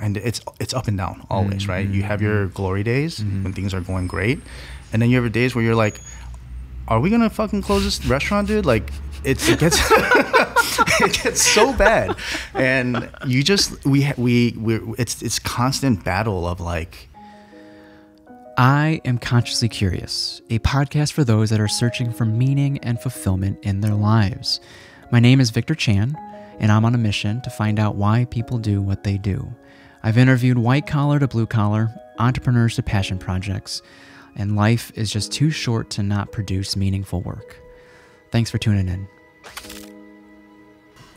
and it's up and down always, right? You have your glory days when things are going great, and then you have days where you're like, are we gonna fucking close this restaurant, dude? Like it gets it gets so bad, and you just it's constant battle of like. I Am Consciously Curious, a podcast for those that are searching for meaning and fulfillment in their lives. My name is Victor Chan, and I'm on a mission to find out why people do what they do. I've interviewed white-collar to blue-collar, entrepreneurs to passion projects, and life is just too short to not produce meaningful work. Thanks for tuning in.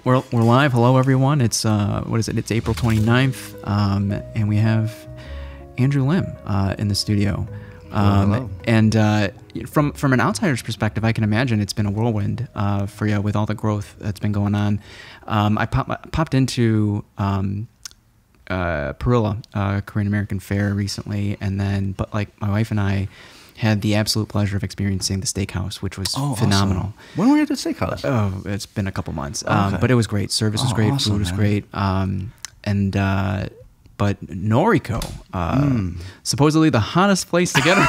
We're live. Hello, everyone. It's It's April 29th, and we have Andrew Lim in the studio. Hello. And from an outsider's perspective, I can imagine it's been a whirlwind for you with all the growth that's been going on. I popped into Perilla, Korean American Fare recently, but my wife and I had the absolute pleasure of experiencing the steakhouse, which was phenomenal. Awesome. When were you at the steakhouse? Oh, it's been a couple months. Okay. But it was great. Service was great. Awesome, Food was man. great. But Noriko, supposedly the hottest place to get a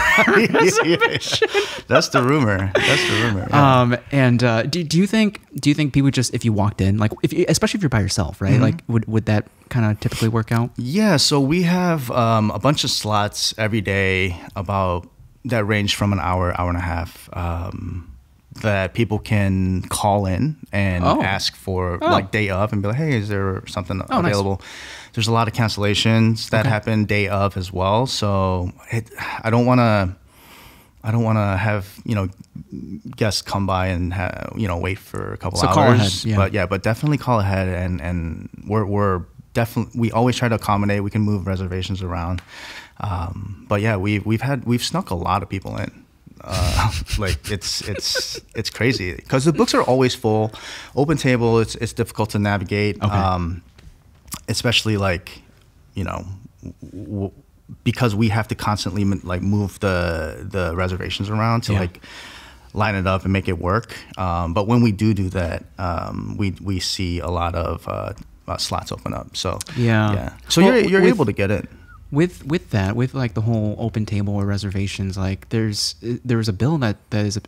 reservation. That's the rumor. Yeah. Do you think people just, if you walked in, like especially if you're by yourself, right? Like would that kind of typically work out? Yeah. So we have a bunch of slots every day that range from an hour and a half. That people can call in and ask for like day of and be like, hey, is there something available? Nice. There's a lot of cancellations that happen day of as well. So I don't want to have, guests come by and wait for a couple hours. Call ahead, yeah. But definitely call ahead, and we're definitely, we always try to accommodate. We can move reservations around. But yeah, we've snuck a lot of people in. Like it's crazy because the books are always full. Open table, it's difficult to navigate. Especially because we have to constantly move the reservations around to line it up and make it work. But when we do that, we see a lot of slots open up. So So you're able to get it. With that, like the whole open table or reservations, like there's a bill that's going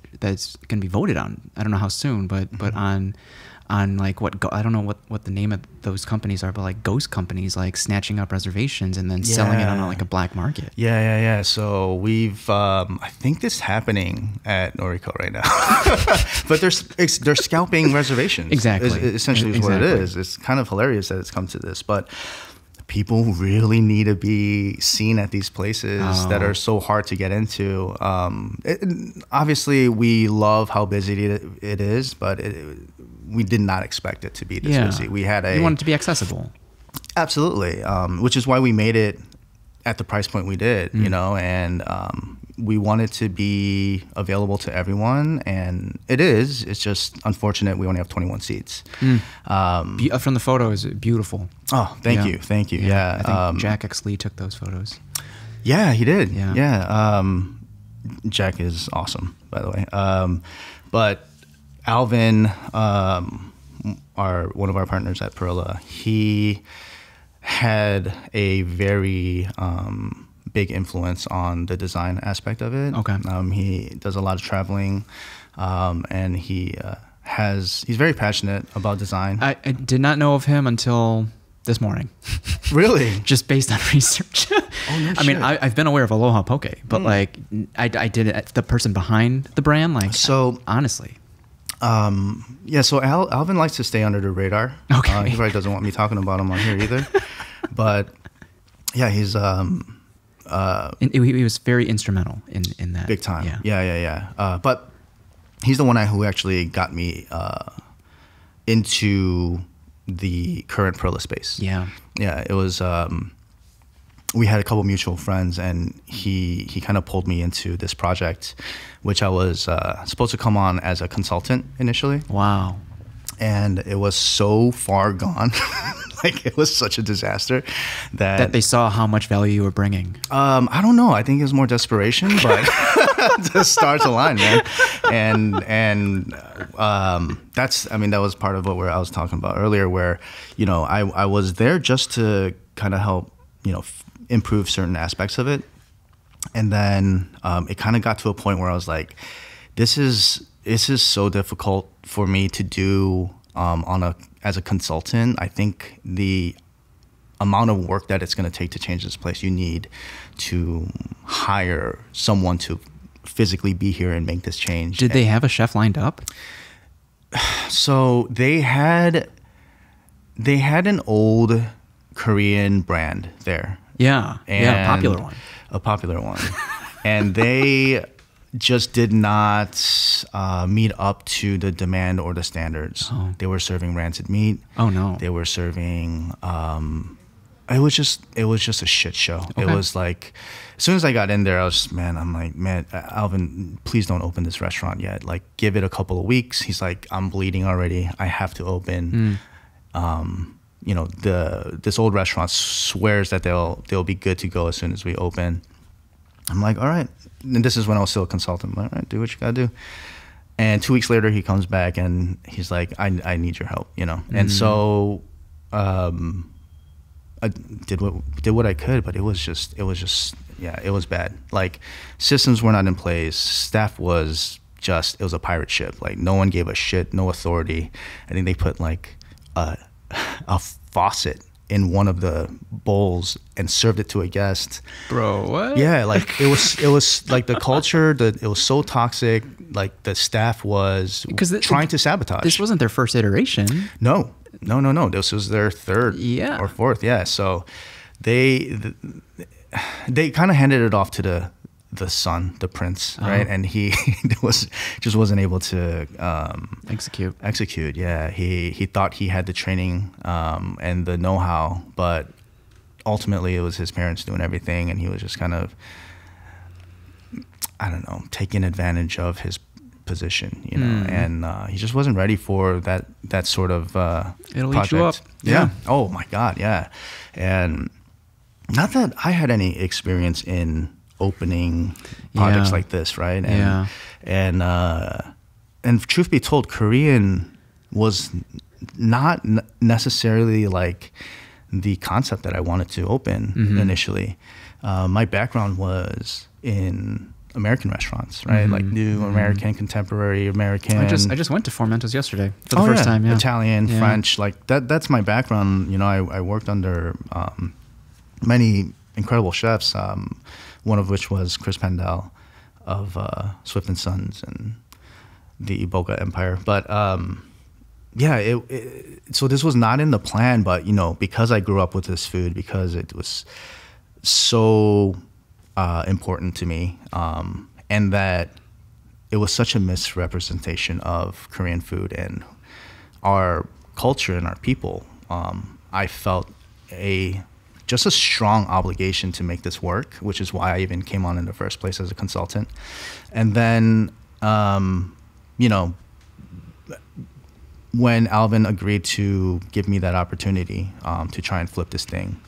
to be voted on. I don't know how soon, but on like I don't know what the name of those companies are, but like ghost companies like snatching up reservations and then selling it on like a black market. Yeah. So we've I think this is happening at Noriko right now, but they're scalping reservations. Exactly. Essentially is what it is. It's kind of hilarious that it's come to this, but people really need to be seen at these places that are so hard to get into. Obviously, we love how busy it is, but we did not expect it to be this busy. You want it to be accessible. Absolutely, which is why we made it at the price point we did, and we want it to be available to everyone, and it is. It's just unfortunate we only have 21 seats. From the photos, beautiful. Oh, thank you. Yeah. I think Jack X. Lee took those photos. Yeah, he did. Yeah. Jack is awesome, by the way. But Alvin, one of our partners at Perilla, he had a very big influence on the design aspect of it. Okay. He does a lot of traveling, and he's very passionate about design. I did not know of him until this morning. Really? Just based on research. No I mean, I've been aware of Aloha Poke, but like I did it, the person behind the brand, honestly. So Alvin likes to stay under the radar. Okay. He probably doesn't want me talking about him on here either. But yeah, he's he was very instrumental in that. Big time. Yeah. But he's the one who actually got me into the current Perilla space. Yeah. It was. We had a couple mutual friends, and he kind of pulled me into this project, which I was supposed to come on as a consultant initially. Wow. And it was so far gone. Like, it was such a disaster that they saw how much value you were bringing. I don't know. I think it was more desperation, but the stars aligned, man. And that was part of what I was talking about earlier, where, I was there just to kind of help improve certain aspects of it. And then it kind of got to a point where I was like, this is so difficult for me to do as a consultant. I think the amount of work that it's going to take to change this place, you need to hire someone to physically be here and make this change. Did they have a chef lined up? So they had an old Korean brand there. Yeah, a popular one. And they just did not meet up to the demand or the standards. Oh. They were serving rancid meat. Oh no. They were serving it was just a shit show. Okay. It was like, as soon as I got in there, I'm like, man, Alvin, please don't open this restaurant yet. Like, give it a couple of weeks. He's like, I'm bleeding already. I have to open. This old restaurant swears that they'll be good to go as soon as we open. I'm like, all right. And this is when I was still a consultant. I'm like, all right, do what you gotta do. And 2 weeks later, he comes back and he's like, I need your help, And so I did what I could, but it was bad. Like, systems were not in place. Staff was it was a pirate ship. Like, no one gave a shit, no authority. I think they put like a faucet in one of the bowls and served it to a guest. Bro, what? Yeah, like it was like the culture, it was so toxic. Like, the staff was trying to sabotage. This wasn't their first iteration. No. This was their third or fourth. Yeah. So they kind of handed it off to the son, the prince, right? And he just wasn't able to execute. Yeah. He thought he had the training and the know-how, but ultimately it was his parents doing everything, and he was just kind of, I don't know, taking advantage of his position, and he just wasn't ready for that sort of It'll project. Eat you up. Yeah. Oh my God. Yeah. And not that I had any experience in opening projects like this, right? And truth be told, Korean was not necessarily like the concept that I wanted to open initially. My background was in American restaurants, right? Like new American, contemporary American. I just went to Formentos yesterday for the first time. Yeah. Italian, French, like that's my background. I worked under many incredible chefs. One of which was Chris Pendel of Swift and Sons and the Iboga Empire. But so this was not in the plan, but because I grew up with this food, because it was so important to me, and that it was such a misrepresentation of Korean food and our culture and our people, I felt just a strong obligation to make this work, which is why I even came on in the first place as a consultant. And then, when Alvin agreed to give me that opportunity to try and flip this thing,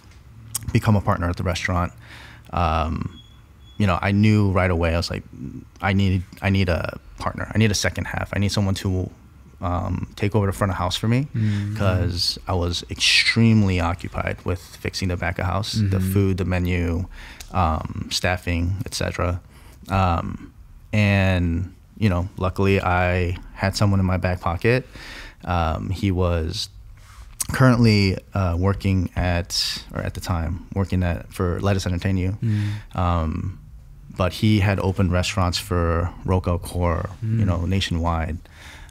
become a partner at the restaurant, I knew right away, I was like, I need a partner. I need a second half. I need someone to take over the front of house for me, because I was extremely occupied with fixing the back of house, the food, the menu, staffing, etc. And luckily I had someone in my back pocket. He was currently working for Let Us Entertain You. But he had opened restaurants for Roka Core, nationwide.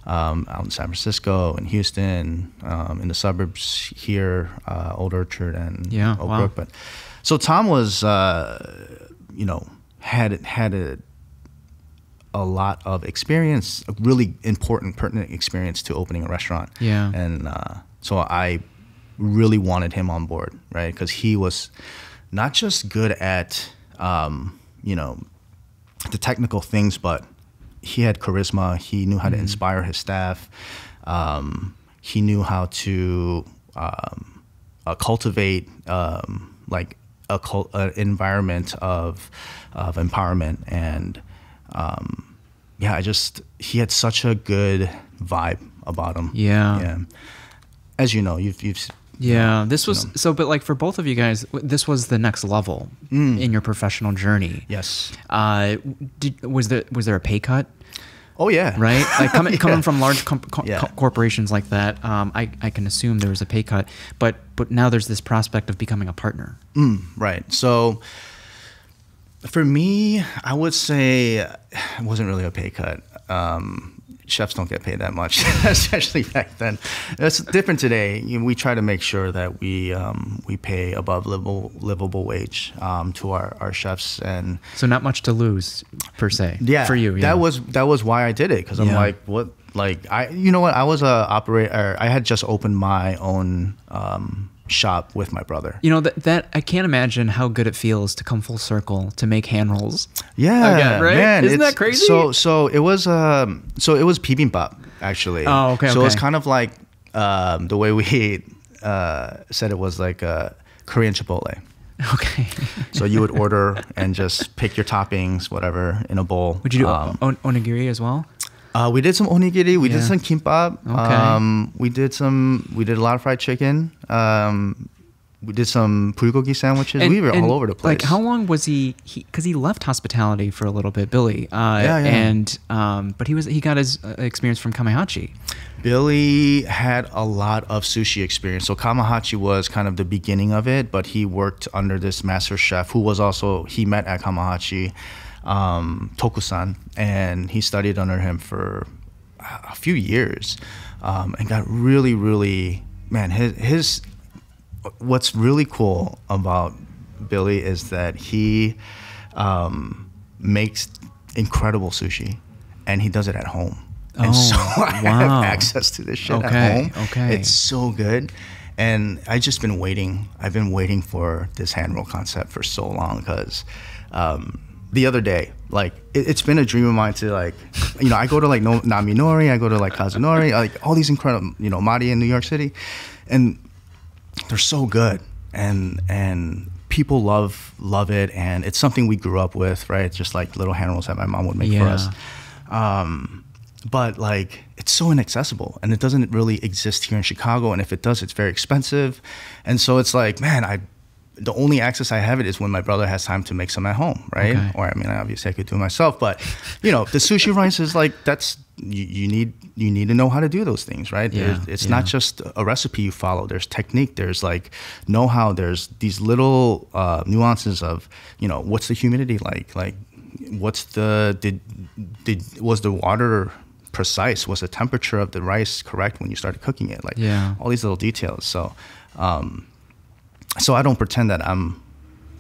Out in San Francisco and Houston, in the suburbs here, Old Orchard and Oak Brook. But so Tom was, had a lot of experience, a really important, pertinent experience to opening a restaurant. Yeah. And so I really wanted him on board, right? Because he was not just good at, the technical things, but he had charisma. He knew how to inspire his staff. He knew how to cultivate like an environment of empowerment, and he had such a good vibe about him. Yeah. As you know, you've Yeah, this was so. But like for both of you guys, this was the next level in your professional journey. Yes. Was there a pay cut? Oh yeah. Right. Like coming from large corporations like that, I can assume there was a pay cut. But now there's this prospect of becoming a partner. Right. So for me, I would say it wasn't really a pay cut. Chefs don't get paid that much, especially back then. It's different today. We try to make sure that we pay above livable wage to our chefs, and so not much to lose per se. Yeah, for you. Yeah. That was why I did it, because I'm like, what? Like you know what? I was a operator. I had just opened my own shop with my brother. You know that I can't imagine how good it feels to come full circle to make hand rolls. Yeah, again, right? Man, Isn't that crazy? So it was bibimbap actually. Oh, okay. So it's kind of like the way we said it was like a Korean Chipotle. Okay. So you would order and just pick your toppings, whatever, in a bowl. Would you do onigiri as well? We did some onigiri. We did some kimbap. Okay. We did a lot of fried chicken. We did some bulgogi sandwiches. We were all over the place. Like, how long was he? Because he left hospitality for a little bit, Billy. And but he got his experience from Kamahachi. Billy had a lot of sushi experience. So Kamahachi was kind of the beginning of it, but he worked under this master chef who was also, he met at Kamahachi, Tokusan, and he studied under him for a few years, and got really, really, man, his what's really cool about Billy is that he makes incredible sushi, and he does it at home. And so I have access to this shit at home. Okay. It's so good. And I've just been waiting. I've been waiting for this hand roll concept for so long, because the other day, like, it's been a dream of mine to, like, you know, I go to like Naminori, I go to like Kazunori, like all these incredible, you know, Mari in New York City, and they're so good, and people love it, and it's something we grew up with, right? It's just like little hand rolls that my mom would make for us. But like, it's so inaccessible, and it doesn't really exist here in Chicago, and if it does, it's very expensive. And so it's like, man, the only access I have it is when my brother has time to make some at home, right? Okay. Or I mean, obviously I could do it myself, but you know, the sushi rice is like, that's, you need to know how to do those things, right? It's not just a recipe you follow. There's technique. There's like know-how. There's these little nuances of, you know, what's the humidity like? Like, what's was the water precise? Was the temperature of the rice correct when you started cooking it? Like, all these little details. So, so I don't pretend that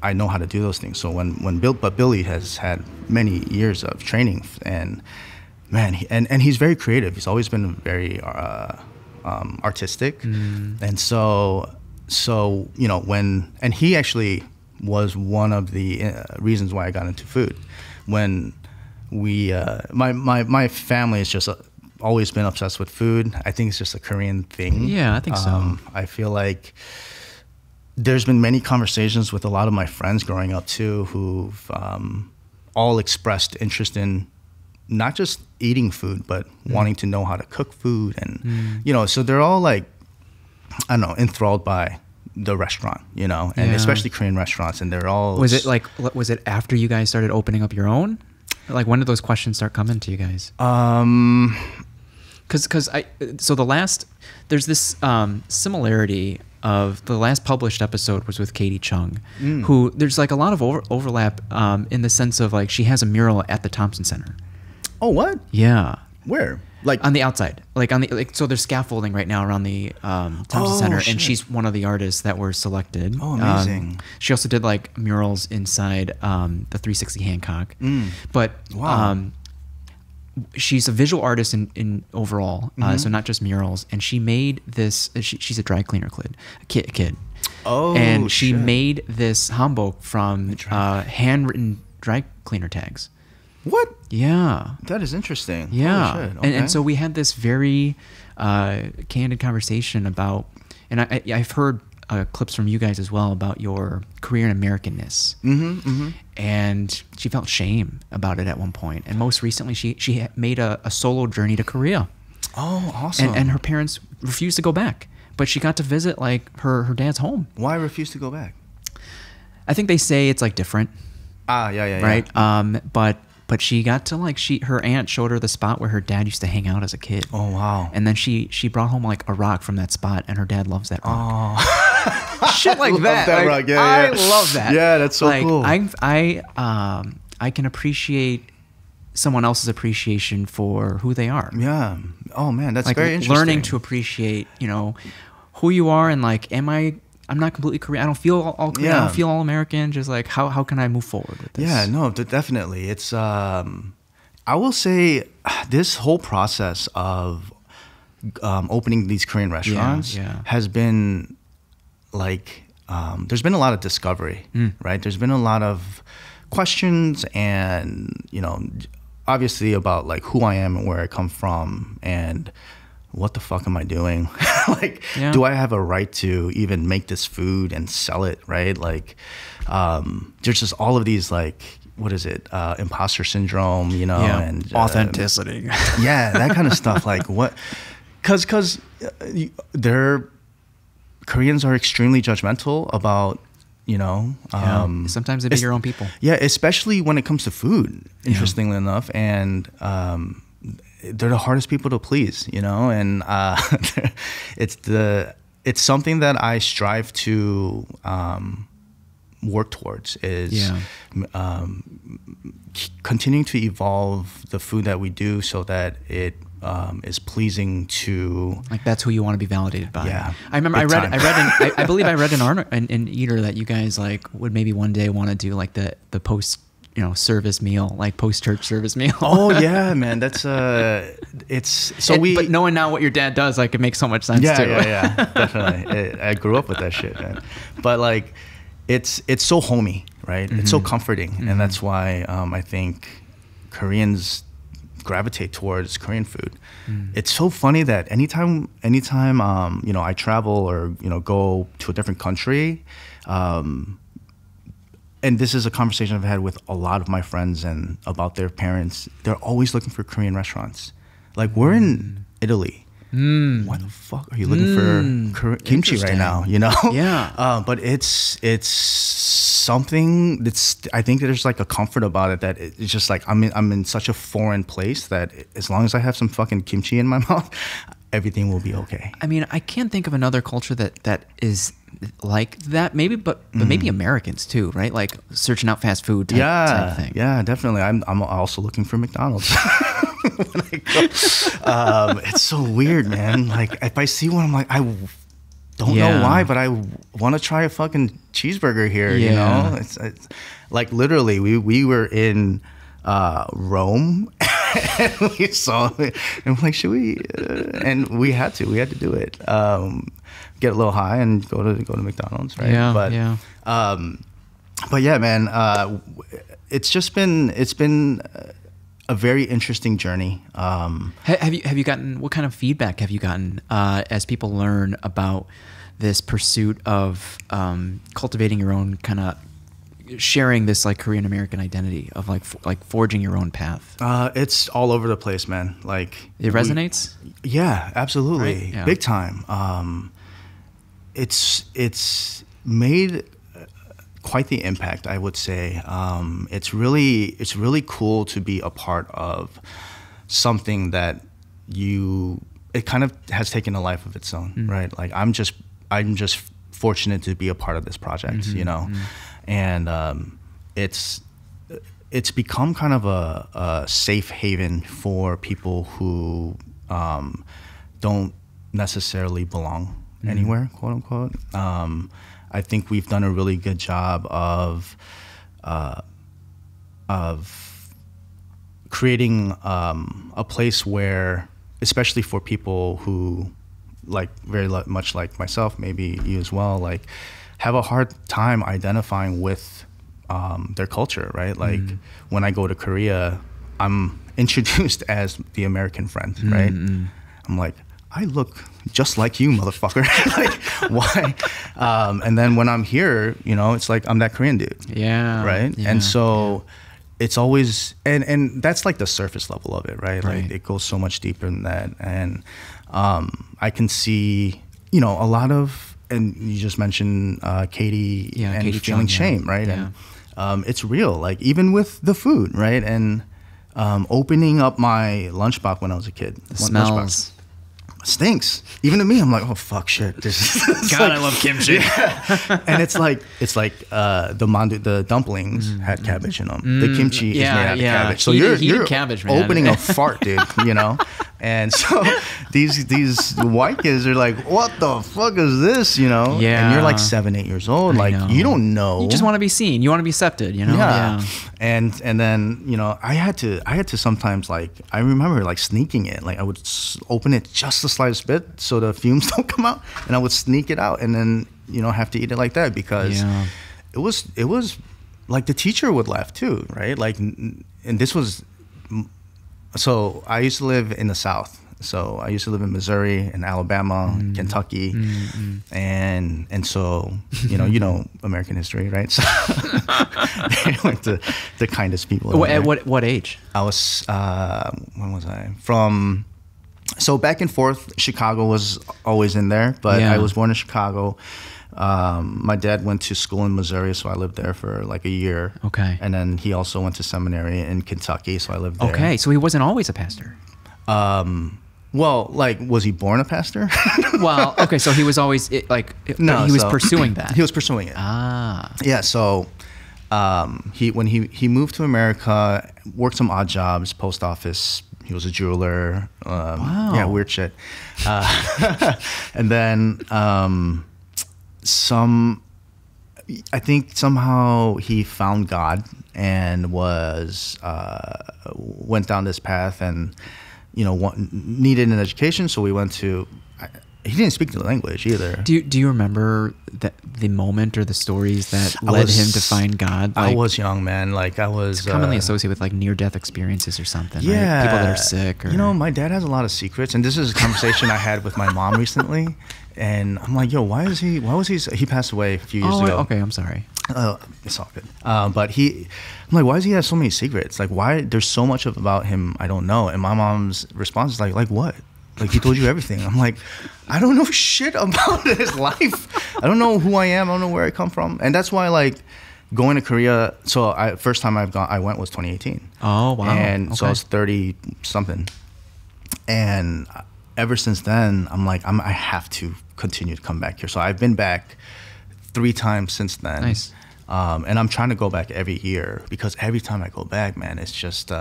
I know how to do those things. So but Billy has had many years of training, and man, and he's very creative. He's always been very artistic, and so you know, and he actually was one of the reasons why I got into food. When we my family has just always been obsessed with food. I think it's just a Korean thing. Yeah, I think so. I feel like there's been many conversations with a lot of my friends growing up too, who've all expressed interest in not just eating food, but wanting to know how to cook food, and you know, so they're all like, I don't know, enthralled by the restaurant, you know, and especially Korean restaurants, and they're all. Was it after you guys started opening up your own? Like, when did those questions start coming to you guys? There's this similarity of the last published episode was with Katie Chung, who there's like a lot of overlap in the sense of like she has a mural at the Thompson Center. Oh, what? Yeah. Where? Like on the outside, so there's scaffolding right now around the Thompson Center, shit. And she's one of the artists that were selected. Oh, amazing! She also did like murals inside the 360 Hancock, but she's a visual artist in overall, so not just murals. And she made this. She's a dry cleaner kid. Oh, and she made this hanbok from handwritten dry cleaner tags. What? Yeah. That is interesting. Yeah. Holy shit. Okay. And so we had this very candid conversation about, and I've heard clips from you guys as well about your Korean Americanness. And she felt shame about it at one point. And most recently, she made a solo journey to Korea. Oh, awesome. And her parents refused to go back. but she got to visit like her dad's home. Why refuse to go back? I think they say it's like different. Yeah. Right. But she got to like her aunt showed her the spot where her dad used to hang out as a kid. Oh wow! And then she brought home like a rock from that spot, and her dad loves that rock. Oh, shit like that. That like, rock. Yeah, I love that. Yeah, that's so like, cool. I can appreciate someone else's appreciation for who they are. Yeah. Oh man, that's like very interesting. Learning to appreciate, who you are, and like, I'm not completely Korean. I don't feel all Korean. I don't feel all American. Just like, how can I move forward with this? Yeah, no, definitely. It's I will say this whole process of opening these Korean restaurants has been like there's been a lot of discovery, right? There's been a lot of questions and obviously about like who I am and where I come from and what the fuck am I doing? Like, do I have a right to even make this food and sell it, right? Like, there's just all of these, like, what is it? Imposter syndrome, and authenticity. That kind of stuff. Like, what? Because Koreans are extremely judgmental about, sometimes they be your own people. Yeah, especially when it comes to food, interestingly enough. And, they're the hardest people to please, and it's something that I strive to work towards is continuing to evolve the food that we do so that it is pleasing to, like, that's who you want to be validated by. Yeah, I remember I believe I read an article in Eater that you guys like would maybe one day want to do like the post service meal, like post-church service meal. Oh yeah, man, that's it's so but knowing now what your dad does, like, it makes so much sense too. Yeah, definitely. I grew up with that shit, man. But like, it's so homey, right? Mm-hmm. It's so comforting, and that's why I think Koreans gravitate towards Korean food. It's so funny that anytime I travel or go to a different country. And this is a conversation I've had with a lot of my friends and about their parents. They're always looking for Korean restaurants. Like, we're in Italy. Why the fuck are you looking for kimchi right now? Yeah. But it's something that's, I think there's like a comfort about it that it's just like I'm in such a foreign place that as long as I have some fucking kimchi in my mouth, everything will be okay. I mean, I can't think of another culture that is like that, maybe, but maybe Americans too, right? Like searching out fast food type thing. Yeah, definitely. I'm also looking for McDonald's when I go. It's so weird, man. Like, if I see one, I'm like, I don't know why, but I want to try a fucking cheeseburger here. It's like, literally, we were in Rome. And we saw it, and we're like, should we? And we had to do it. Get a little high and go to McDonald's, right? But yeah, man, it's been a very interesting journey. Have you gotten, what kind of feedback have you gotten as people learn about this pursuit of cultivating your own kind of, sharing this like Korean American identity of like forging your own path? It's all over the place, man. Like, it resonates. Yeah, absolutely, right? Yeah. Big time. It's made quite the impact, I would say. It's really cool to be a part of something that it kind of has taken a life of its own, right? Like, I'm just fortunate to be a part of this project, and it's become kind of a safe haven for people who don't necessarily belong anywhere, quote unquote. I think we've done a really good job of creating a place where, especially for people who, like, very much like myself, maybe you as well, like, have a hard time identifying with their culture, right? Like, when I go to Korea, I'm introduced as the American friend, right? I'm like, I look just like you, motherfucker. Like, why? And then when I'm here, it's like I'm that Korean dude. Yeah. Right? Yeah, and so it's always, and that's like the surface level of it, right? Like, it goes so much deeper than that. And I can see a lot of, and you just mentioned Katie and Katie feeling Chung, shame, right? Yeah. And it's real, like even with the food, right? And opening up my lunchbox when I was a kid. The smells. Stinks. Even to me, I'm like, oh fuck, shit. This is God, I love kimchi. Yeah. And it's like the dumplings had cabbage in them. The kimchi is made out of cabbage. So you're cabbage, man. opening a fart, dude. And so these white kids are like, what the fuck is this? Yeah. And you're like 7, 8 years old. You don't know. You just want to be seen. You want to be accepted. Yeah. And then I had to sometimes, like, I remember like sneaking it. Like I would open it just the slightest bit so the fumes don't come out, and I would sneak it out, and then have to eat it like that, because it was like the teacher would laugh too, right? Like, and this was, so I used to live in the South. So I used to live in Missouri and Alabama, Kentucky, and so American history, right? So they weren't the kindest people. At what age? I was when was I? So back and forth. Chicago was always in there, but I was born in Chicago. My dad went to school in Missouri, so I lived there for like a year. Okay. And then he also went to seminary in Kentucky, so I lived there. Okay, so he wasn't always a pastor. Well, like, was he born a pastor? Well, okay, so he was always he was pursuing that. He was pursuing it. Yeah. So when he moved to America, worked some odd jobs, post office. He was a jeweler. Wow. Yeah, weird shit. And then I think somehow he found God and went down this path, and needed an education, so we went to. He didn't speak the language either. Do you remember the moment or the stories that led him to find God? I was young, man. Like I was it's commonly associated with like near-death experiences or something. Yeah, right? People that are sick. Or, my dad has a lot of secrets, and this is a conversation I had with my mom recently. And I'm like, yo, why was he? He passed away a few years ago. Okay, I'm sorry. It's all good. But I'm like, why does he have so many secrets? Like, why? There's so much about him I don't know. And my mom's response is like what? Like, he told you everything. I'm like, I don't know shit about his life. I don't know who I am. I don't know where I come from. And that's why, like, going to Korea. So first time I went was 2018. Oh wow. And so I was 30 something. And ever since then, I'm like, I have to continue to come back here. So I've been back 3 times since then. Nice. And I'm trying to go back every year, because every time I go back, man, it's just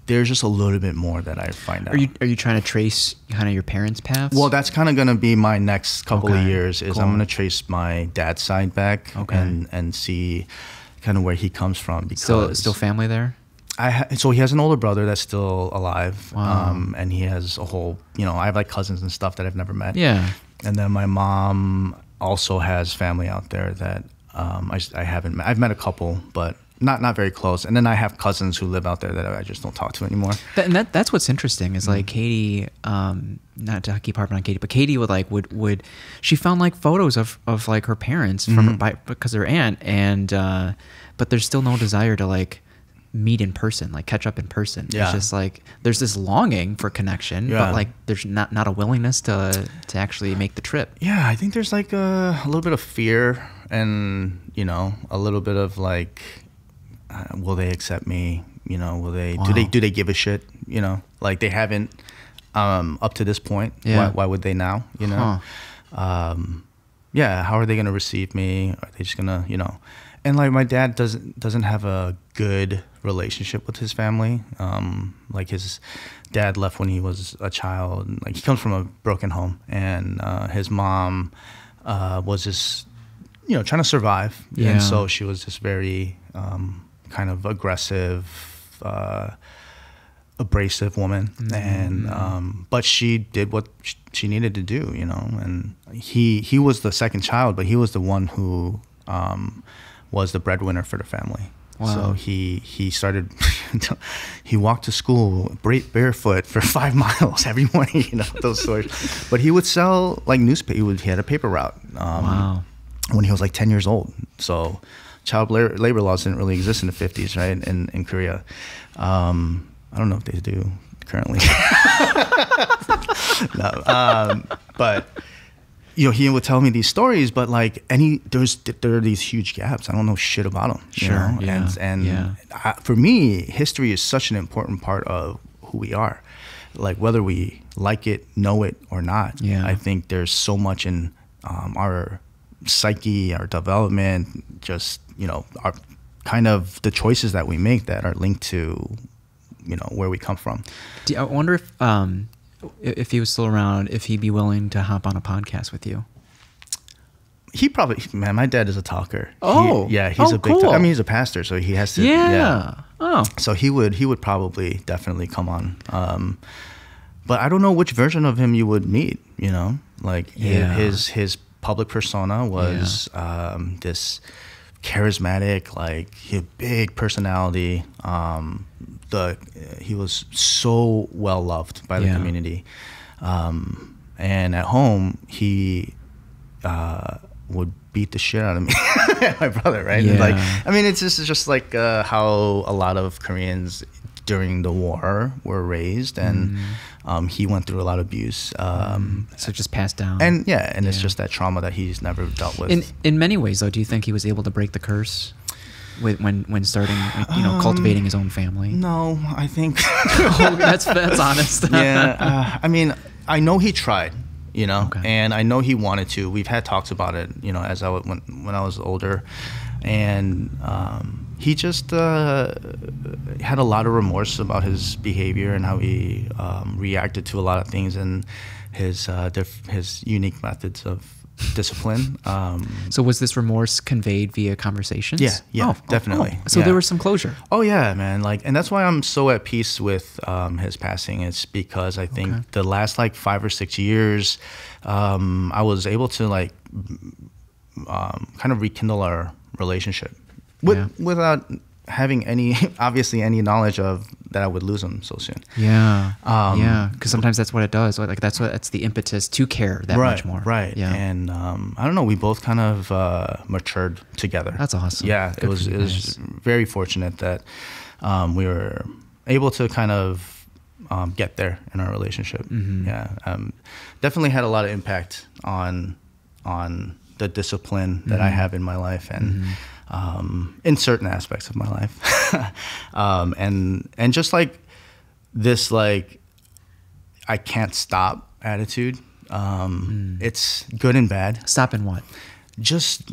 there's just a little bit more that I find out. Are you trying to trace kind of your parents' paths? Well, that's kind of going to be my next couple of years. Is cool. I'm going to trace my dad's side back and see kind of where he comes from. Because still family there? So he has an older brother that's still alive. Wow. And he has a whole, I have like cousins and stuff that I've never met. Yeah. And then my mom also has family out there that I haven't met. I've met a couple, but not very close. And then I have cousins who live out there that I just don't talk to anymore. That's what's interesting is like Katie, not to keep harping on Katie, but Katie would she found like photos of like her parents because her aunt, and but there's still no desire to like meet in person, like catch up in person. Yeah. It's just like there's this longing for connection, but like there's not a willingness to actually make the trip. Yeah, I think there's like a little bit of fear, and a little bit of like, will they accept me? Will they? Wow. Do they give a shit? Like they haven't up to this point. Yeah. Why would they now? Yeah. How are they gonna receive me? Are they just gonna And like my dad doesn't have a good relationship with his family. Like his dad left when he was a child. Like he comes from a broken home, and his mom was just trying to survive. Yeah. And so she was just very kind of aggressive, abrasive woman. And but she did what she needed to do, and he was the second child, but he was the one who was the breadwinner for the family. Wow. So he started he walked to school barefoot for 5 miles every morning, those stories. But he would sell like newspaper. He had a paper route Wow. when he was like 10 years old. So child labor laws didn't really exist in the 50s, right? In Korea. I don't know if they do currently. No. But he would tell me these stories, but like there are these huge gaps. I don't know shit about them. Sure. For me, history is such an important part of who we are. Like whether we like it, know it or not. Yeah. I think there's so much in our psyche, our development, just, our kind of the choices that we make that are linked to, where we come from. I wonder if he was still around, if he'd be willing to hop on a podcast with you. He probably, man, my dad is a talker. Oh, he's a big cool. I mean, he's a pastor, so he has to. Yeah. Oh. So he would probably definitely come on. But I don't know which version of him you would meet, like his public persona was this charismatic, like he had big personality. He was so well loved by the community, and at home he would beat the shit out of me, my brother, right? Yeah. And like, I mean, it's just like how a lot of Koreans during the war were raised, and he went through a lot of abuse. So just passed down. And it's just that trauma that he's never dealt with. In many ways, though, do you think he was able to break the curse when starting, cultivating his own family? No, I think that's honest. I mean, I know he tried, Okay. and I know he wanted to. We've had talks about it, as when I was older, and he just had a lot of remorse about his behavior and how he reacted to a lot of things, and his unique methods of discipline. So was this remorse conveyed via conversations? Yeah, definitely. So there was some closure. Oh yeah, man. Like, and that's why I'm so at peace with his passing. It's because I think the last 5 or 6 years, I was able to kind of rekindle our relationship without having any knowledge of that I would lose him so soon. Because sometimes that's what it does. That's the impetus to care that much more. Right. Yeah. And I don't know. We both kind of matured together. That's awesome. Yeah. It was very fortunate that we were able to kind of get there in our relationship. Mm-hmm. Yeah. Definitely had a lot of impact on the discipline that I have in my life, and in certain aspects of my life, and just like this, I can't stop attitude. It's good and bad. Stop in what? Just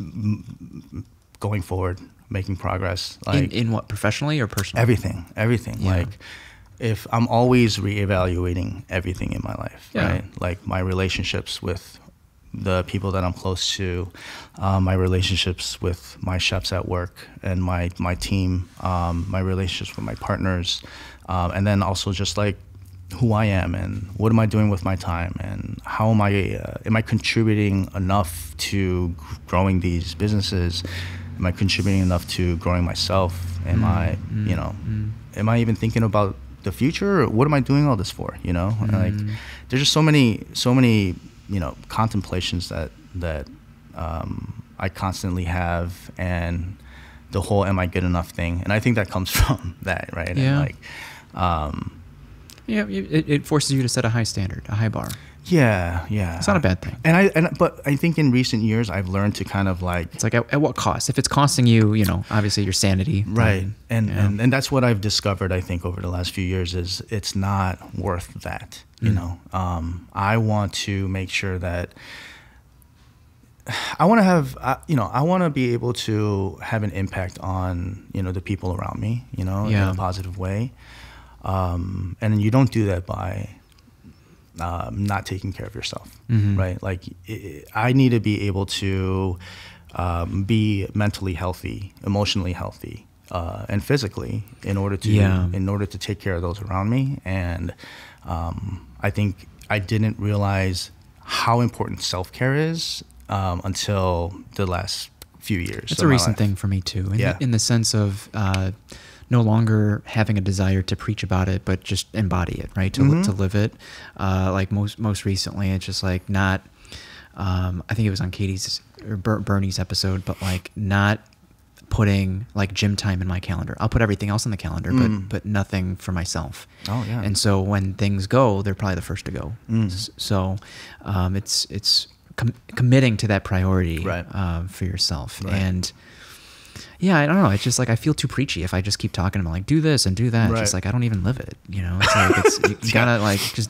going forward, making progress. In what, professionally or personally? Everything. Yeah. If I'm always reevaluating everything in my life, right? Like my relationships with the people that I'm close to, my relationships with my chefs at work and my team, my relationships with my partners, and then also just who I am and what am I doing with my time, and how am I contributing enough to growing these businesses? Am I contributing enough to growing myself? Am I even thinking about the future? Or what am I doing all this for? And there's just so many contemplations that I constantly have, and the whole "am I good enough" thing, and I think that comes from that, right? Yeah. And it forces you to set a high standard, a high bar. Yeah. It's not a bad thing. But I think in recent years I've learned to kind of it's at what cost? If it's costing you, obviously your sanity. Right. And that's what I've discovered, I think, over the last few years, is it's not worth that. I want to make sure that I want to have, I want to be able to have an impact on, the people around me, in a positive way. And you don't do that by not taking care of yourself, right? I need to be able to be mentally healthy, emotionally healthy, and physically in order to take care of those around me. And I think I didn't realize how important self-care is until the last few years. It's a recent thing for me too, in the sense of no longer having a desire to preach about it, but just embody it, right? To live it. Most recently, it's just not. I think it was on Katie's or Bernie's episode, but not putting gym time in my calendar. I'll put everything else in the calendar, but nothing for myself. Oh yeah. And so when things go, they're probably the first to go. So it's committing to that priority Right. For yourself. Right. And yeah, I don't know. It's just like I feel too preachy if I just keep talking about like do this and do that. Right. It's just like I don't even live it. You know, it's like you gotta like just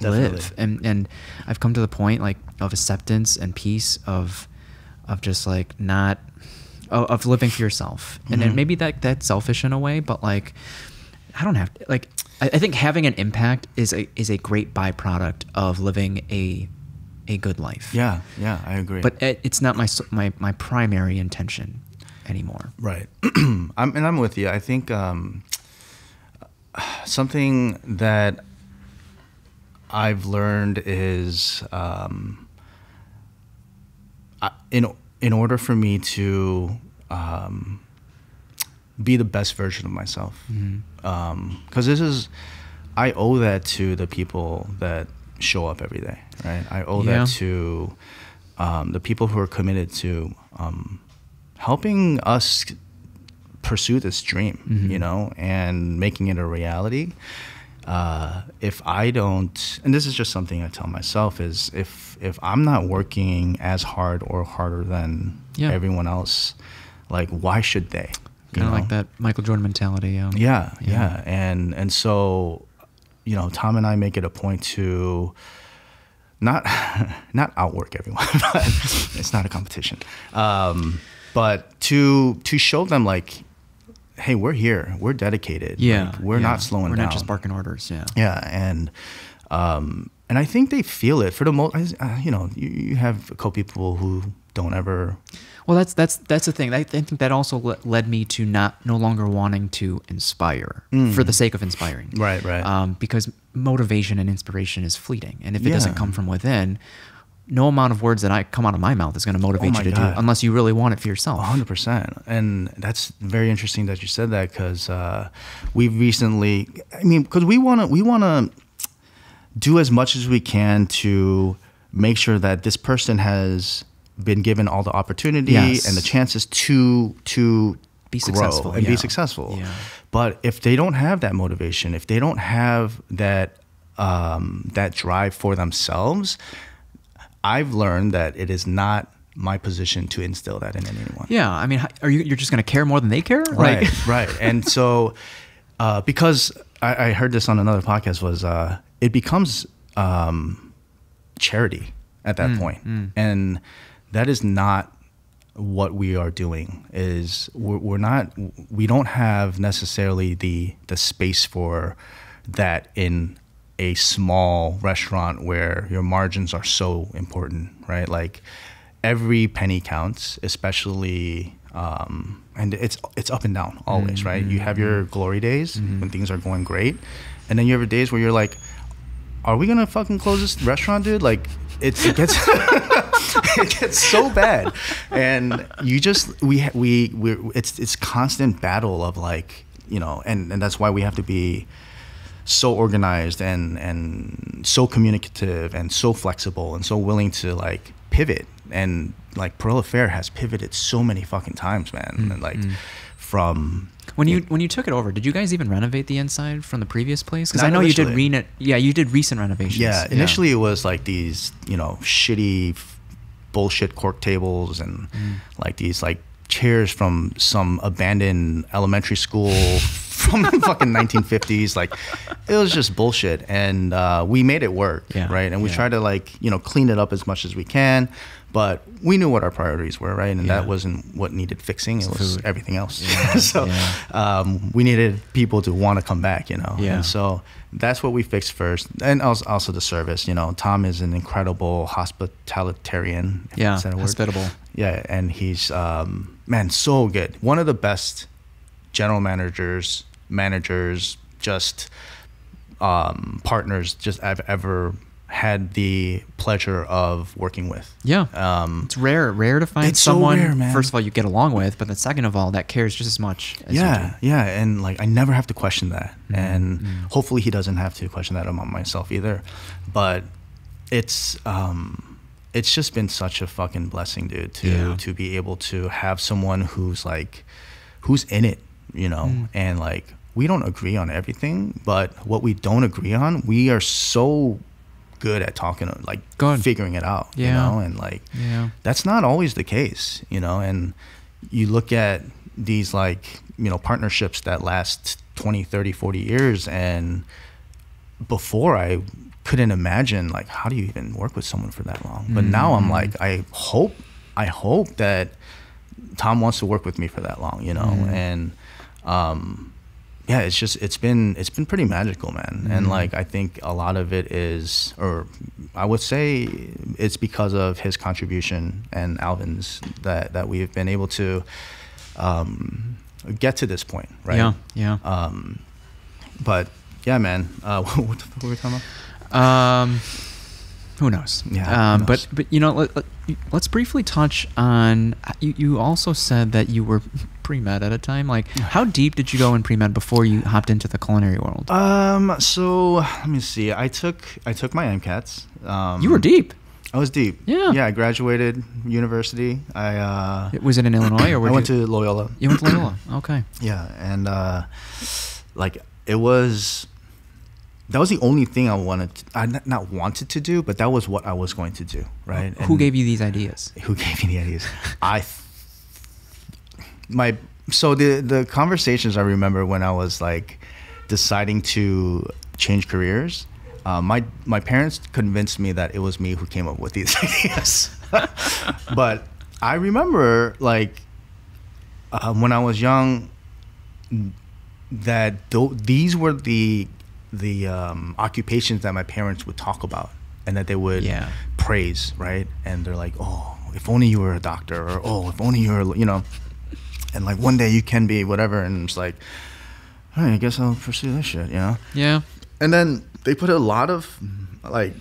live. And I've come to the point like of acceptance and peace of just like not of living for yourself. And then maybe that's selfish in a way, but like I don't have to, like I think having an impact is a great byproduct of living a good life. Yeah, I agree. But it's not my primary intention anymore. Right. I'm with you. I think something that I've learned is in order for me to be the best version of myself, because I owe that to the people that show up every day, right? I owe that to the people who are committed to helping us pursue this dream, you know, and making it a reality. If I don't, and this is just something I tell myself, is if I'm not working as hard or harder than everyone else, like why should they? Kind of like that Michael Jordan mentality. Yeah. And so, you know, Tom and I make it a point to not outwork everyone, but it's not a competition. But to show them like, hey, we're here, we're dedicated. Yeah, like, we're not slowing down. We're not just barking orders. Yeah. Yeah, and I think they feel it for the most. You know, you have a couple people who don't ever. Well, that's the thing. I think that also led me to no longer wanting to inspire for the sake of inspiring. Right. Because motivation and inspiration is fleeting, and if it doesn't come from within, no amount of words that come out of my mouth is going to motivate you to do it unless you really want it for yourself. 100%. And that's very interesting that you said that, because we've recently, I mean, because we want to do as much as we can to make sure that this person has been given all the opportunity and the chances to be grow successful and be successful. Yeah. But if they don't have that motivation, if they don't have that drive for themselves, I've learned that it is not my position to instill that in anyone. Yeah, I mean, you're just going to care more than they care? Right. And so, because I heard this on another podcast, was it becomes charity at that point. And that is not what we are doing. Is we don't have necessarily the space for that in a small restaurant where your margins are so important, right? Like every penny counts, especially, and it's up and down always, right? You have your glory days when things are going great, and then you have days where you're like, are we gonna fucking close this restaurant, dude? Like it gets it gets so bad, and you just it's constant battle of like, you know, and that's why we have to be so organized and so communicative and so flexible and so willing to like pivot. And like Perilla Fare has pivoted so many fucking times, man. And like from when you took it over, did you guys even renovate the inside from the previous place? Because I know you did you did recent renovations. Yeah, initially it was like these, you know, shitty bullshit cork tables and like these like chairs from some abandoned elementary school from the fucking 1950s. Like it was just bullshit, and we made it work, right? And we tried to like, you know, clean it up as much as we can, but we knew what our priorities were, right? And that wasn't what needed fixing. It was everything else. So we needed people to want to come back, you know. And so that's what we fixed first. And also the service, you know. Tom is an incredible hospitalitarian. Yeah, is that a word? hospitable. Yeah, and he's man, so good. One of the best general managers, just partners just I've ever had the pleasure of working with. Yeah. It's rare to find someone, so rare, man. First of all, you get along with, but then second of all, that cares just as much as you do. Yeah, and like I never have to question that. And hopefully he doesn't have to question that about myself either. But it's just been such a fucking blessing, dude, to be able to have someone who's in it, you know, and like we don't agree on everything, but what we don't agree on, we are so good at talking, like figuring it out, yeah. you know, and like that's not always the case, you know. And you look at these like, you know, partnerships that last 20, 30, 40 years, and before I couldn't imagine like, how do you even work with someone for that long? But now I'm like, I hope that Tom wants to work with me for that long, you know. And yeah, it's been pretty magical, man. And like, I think a lot of it is, or I would say it's because of his contribution and Alvin's that we've been able to get to this point, right? Yeah. But yeah, man, what were we talking about? Who knows? Yeah. But you know, let's briefly touch on. You also said that you were pre-med at a time. Like, how deep did you go in pre-med before you hopped into the culinary world? So let me see. I took my MCATs. You were deep. I was deep. Yeah. Yeah. I graduated university. Was it in Illinois or? I went to Loyola. You went to Loyola. Okay. Yeah, and like it was. That was the only thing I not wanted to do, but that was what I was going to do, right? Who gave you these ideas? Who gave me the ideas? So the conversations I remember when I was like deciding to change careers, my parents convinced me that it was me who came up with these ideas. But I remember like when I was young that these were the occupations that my parents would talk about and that they would praise, right? And they're like, oh, if only you were a doctor, or oh, if only you were, you know, and like one day you can be whatever. And it's like, all right, I guess I'll pursue this shit, you know? Yeah. And then they put a lot of like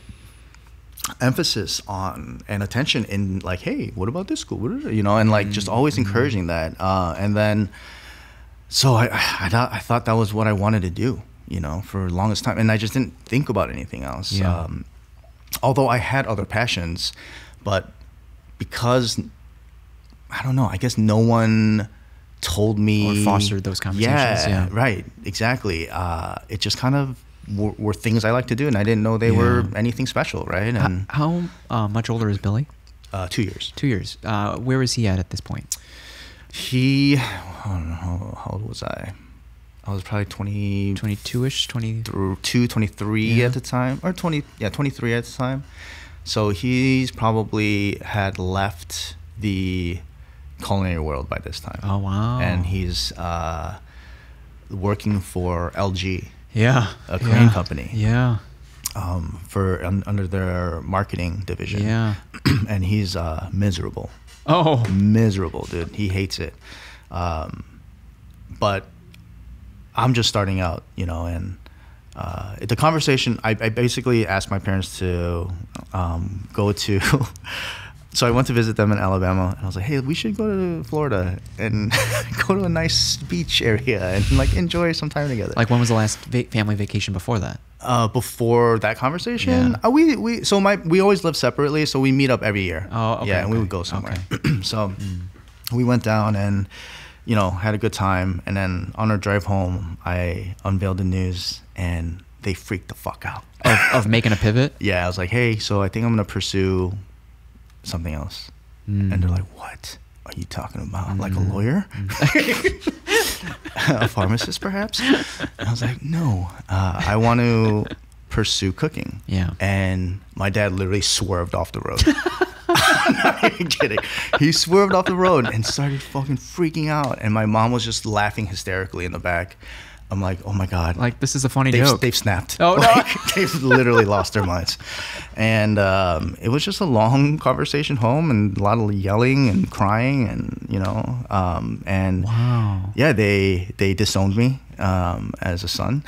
emphasis on and attention in like, hey, what about this school? You know, and like just always encouraging that. And then, so I thought that was what I wanted to do, you know, for the longest time. And I just didn't think about anything else. Yeah. Although I had other passions, but because, I don't know, I guess no one told me. Or fostered those conversations. Yeah, right, exactly. It just kind of were things I like to do, and I didn't know they were anything special, right? And how much older is Billy? 2 years. 2 years. Where is he at this point? I don't know, how old was I? I was probably 22-ish, 23 at the time, or 23 at the time. So he's probably had left the culinary world by this time. Oh, wow. And he's working for LG. Yeah. A Korean company. Yeah. Under their marketing division. Yeah. And he's miserable. Oh. Miserable, dude. He hates it. But I'm just starting out, you know, and the conversation, I basically asked my parents to go to, so I went to visit them in Alabama, and I was like, hey, we should go to Florida and go to a nice beach area and like enjoy some time together. Like, when was the last family vacation before that? Before that conversation, we always live separately, so we meet up every year. Oh, okay. Yeah, and we would go somewhere. Okay. So we went down and, you know, had a good time. And then on our drive home, I unveiled the news, and they freaked the fuck out. Of making a pivot? Yeah, I was like, hey, so I think I'm going to pursue something else. And they're like, what are you talking about? Like a lawyer? A pharmacist, perhaps? And I was like, no, I want to pursue cooking. Yeah. And my dad literally swerved off the road. I'm not even kidding. He swerved off the road and started fucking freaking out. And my mom was just laughing hysterically in the back. I'm like, oh my God. Like, this is a funny joke. They've snapped. Oh, like, no. They've literally lost their minds. And it was just a long conversation home, and a lot of yelling and crying, and, you know, and wow. Yeah, they disowned me as a son.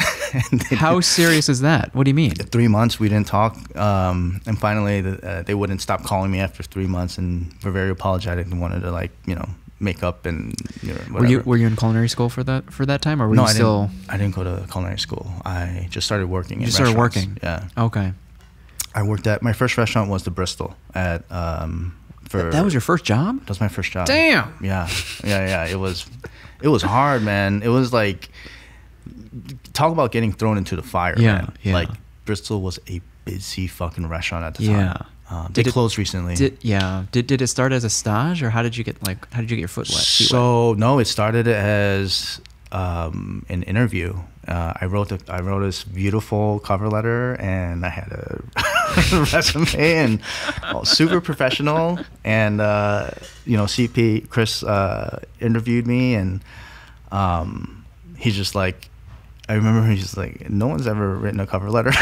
And how serious is that? What do you mean? 3 months we didn't talk, and finally they wouldn't stop calling me after 3 months, and were very apologetic and wanted to, like, you know, make up and, you know, whatever. Were you in culinary school for that time, or were you still? I didn't go to culinary school. I just started working. You started working. Yeah. Okay. I worked at, my first restaurant was the Bristol at that was your first job? That was my first job. Damn. Yeah. It was hard, man. It was like, talk about getting thrown into the fire. Yeah. Man. Yeah. Like, Bristol was a busy fucking restaurant at the time. They closed recently. Did it start as a stage, or how did you get your feet wet? No, it started as an interview. I wrote this beautiful cover letter, and I had a resume, and super professional. And CP Chris interviewed me, and he's just like, I remember he's just like, no one's ever written a cover letter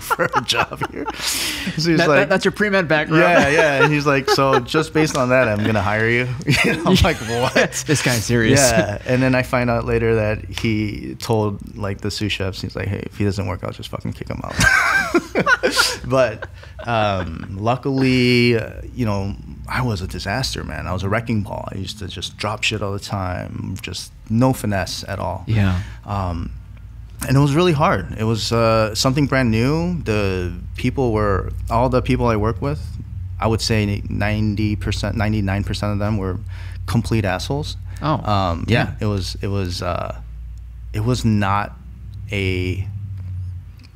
for a job here. So he's like, that's your pre-med background. Yeah. And he's like, so just based on that, I'm gonna hire you. I'm like, what? This guy's serious. Yeah. And then I find out later that he told like the sous chefs, he's like, hey, if he doesn't work, I'll just fucking kick him out. But luckily, I was a disaster, man. I was a wrecking ball. I used to just drop shit all the time, just no finesse at all. Yeah. And it was really hard. It was something brand new. All the people I work with, I would say 90%, 99% of them were complete assholes. Oh. Yeah. It was not a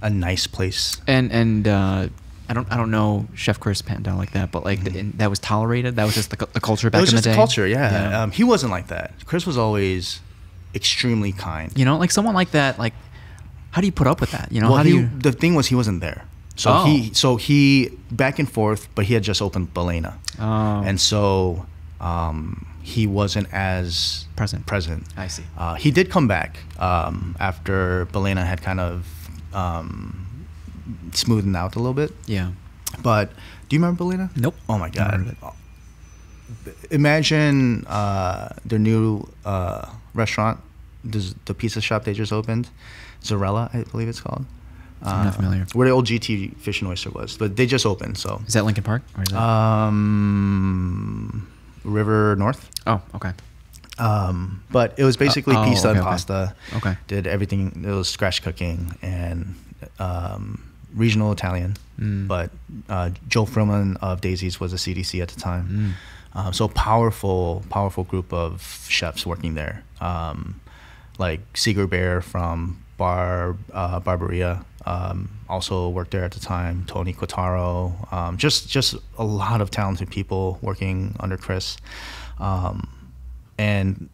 nice place. And I don't know Chef Chris Pandel like that, but like that was tolerated. That was just the culture back in the day. It was just the culture, yeah. He wasn't like that. Chris was always extremely kind. Like someone like that, like how do you put up with that? Well, the thing was he wasn't there. So he back and forth, but he had just opened Belena. Oh. And so he wasn't as present. I see. He did come back after Belena had kind of smoothened out a little bit. Yeah. But do you remember Belena? Nope. Oh my God. Imagine their new restaurant, the pizza shop they just opened, Zarella, I believe it's called. I'm not familiar. Where the old GT Fish and Oyster was, but they just opened. So is that Lincoln Park? Or is that River North? Oh, okay. But it was basically pizza and pasta. Okay. Did everything. It was scratch cooking and regional Italian. But Joe Frillman of Daisy's was a CDC at the time. So powerful group of chefs working there. Like Seeger Bear from Barberia also worked there at the time. Tony Quattaro, just a lot of talented people working under Chris, and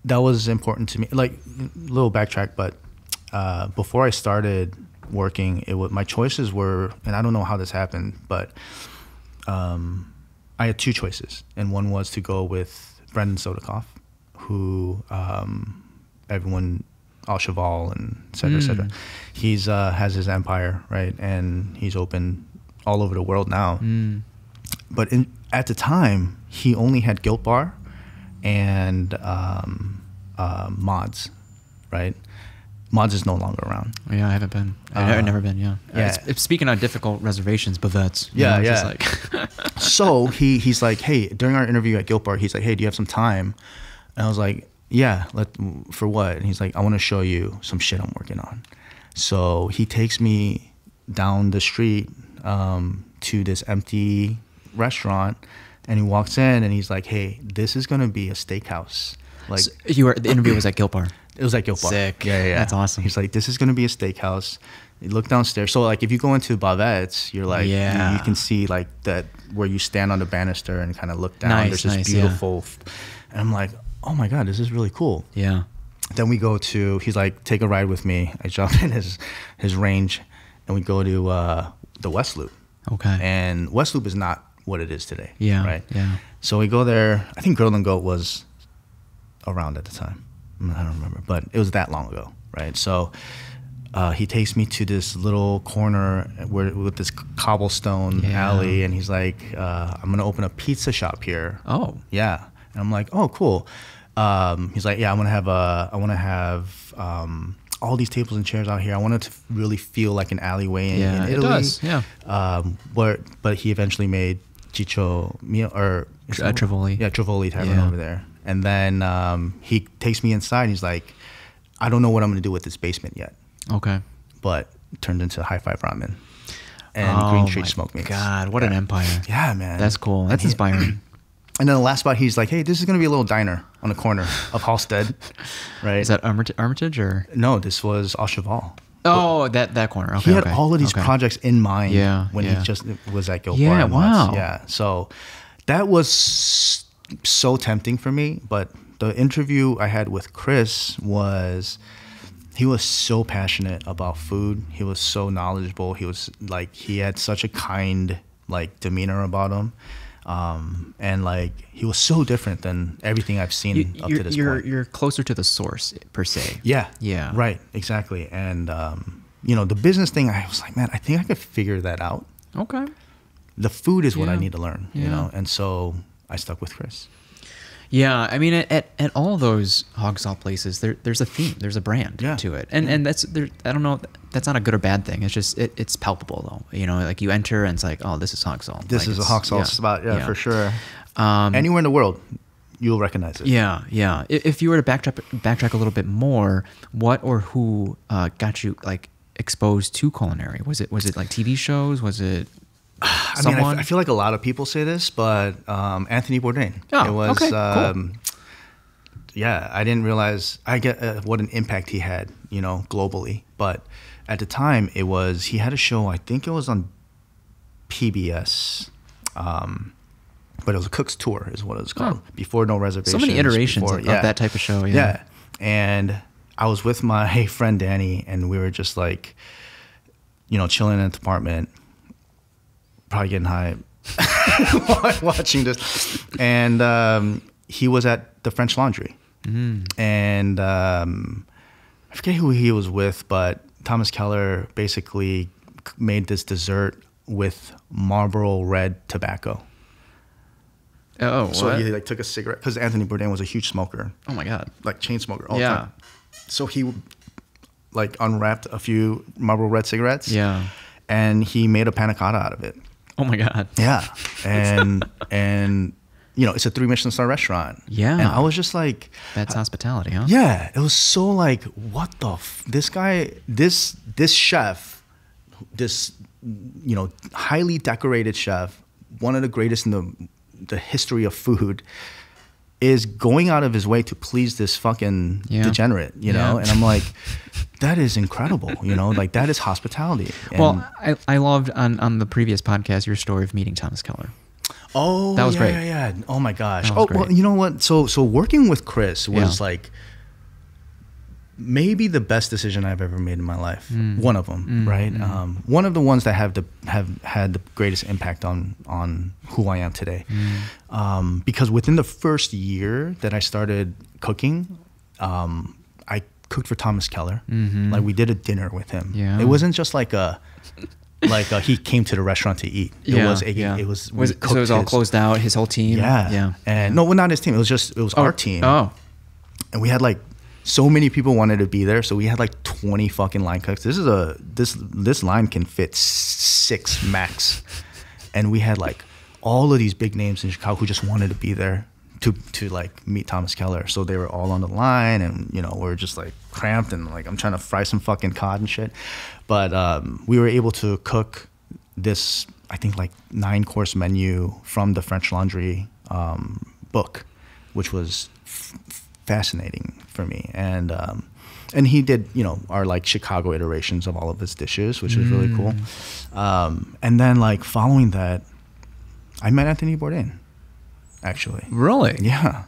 that was important to me. Like, little backtrack, but before I started working, my choices were, and I don't know how this happened, but I had two choices, and one was to go with Brendan Sodikoff, who everyone, Al Cheval and et cetera, et cetera. He's has his empire, right? And he's open all over the world now. But at the time, he only had Guilt Bar and Mods, right? Mods is no longer around. Yeah, I haven't been. I've never been, yeah. It's speaking of difficult reservations, Bavettes. Yeah. Just like So he's like, hey, during our interview at Guilt Bar, he's like, hey, do you have some time? And I was like, yeah, for what? And he's like, I want to show you some shit I'm working on. So he takes me down the street to this empty restaurant, and he walks in and he's like, hey, this is going to be a steakhouse. Like, so the interview was at Guilt Bar. It was at Guilt Bar. Sick. Yeah. That's awesome. He's like, this is going to be a steakhouse. You look downstairs. So like if you go into Bavettes, you're like, you can see like that where you stand on the banister and kind of look down. Nice, There's this beautiful, and I'm like, oh my God, this is really cool. Yeah. Then we go to, he's like, take a ride with me. I jump in his range, and we go to the West Loop. Okay. And West Loop is not what it is today. Yeah. Right. Yeah. So we go there. I think Girl and Goat was around at the time. I don't remember, but it was that long ago, right? So he takes me to this little corner with this cobblestone alley, and he's like, I'm gonna open a pizza shop here. Oh. Yeah. And I'm like, oh, cool. He's like, yeah, I want to have all these tables and chairs out here. I want it to really feel like an alleyway in Italy. It does. Yeah. But he eventually made Ciccio Trivoli. Yeah, Trivoli Tavern over there. And then he takes me inside. And he's like, I don't know what I'm going to do with this basement yet. Okay. But it turned into High Five Ramen and Green Street Smoke Meats. God, what an empire. Yeah, man. That's cool. That's inspiring. And then the last spot, he's like, hey, this is going to be a little diner on the corner of Halstead, right? Is that Armitage or? No, this was Au Cheval. Oh, that corner. Okay, he had all of these projects in mind when he just was at Guild Bar. Wow. Yeah, so that was so tempting for me. But the interview I had with Chris was, he was so passionate about food. He was so knowledgeable. He was like, he had such a kind like demeanor about him. And like, he was so different than everything I've seen up to this point. You're closer to the source per se. Yeah. Yeah. Right. Exactly. And, you know, the business thing, I was like, man, I think I could figure that out. Okay. The food is what I need to learn, you know? And so I stuck with Chris. Yeah, I mean, at all those hog salt places, there's a theme, there's a brand to it, and that's there. I don't know, that's not a good or bad thing. It's just it's palpable though. You know, like you enter and it's like, oh, this is hog salt. This like is a hog salt spot, for sure. Anywhere in the world, you'll recognize it. Yeah, yeah. If you were to backtrack a little bit more, what or who got you like exposed to culinary? Was it like TV shows? Was it someone? I mean, I feel like a lot of people say this, but Anthony Bourdain. Oh, it was, okay, cool. Yeah, I didn't realize what an impact he had, you know, globally. But at the time, he had a show, I think it was on PBS, but it was a Cook's Tour is what it was called. Before No Reservations. So many iterations of that type of show. Yeah, and I was with my friend Danny, and we were just like, you know, chilling in the apartment, probably getting high, watching this. And he was at the French Laundry. And I forget who he was with, but Thomas Keller basically made this dessert with Marlboro Red tobacco. Oh, so what? he like took a cigarette, because Anthony Bourdain was a huge smoker. Oh my God. Like chain smoker all the time. So he like unwrapped a few Marlboro Red cigarettes. Yeah. And he made a panna cotta out of it. Oh my God. Yeah. And you know, it's a 3 Michelin star restaurant. Yeah. And I was just like, that's hospitality, huh? Yeah. It was so like, what the this guy, this chef, this, you know, highly decorated chef, one of the greatest in the history of food, is going out of his way to please this fucking degenerate, you know? And I'm like, that is incredible, you know? Like, that is hospitality. And well, I loved on the previous podcast your story of meeting Thomas Keller. Oh, that was great. Yeah. Oh my gosh. Great. Well, you know what? So working with Chris was like maybe the best decision I've ever made in my life. One of them, right? One of the ones that have had the greatest impact on who I am today. Because within the first year that I started cooking, I cooked for Thomas Keller. Like, we did a dinner with him. Yeah. It wasn't just like he came to the restaurant to eat. It was all closed out, his whole team. Yeah. And no, well, not his team. It was our team. Oh. And we had like so many people wanted to be there, so we had like 20 fucking line cooks. This line can fit 6 max. And we had like all of these big names in Chicago who just wanted to be there to like meet Thomas Keller. So they were all on the line, and you know, we're just like cramped, and like I'm trying to fry some fucking cod and shit. But we were able to cook this, I think, like 9-course menu from the French Laundry book, which was fascinating for me. And he did, you know, our like Chicago iterations of all of his dishes, which was really cool. And then like following that, I met Anthony Bourdain, actually. Really? Yeah.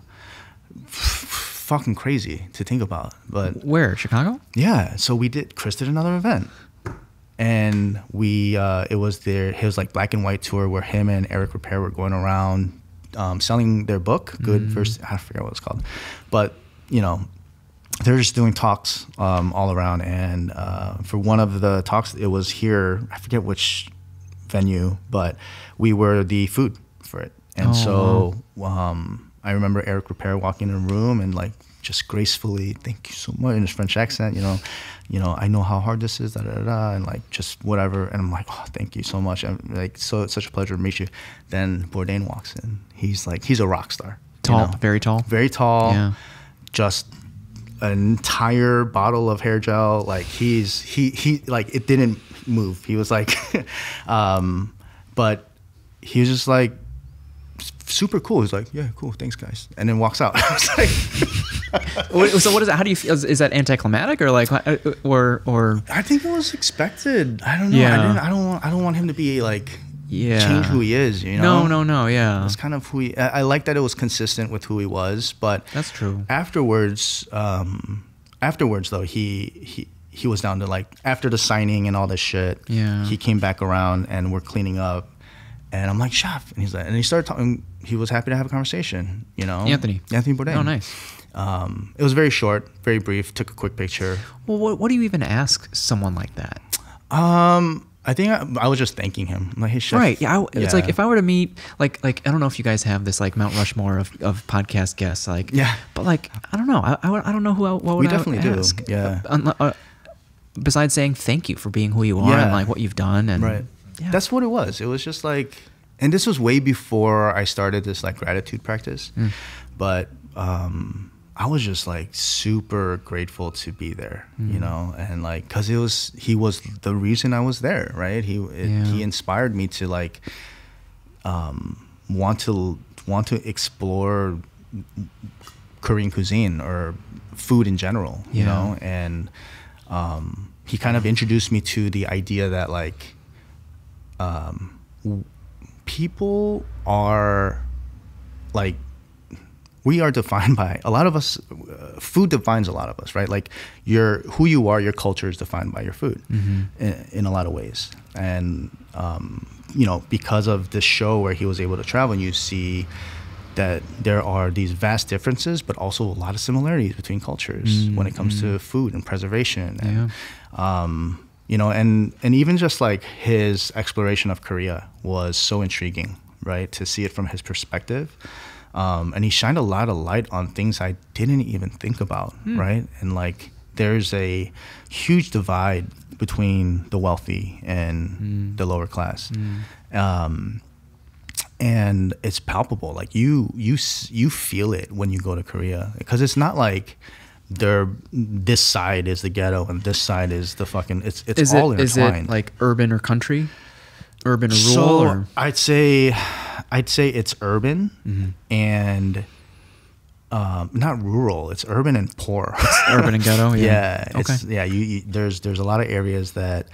Fucking crazy to think about. But where? Chicago? Yeah. So Chris did another event. And it was his like black and white tour where him and Eric Repair were going around selling their book, Good First, I forget what it's called. But, you know, they're just doing talks all around. And for one of the talks, it was here, I forget which venue, but we were the food for it. And I remember Eric Repair walking in the room and like just gracefully, thank you so much, in his French accent, you know, I know how hard this is, and like just whatever. And I'm like, oh, thank you so much. I'm like, so it's such a pleasure to meet you. Then Bourdain walks in. He's a rock star. Tall, you know? very tall. Very tall. Yeah. Just an entire bottle of hair gel. Like he like it didn't move. He was like, but he was just like super cool. He's like, yeah, cool, thanks guys, and then walks out. I was like, So what is that? How do you feel? Is that anticlimactic or like, or? I think it was expected. I don't know. Yeah. I don't want him to be like, yeah, change who he is, you know? No, yeah. It's kind of who he, I like that it was consistent with who he was, but that's true. Afterwards though, he was down to like, after the signing and all this shit, yeah, he came back around and we're cleaning up and I'm like, chef, and he's like, and he started talking, he was happy to have a conversation, you know? Anthony Bourdain. Oh, nice. It was very short, very brief, took a quick picture. Well, what do you even ask someone like that? I think I was just thanking him. I'm like, hey, chef. Right. Yeah. It's like if I were to meet, like I don't know if you guys have this like Mount Rushmore of podcast guests, like, yeah. But like, I don't know. I don't know what would I definitely ask? Do. Yeah. Besides saying thank you for being who you are and like what you've done, and right. Yeah. That's what it was. It was just like, and this was way before I started this like gratitude practice, but I was just like super grateful to be there, you know, and like, cause he was the reason I was there, right? He inspired me to like, want to explore Korean cuisine or food in general, you know, and, he kind of introduced me to the idea that like, people are like, we are defined by a lot of us. Food defines a lot of us, right? Like who you are, your culture is defined by your food in a lot of ways. And, you know, because of this show where he was able to travel, and you see that there are these vast differences, but also a lot of similarities between cultures when it comes to food and preservation. And, you know, and even just like his exploration of Korea was so intriguing, right? To see it from his perspective. And he shined a lot of light on things I didn't even think about, right? And like, there's a huge divide between the wealthy and the lower class. And it's palpable. Like you feel it when you go to Korea, because it's not like this side is the ghetto and this side is the fucking, it's all intertwined. Is it like urban or country? Urban or rural? So or? I'd say it's urban and not rural. It's urban and poor. Urban and ghetto. Yeah. There's a lot of areas that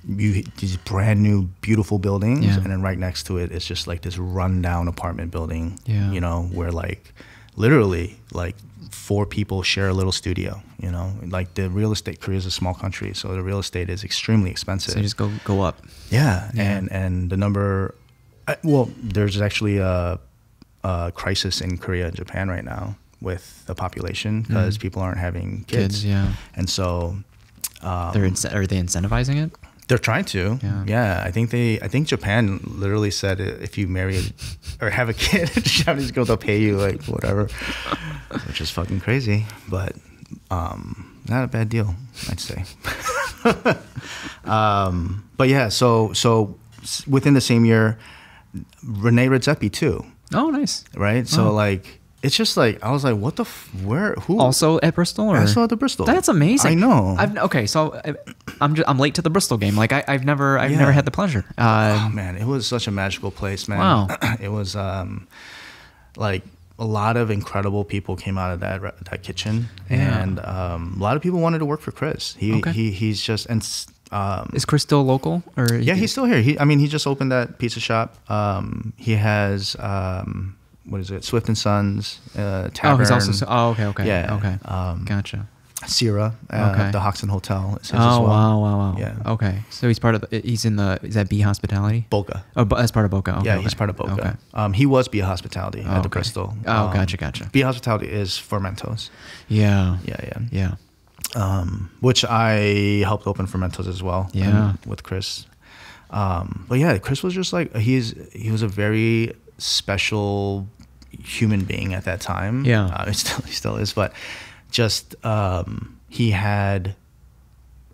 these brand new beautiful buildings, and then right next to it, it's just like this rundown apartment building. You know, where like literally like 4 people share a little studio. You know, like the real estate. Korea is a small country, so the real estate is extremely expensive. So you just go up. Yeah. And the number. Well, there's actually a crisis in Korea and Japan right now with the population, because people aren't having kids. And so are they incentivizing it? They're trying to. I think Japan literally said if you marry or have a kid, Japanese girl, they'll pay you like whatever, which is fucking crazy, but not a bad deal, I'd say. But yeah, so within the same year, Rene Redzepi too. Oh, nice. Right? So like, it's just like, I was like, what the, who? Also at Bristol? Or? Also at the Bristol. That's amazing. I know. Okay, so I'm late to the Bristol game. Like I've never had the pleasure. Oh man, it was such a magical place, man. Wow. It was like a lot of incredible people came out of that kitchen, and a lot of people wanted to work for Chris. He's just, and is Chris still local? Or he's still here. He just opened that pizza shop. He has what is it? Swift and Sons Tavern. Oh, he's also. Okay. Yeah. Okay. Gotcha. Sierra, the Hoxton Hotel. Is his as well. Wow. Yeah. Okay. So he's part of. He's in the. Is that B Hospitality? Boca. Oh, that's part of Boca. Okay, he's part of Boca. Okay. He was B Hospitality at the Bristol. Oh, gotcha. B Hospitality is Fermentos. Yeah. Which I helped open Fermentos as well. With Chris. But yeah, Chris was just like he was a very special human being at that time. He still is, but just he had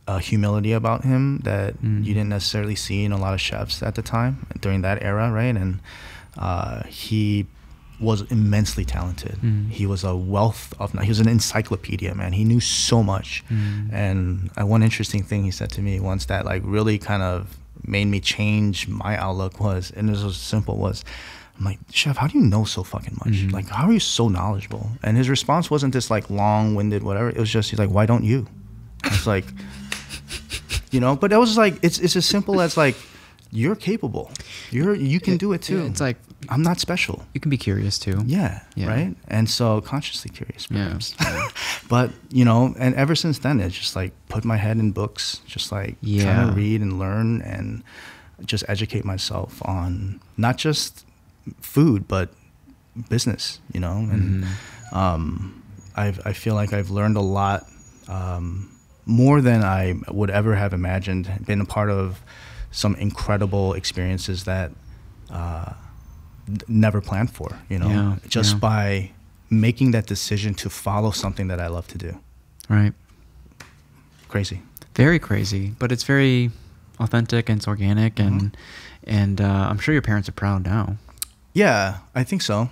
a humility about him that you didn't necessarily see in a lot of chefs at the time during that era, right? And he was immensely talented. He was a wealth of, he was an encyclopedia, man. He knew so much. And one interesting thing he said to me once that like really kind of made me change my outlook was, and this was simple, was I'm like, chef, how do you know so fucking much? Mm-hmm. Like, how are you so knowledgeable? And his response wasn't this like long-winded whatever. It was just, he's like, why don't you? It's like, you know, but it was like, it's as simple as like, you're capable. You can do it too. It's like, I'm not special. You can be curious too. Yeah. Right. And so consciously curious, perhaps. Yeah. But, you know, and ever since then, it's just like put my head in books, just like trying to read and learn and just educate myself on not just food, but business, you know, and I feel like I've learned a lot, more than I would ever have imagined, been a part of some incredible experiences that never planned for, you know, by making that decision to follow something that I love to do. Right. Crazy. Very crazy, but it's very authentic and it's organic, and I'm sure your parents are proud now. Yeah, I think so.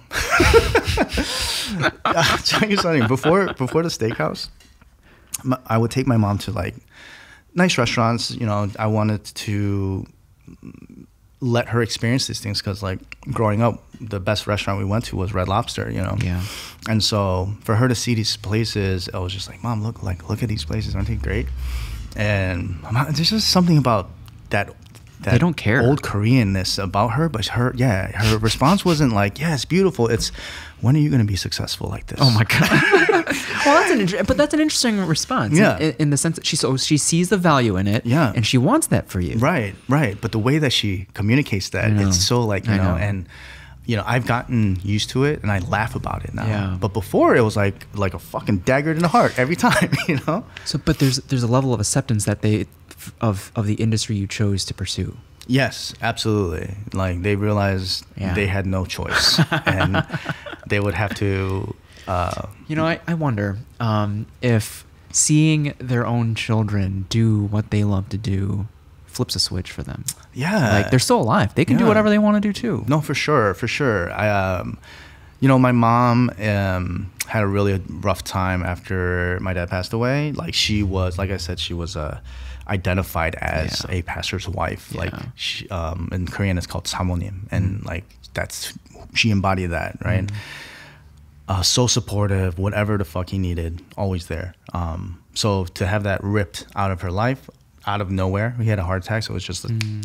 I'll tell you something. Before the steakhouse, I would take my mom to like nice restaurants. You know, I wanted to let her experience these things because, like, growing up, the best restaurant we went to was Red Lobster. You know. Yeah. And so for her to see these places, I was just like, Mom, look at these places. Aren't they great? And there's just something about that they don't care. Old Koreanness about her, but her response wasn't like, yeah, it's beautiful. It's, when are you going to be successful like this? Oh my God. Well, that's an interesting response. Yeah. In the sense that she sees the value in it. Yeah. And she wants that for you. Right. But the way that she communicates that, it's so like, you know, and you know, I've gotten used to it and I laugh about it now. Yeah. But before it was like a fucking dagger in the heart every time, you know? So, but there's a level of acceptance that of the industry you chose to pursue. Yes, absolutely. Like, they realized they had no choice and they would have to. You know, I wonder if seeing their own children do what they love to do flips a switch for them. Yeah. Like, they're still alive. They can do whatever they want to do too. No, for sure. You know, my mom had a really rough time after my dad passed away. Like, she was, like I said, she was identified as a pastor's wife. Yeah. Like, she, in Korean it's called samonim, and like she embodied that, right? So supportive, whatever the fuck he needed, always there. So to have that ripped out of her life, out of nowhere, he had a heart attack, so it was just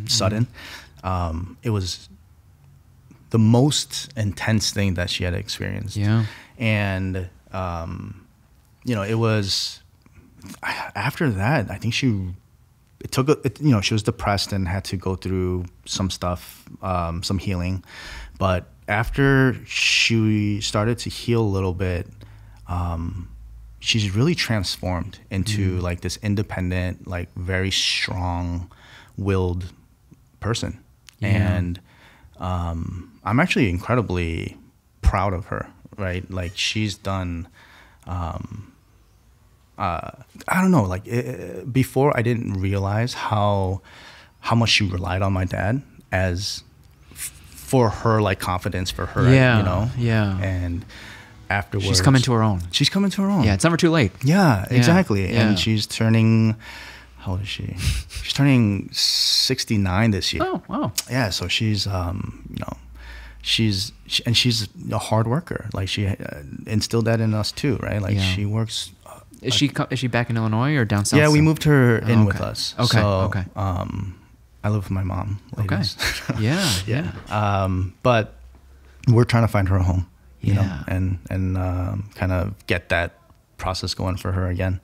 sudden. It was the most intense thing that she had experienced. Yeah. And you know, it was after that, I think she was depressed and had to go through some stuff, some healing. But after she started to heal a little bit, she's really transformed into like this independent, like very strong-willed person. Yeah. And I'm actually incredibly proud of her, right? Like, she's done, I don't know, like before I didn't realize how much she relied on my dad for her, like, confidence for her, you know? Yeah. And afterwards, she's coming to her own. Yeah, it's never too late. Yeah, exactly. Yeah. And she's turning, how old is she? She's turning 69 this year. Oh, wow. Yeah, so she's, you know, she's a hard worker. Like, she instilled that in us too, right? Like, she works. Is she back in Illinois or down south? Yeah, we moved her in with us. Okay. So, okay. I live with my mom. Ladies. Okay. Yeah. But we're trying to find her a home, you know, and kind of get that process going for her again.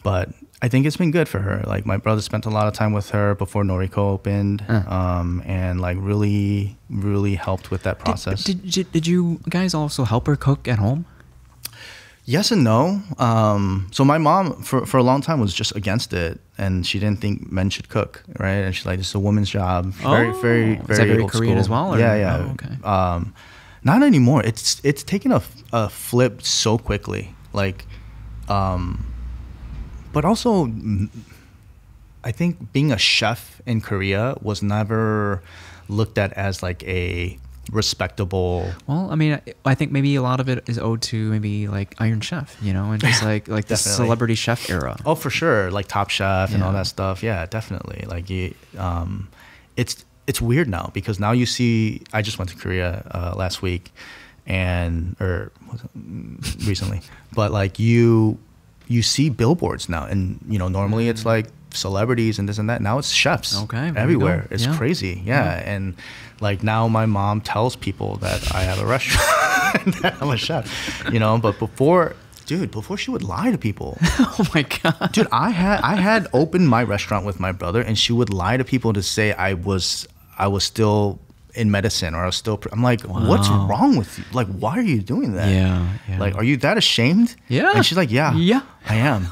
But I think it's been good for her. Like, my brother spent a lot of time with her before Noriko opened, and like really, really helped with that process. Did you guys also help her cook at home? Yes and no. So my mom, for a long time, was just against it, and she didn't think men should cook, right? And she's like, "This is a woman's job." Very, very, very, is that very old Korean school. as well? Or? Yeah. Oh, okay. Not anymore. It's taken a flip so quickly. Like, but also, I think being a chef in Korea was never looked at as like a respectable. Well, I mean, I think maybe a lot of it is owed to maybe like Iron Chef, you know, and just like the celebrity chef era. Oh, for sure, like Top Chef and all that stuff. Yeah, definitely. Like, it's weird now because now you see. I just went to Korea last week, recently, but like you see billboards now, and normally it's like celebrities and this and that. Now it's chefs everywhere. It's crazy. Yeah. And like now my mom tells people that I have a restaurant and that I'm a chef, but before she would lie to people. Oh my God. Dude, I had opened my restaurant with my brother, and she would lie to people to say I was still in medicine, or I was still I'm like, what's wrong with you? Like, why are you doing that? Yeah. Like, are you that ashamed? Yeah. And she's like, yeah, I am.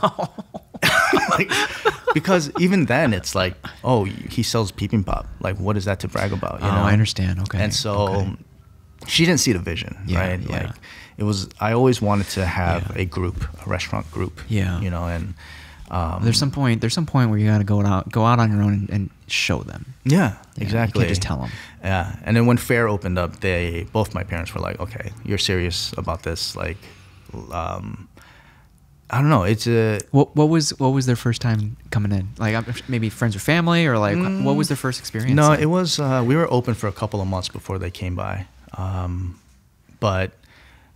Like, because even then it's like, oh, he sells bibimbap. Like, what is that to brag about? I understand. Okay. And so she didn't see the vision, right? Yeah. Like, it was, I always wanted to have a restaurant group. Yeah. And there's some point where you got to go out on your own and show them. Yeah, exactly. You can't just tell them. Yeah. And then when Fare opened up, both my parents were like, okay, you're serious about this. Like, I don't know. It's what was their first time coming in? Like, maybe friends or family, or like what was their first experience? No, like? It was we were open for a couple of months before they came by, but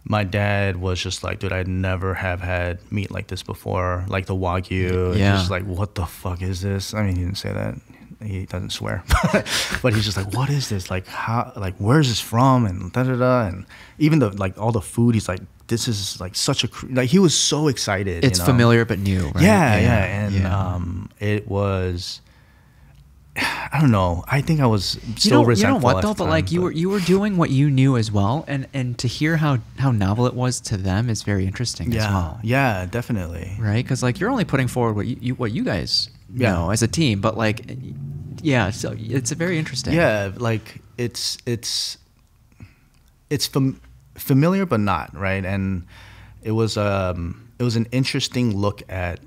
my dad was just like, dude, I'd never have had meat like this before, like the Wagyu. Yeah. Just like, what the fuck is this? I mean, he didn't say that. He doesn't swear, but he's just like, what is this? Like, how? Like, where's this from? And da da da. And even all the food, he's like, this is like such a like. He was so excited. It's familiar but new, right? Yeah. And it was. I don't know. I think I was still resentful. You know what though? But like you were doing what you knew as well, and to hear how novel it was to them is very interesting as well. Yeah, definitely. Right, because like you're only putting forward what you guys know as a team, but like, yeah, so it's very interesting. Yeah, like it's familiar but not, right? And it was an interesting look at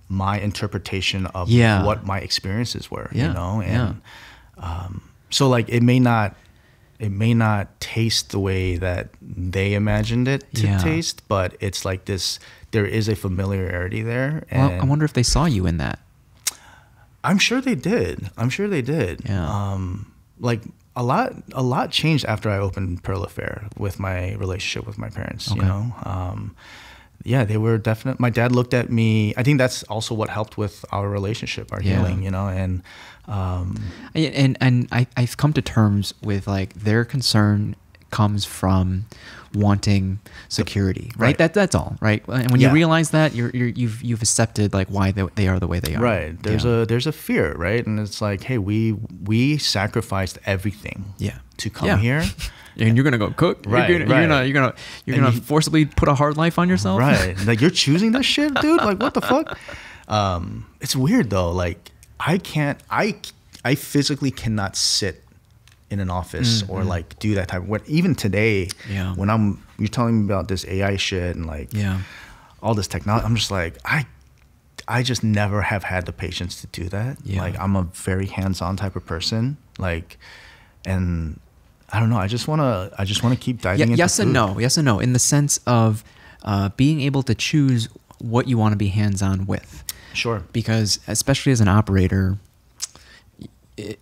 my interpretation of what my experiences were, and so like it may not taste the way that they imagined it to taste, but it's like this. There is a familiarity there. And well, I wonder if they saw you in that. I'm sure they did. Yeah. Like a lot changed after I opened Perilla Fare with my relationship with my parents. Okay. Yeah, they were definitely. My dad looked at me. I think that's also what helped with our relationship, our healing. And I've come to terms with like their concern comes from wanting security, right? That's all, right? And when you realize that, you've accepted like why they are the way they are. Right. There's a fear, right? And it's like, hey, we sacrificed everything. To come here. And you're gonna go cook. Right, you're gonna forcibly put a hard life on yourself. Right. Like you're choosing this shit, dude. Like what the fuck? It's weird though. Like I physically cannot sit in an office or like do that type of work. Even today, when you're telling me about this AI shit and like all this technology, I'm just like I just never have had the patience to do that. Like I'm a very hands-on type of person. Like, and I don't know. I just want to keep diving into yes food. Yes and no. In the sense of being able to choose what you want to be hands-on with. Sure. Because especially as an operator,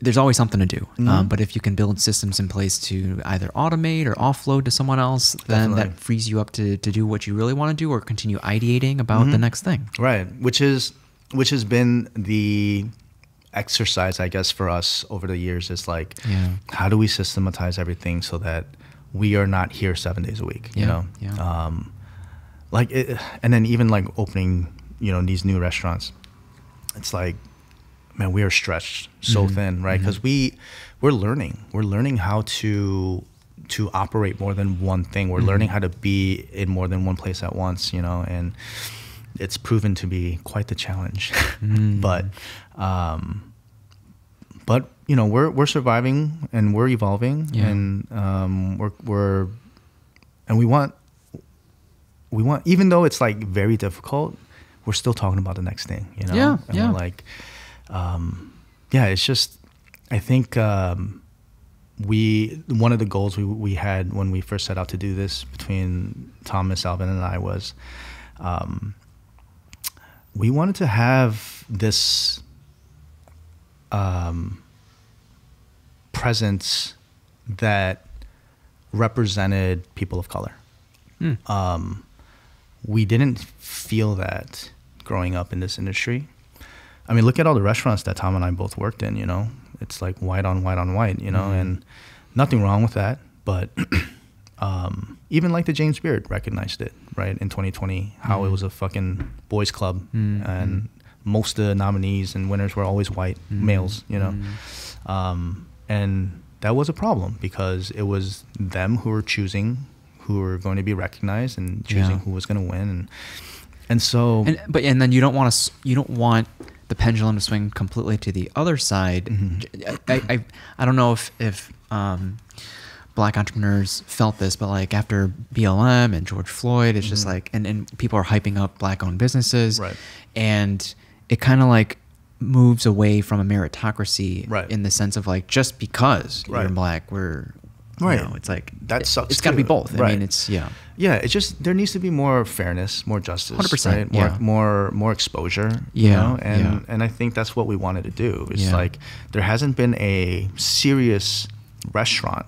there's always something to do. But if you can build systems in place to either automate or offload to someone else, then that frees you up to do what you really want to do or continue ideating about the next thing. Right. Which has been the exercise, I guess, for us over the years is like, how do we systematize everything so that we are not here 7 days a week, you know? Like it, and then even like opening, these new restaurants, it's like, man, we are stretched so thin, right? Because we're learning how to operate more than one thing. We're learning how to be in more than one place at once, and it's proven to be quite the challenge. But we're surviving and we're evolving, and we want, even though it's like very difficult, we're still talking about the next thing, and we're like, it's just, I think one of the goals we had when we first set out to do this between Thomas, Alvin, and I was, we wanted to have this presence that represented people of color. We didn't feel that growing up in this industry. I mean, look at all the restaurants that Tom and I both worked in, you know. It's like white on white on white, you know, and nothing wrong with that. But even like the James Beard recognized it, right, in 2020, how it was a fucking boys club. And most of the nominees and winners were always white males, you know. And that was a problem because it was them who were choosing who were going to be recognized and choosing who was going to win. And so... And then you don't want the pendulum to swing completely to the other side. I don't know if Black entrepreneurs felt this, but like after BLM and George Floyd, it's just like, and people are hyping up Black-owned businesses. Right. And it kind of like moves away from a meritocracy in the sense of like, just because you're Black, we're... Right. You know, it's like that sucks. It's got to be both. I mean, it's yeah. It's just there needs to be more fairness, more justice, 100%, right? More exposure. You know? And I think that's what we wanted to do. It's like there hasn't been a serious restaurant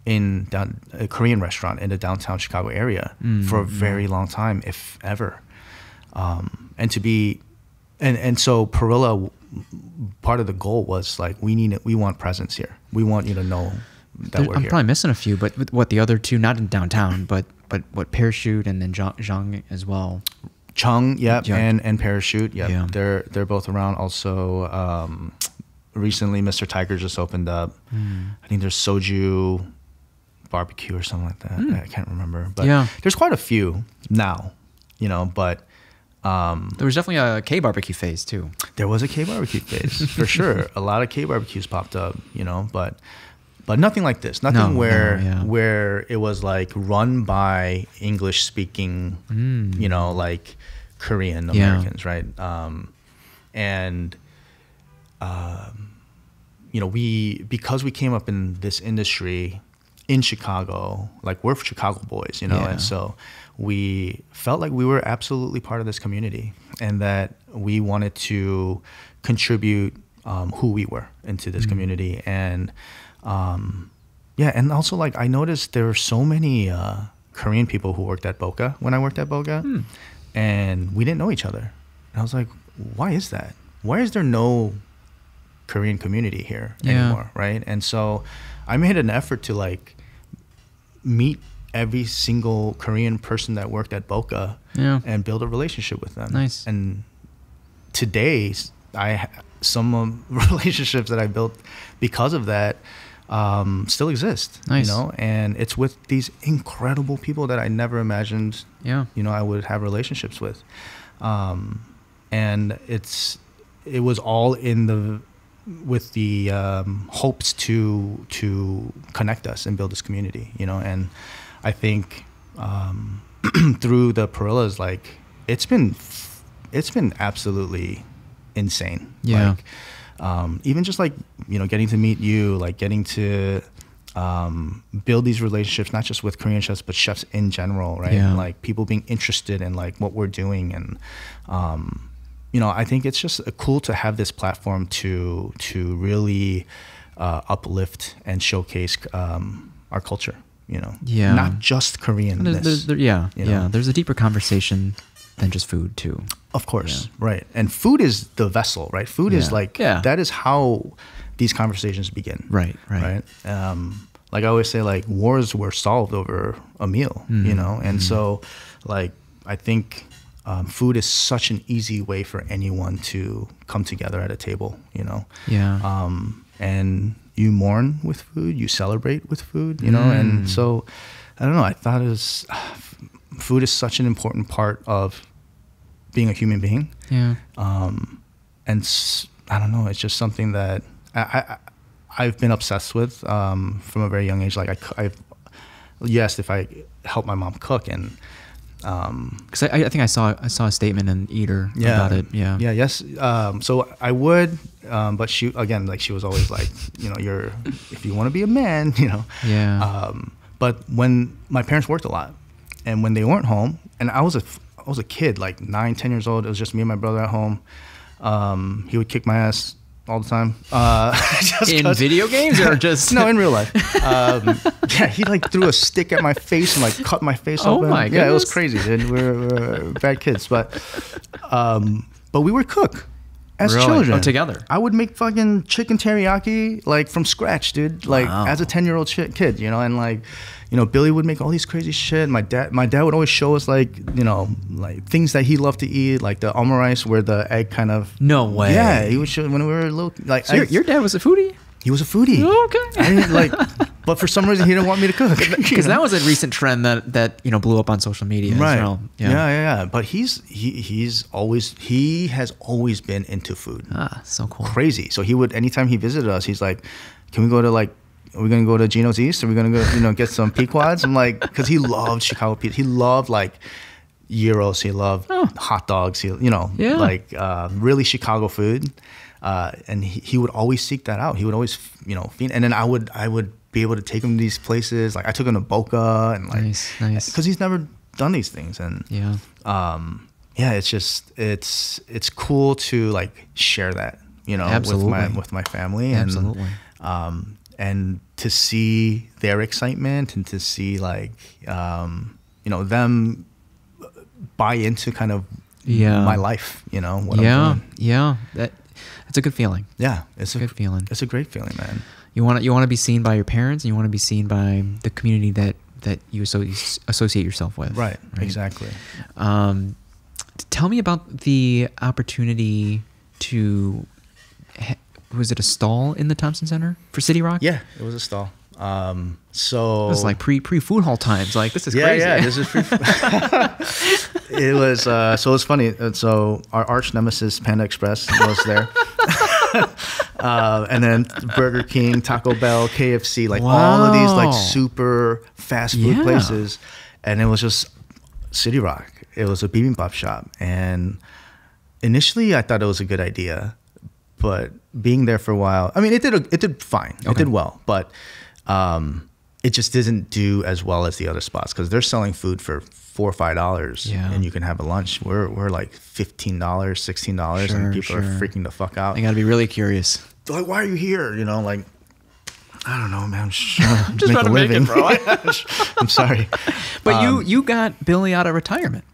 a Korean restaurant in the downtown Chicago area for a very long time, if ever. And so Perilla, part of the goal was like we want presence here. We want you to know. I'm probably missing a few, but what the other two, not in downtown, but what Parachute and then Zhang as well. Chung, and Parachute, they're both around. Also, recently Mr. Tiger just opened up. I think there's Soju Barbecue or something like that. I can't remember, but there's quite a few now, you know. But there was definitely a K barbecue phase too. There was a K barbecue phase for sure. A lot of K barbecues popped up, you know, but nothing like this. Nothing where it was like run by English speaking, you know, like Korean Americans, right? You know, because we came up in this industry in Chicago, like we're Chicago boys, you know, and so we felt like we were absolutely part of this community and that we wanted to contribute who we were into this community. And and also like I noticed there were so many Korean people who worked at Boca when I worked at Boca, and we didn't know each other. And I was like, why is that? Why is there no Korean community here anymore, right? And so I made an effort to like meet every single Korean person that worked at Boca and build a relationship with them. Nice. And today, some relationships that I built because of that still exist. Nice. You know, and it's with these incredible people that I never imagined. You know, I would have relationships with, and it was all with the hopes to connect us and build this community. You know, and I think through the Perillas, like it's been absolutely insane. Like, even just like, you know, getting to meet you, like getting to build these relationships, not just with Korean chefs, but chefs in general, right? And like people being interested in like what we're doing. And, you know, I think it's just cool to have this platform to really uplift and showcase our culture, you know, not just Koreanness. There's a deeper conversation than just food too. Of course, right. And food is the vessel, right? Food is like, that is how these conversations begin. Right. Like I always say, like wars were solved over a meal, you know? And so like, I think food is such an easy way for anyone to come together at a table, you know? And you mourn with food, you celebrate with food, you know? And so, I don't know, I thought food is such an important part of being a human being. And I don't know, it's just something that I've been obsessed with from a very young age. Like you asked if I helped my mom cook, and because I think I saw a statement in Eater about it. So I would, but she was always like, you know, if you want to be a man, you know. But when my parents worked a lot, and when they weren't home, and I was a kid, like 9, 10 years old, it was just me and my brother at home. He would kick my ass all the time. In video games or just no, in real life. Yeah, he like threw a stick at my face and like cut my face open. Oh my goodness. Yeah, it was crazy, dude. We're bad kids, but we would cook as children. Oh, together. I would make fucking chicken teriyaki like from scratch, dude. Like as a 10-year-old kid, you know, and like, you know, Billy would make all these crazy shit. My dad would always show us like, you know, like things that he loved to eat, like the omurice where the egg kind of. No way. Yeah, he would show when we were little. Like, so your dad was a foodie? He was a foodie. Oh, okay. I didn't like, but for some reason he didn't want me to cook. Because that was a recent trend that you know blew up on social media. Right. As well. Yeah. But he has always been into food. Ah, so cool. Crazy. So he would, anytime he visited us, he's like, "Can we go to like, are we gonna go to Gino's East? Are we gonna go, you know, get some Pequods?" I'm like, because he loved Chicago pizza. He loved like gyros. He loved hot dogs. He, you know, like really Chicago food. And he would always seek that out. He would always, you know, feed. And then I would be able to take him to these places. Like I took him to Boca and like, nice. Because he's never done these things. And it's just it's cool to like share that, you know, with my family. And, and to see their excitement and to see like, you know, them buy into kind of my life, you know, what I'm doing. Yeah. It's a good feeling. Yeah, it's a good feeling. It's a great feeling, man. You want to be seen by your parents, and you want to be seen by the community that you associate yourself with. Right? Exactly. Tell me about the opportunity to. Was it a stall in the Thompson Center for City Rock? Yeah, it was a stall. So it was like pre food hall times. Like this is crazy. Yeah, this is pre. It was so it was funny. So our arch nemesis Panda Express was there, and then Burger King, Taco Bell, KFC, like all of these like super fast food places, and it was just City Rock. It was a bibimbap shop, and initially I thought it was a good idea, but being there for a while, I mean, it did fine. Okay. It did well, but it just didn't do as well as the other spots because they're selling food for $4 or $5 and you can have a lunch. We're like $15, $16 and people are freaking the fuck out. I gotta be really curious. They're like, why are you here? You know, like, I don't know, man. I'm just trying to make it, bro. I'm sorry. But you got Billy out of retirement.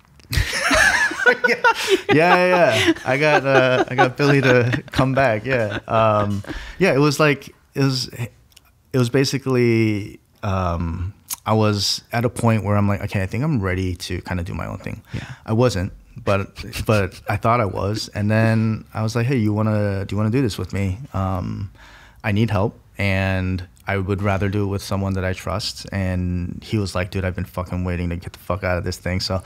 Yeah. I got Billy to come back. Yeah. It was like it was basically I was at a point where I'm like, okay, I think I'm ready to kind of do my own thing. Yeah. I wasn't, but I thought I was, and then I was like, hey, do you wanna do this with me? I need help, and I would rather do it with someone that I trust. And he was like, dude, I've been fucking waiting to get the fuck out of this thing. So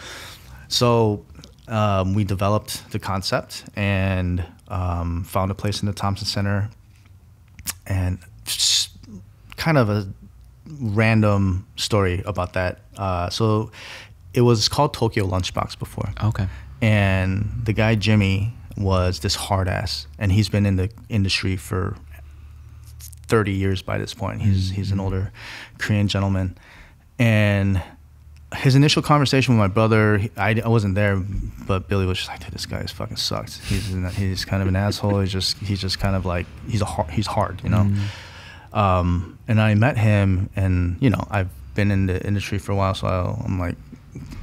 we developed the concept and found a place in the Thompson Center, and just kind of a random story about that. So it was called Tokyo Lunchbox before. Okay. And the guy Jimmy was this hard ass, and he's been in the industry for 30 years by this point. He's an older Korean gentleman, and his initial conversation with my brother, I wasn't there, but Billy was just like, dude, this guy fucking sucks. He's kind of an asshole. He's just kind of like, he's hard, you know? And I met him, and, you know, I've been in the industry for a while, so I'm like,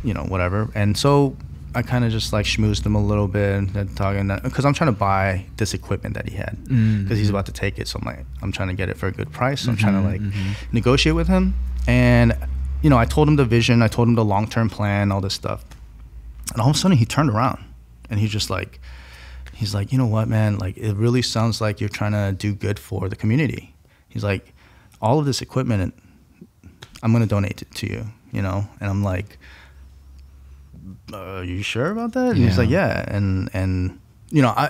you know, whatever. And so I kind of just like schmoozed him a little bit and talking that, because I'm trying to buy this equipment that he had, because he's about to take it. So I'm trying to get it for a good price. So I'm trying to like negotiate with him. And, you know, I told him the vision, I told him the long-term plan, all this stuff. And all of a sudden he turned around and he's like, you know what, man, like, it really sounds like you're trying to do good for the community. He's like, all of this equipment, I'm going to donate it to you, you know? And I'm like, are you sure about that? And he's like, yeah. And you know,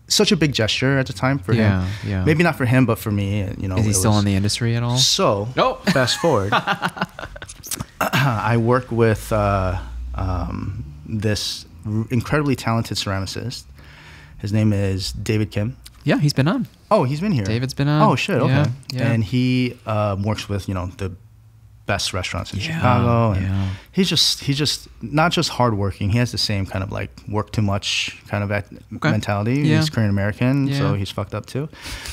such a big gesture at the time for him. Yeah. Maybe not for him, but for me, you know. Is he still in the industry at all? So, fast forward. I work with this incredibly talented ceramicist. His name is David Kim. Yeah, he's been on. Oh, he's been here. David's been on. Oh, shit, okay. Yeah. And he works with, you know, the best restaurants in Chicago, and he's just not just hardworking. He has the same kind of like work too much kind of mentality. Yeah. He's Korean American, so he's fucked up too.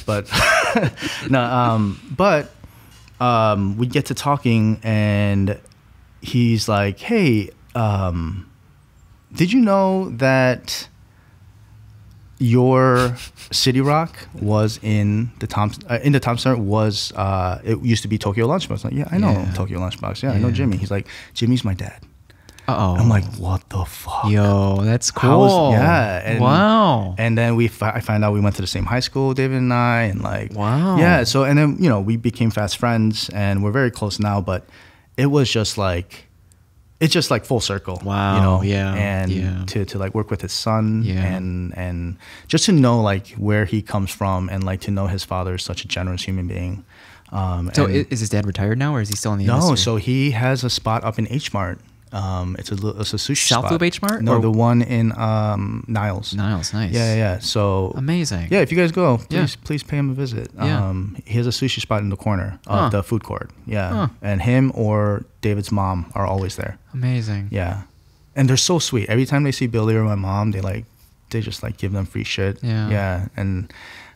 But we get to talking, and he's like, "Hey, did you know that your City Rock was in the Thompson Center was it used to be Tokyo Lunchbox?" I was like, "Yeah, I know Tokyo Lunchbox. Yeah, I know Jimmy." He's like, "Jimmy's my dad." I'm like, "What the fuck?" Yo, that's cool. And, wow. And then I find out we went to the same high school, David and I, and like, wow. Yeah. So and then we became fast friends, and we're very close now. But it was just like. It's just like full circle, wow. And to like work with his son, and just to know like where he comes from, and like to know his father is such a generous human being. So is his dad retired now, or is he still in the industry? No, so he has a spot up in H Mart. It's a sushi South spot. Loop H Mart? No, the one in Niles. Niles, nice. Yeah. So amazing. Yeah, if you guys go, please pay him a visit. Yeah. He has a sushi spot in the corner of the food court. Yeah, and him or David's mom are always there. Amazing. Yeah, and they're so sweet. Every time they see Billy or my mom, they just like give them free shit. Yeah, and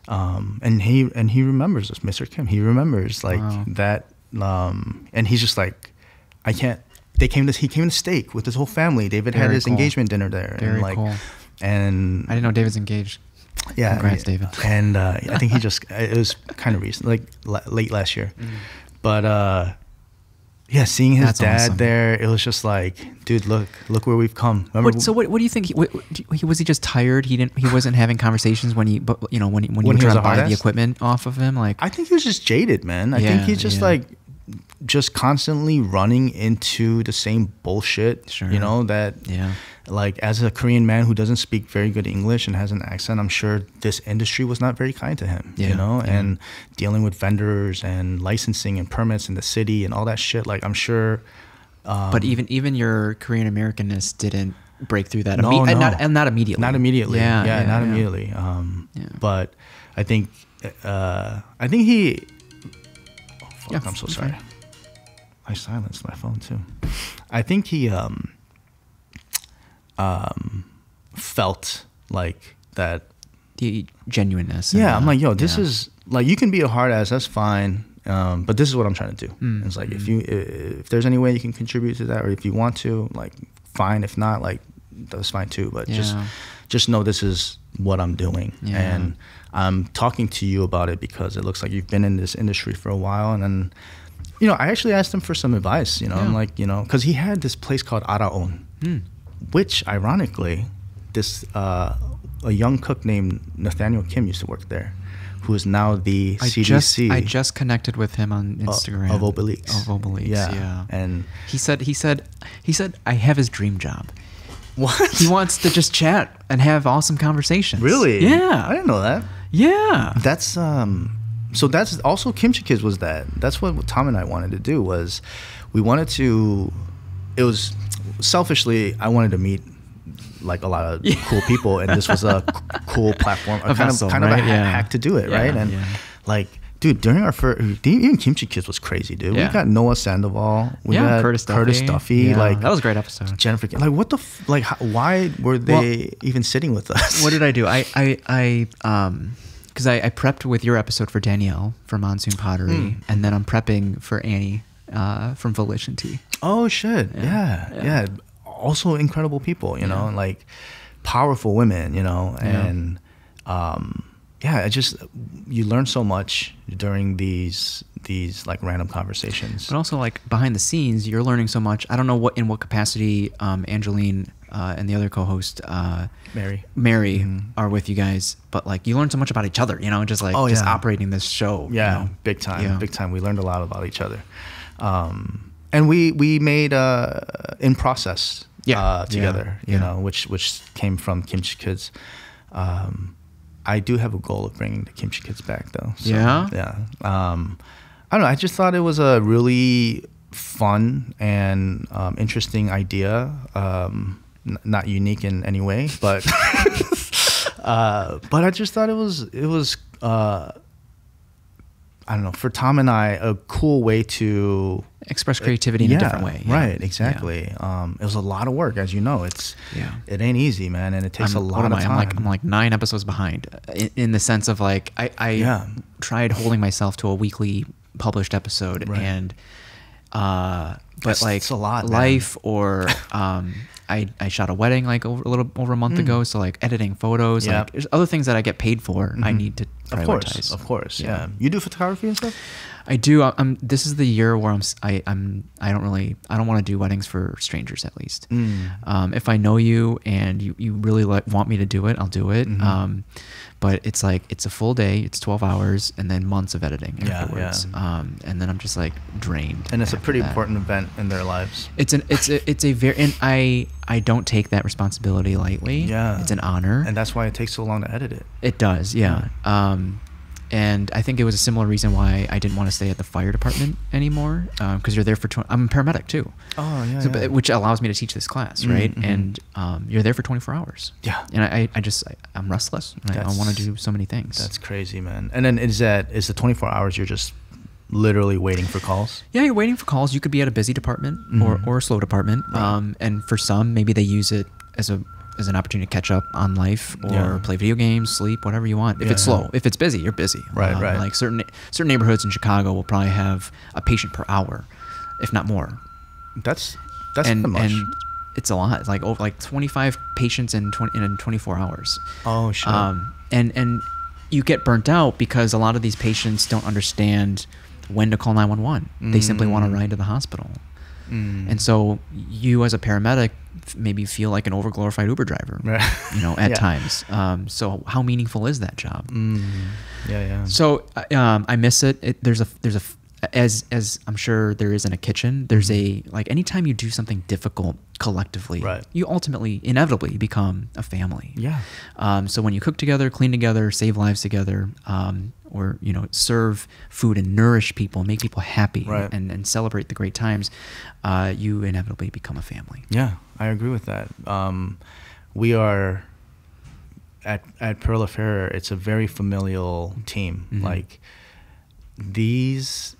he remembers us, Mr. Kim. He remembers like that. And he's just like, I can't. He came to steak with his whole family. David had his engagement dinner there. Very cool. And I didn't know David's engaged. Yeah. Congrats, David. And I think it was kind of recent, like late last year. But seeing his dad there, it was just like, dude, look where we've come. Remember, what do you think? Was he just tired? He wasn't having conversations when you were trying to buy the equipment off of him. Like, I think he was just jaded, man. I think he's just like. Just constantly running into the same bullshit, like as a Korean man who doesn't speak very good English and has an accent, I'm sure this industry was not very kind to him, and dealing with vendors and licensing and permits in the city and all that shit. Like, I'm sure. But even your Korean Americanness didn't break through that. Not immediately. Not immediately. Not immediately. But I think he. I'm so sorry. I silenced my phone too. I think he felt like that. The genuineness. Yeah, I'm like, yo, this is like, you can be a hard ass, that's fine. But this is what I'm trying to do. It's like, if there's any way you can contribute to that, or if you want to, like, fine. If not, like, that's fine too. But just know this is what I'm doing. And I'm talking to you about it because it looks like you've been in this industry for a while. And then, I actually asked him for some advice, I'm like, because he had this place called Araon, which ironically, this, a young cook named Nathaniel Kim used to work there, who is now the CDC. I just connected with him on Instagram. Of Obelix. Yeah. And he said, I have his dream job. What? He wants to just chat and have awesome conversations. Really? Yeah. I didn't know that. Yeah. That's so that's also Kimchi Kids was that. That's what Tom and I wanted to do, was we wanted to, it was selfishly, I wanted to meet like a lot of cool people, and this was a cool platform, kind of a hack to do it, right? And like, dude, during our first, even Kimchi Kids was crazy, dude. We got Noah Sandoval, we got Curtis Duffy, like, that was a great episode. Jennifer, like, what the why were they even sitting with us? What did I do? Because I prepped with your episode for Danielle from Monsoon Pottery, and then I'm prepping for Annie from Volition Tea. Oh shit! Yeah. Also incredible people, and like powerful women, and you learn so much during these like random conversations. But also, like, behind the scenes, you're learning so much. I don't know in what capacity Angeline and the other co-host Mary are with you guys, but like, you learn so much about each other, just operating this show. Big time. We learned a lot about each other, and we made In Process together, which came from Kimchi Kids. I do have a goal of bringing the Kimchi Kids back, though. So, I don't know. I just thought it was a really fun and interesting idea. Not unique in any way, but I just thought it was I don't know, for Tom and I, a cool way to express creativity in a different way. Right, exactly. It was a lot of work, as you know. It ain't easy, man, and it takes a lot of time. I'm like 9 episodes behind in the sense of like I tried holding myself to a weekly published episode, and but it's like a lot, life or I shot a wedding like a little over a month ago, so like editing photos, like there's other things that I get paid for. I need to prioritize. Of course. Yeah. You do photography and stuff? I do. This is the year where I don't want to do weddings for strangers, at least. If I know you and you really want me to do it, I'll do it. But it's like, it's a full day, it's 12 hours, and then months of editing afterwards. And then I'm just like drained. And it's a pretty important event in their lives. It's a very, and I don't take that responsibility lightly. Yeah. It's an honor. And that's why it takes so long to edit it. It does, yeah. And I think it was a similar reason why I didn't want to stay at the fire department anymore, because you're there for I'm a paramedic too. Oh yeah, which allows me to teach this class, right? And you're there for 24 hours. Yeah. And I'm restless. And I want to do so many things. That's crazy, man. And then is the 24 hours you're just literally waiting for calls? Yeah, you're waiting for calls. You could be at a busy department or a slow department, and for some maybe they use it as an opportunity to catch up on life or play video games, sleep, whatever you want. If it's slow, if it's busy, you're busy. Right. Like certain neighborhoods in Chicago will probably have a patient per hour, if not more. That's not much. And it's a lot. It's like 25 patients in 24 hours. Oh shit. And you get burnt out because a lot of these patients don't understand when to call 911. They simply want to ride to the hospital. And so you as a paramedic maybe feel like an overglorified Uber driver, at times. So how meaningful is that job? Yeah. So I miss it. As I'm sure there is in a kitchen, there's like anytime you do something difficult collectively, you ultimately, inevitably become a family. Yeah. So when you cook together, clean together, save lives together, or serve food and nourish people, make people happy, and celebrate the great times, you inevitably become a family. Yeah, I agree with that. We are at Perilla Fare. It's a very familial team. Like these,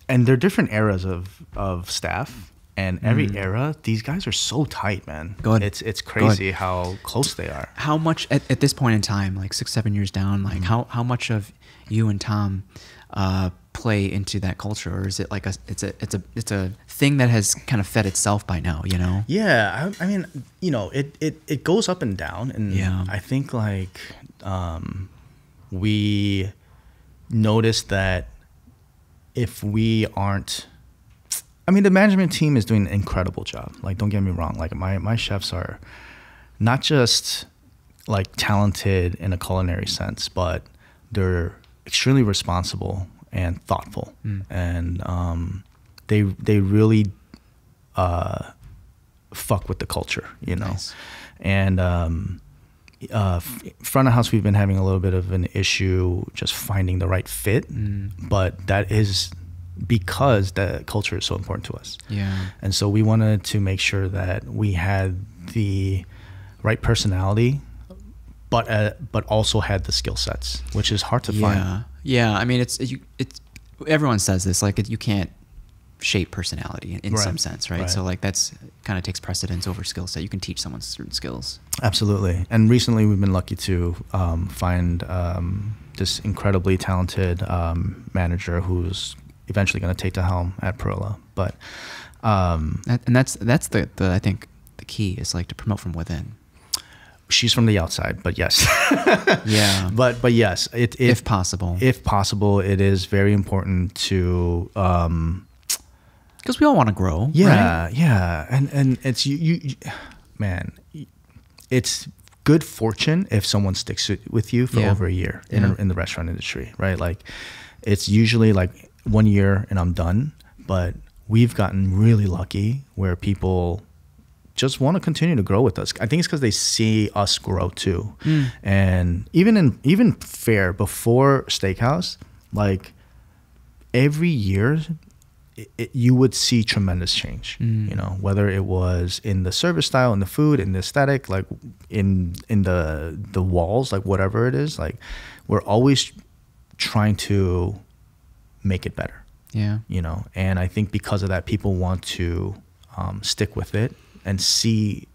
and they're different eras of staff. And every era, these guys are so tight, man. Good. It's crazy how close they are. How much at this point in time, like 6-7 years down, like how much of you and Tom play into that culture, or is it like it's a thing that has kind of fed itself by now? Yeah, I mean, it goes up and down, and I think like we noticed that if we aren't. I mean, the management team is doing an incredible job. Like, don't get me wrong. Like, my chefs are not just like talented in a culinary sense, but they're extremely responsible and thoughtful, and they really fuck with the culture, Nice. And front of house, we've been having a little bit of an issue just finding the right fit, but that is because the culture is so important to us. Yeah. And so we wanted to make sure that we had the right personality, but also had the skill sets, which is hard to find. Yeah. I mean, it's everyone says this, like you can't shape personality in some sense, right? So like that's kind of takes precedence over skill set. You can teach someone certain skills. Absolutely. And recently we've been lucky to find this incredibly talented manager who's eventually going to take the helm at Perilla. But and that's the I think the key is like to promote from within. She's from the outside, but yes. Yeah. But yes, if possible. If possible, it is very important to because we all want to grow. Yeah, right? Yeah. And it's you man, it's good fortune if someone sticks with you for over a year in the restaurant industry, right? Like it's usually like 1 year and I'm done, but we've gotten really lucky where people just want to continue to grow with us. I think it's because they see us grow too. And even Fare before Steakhouse, like every year you would see tremendous change, whether it was in the service style, in the food, in the aesthetic, like in the walls, like whatever it is, like we're always trying to make it better. Yeah. You know, and I think because of that, people want to stick with it and see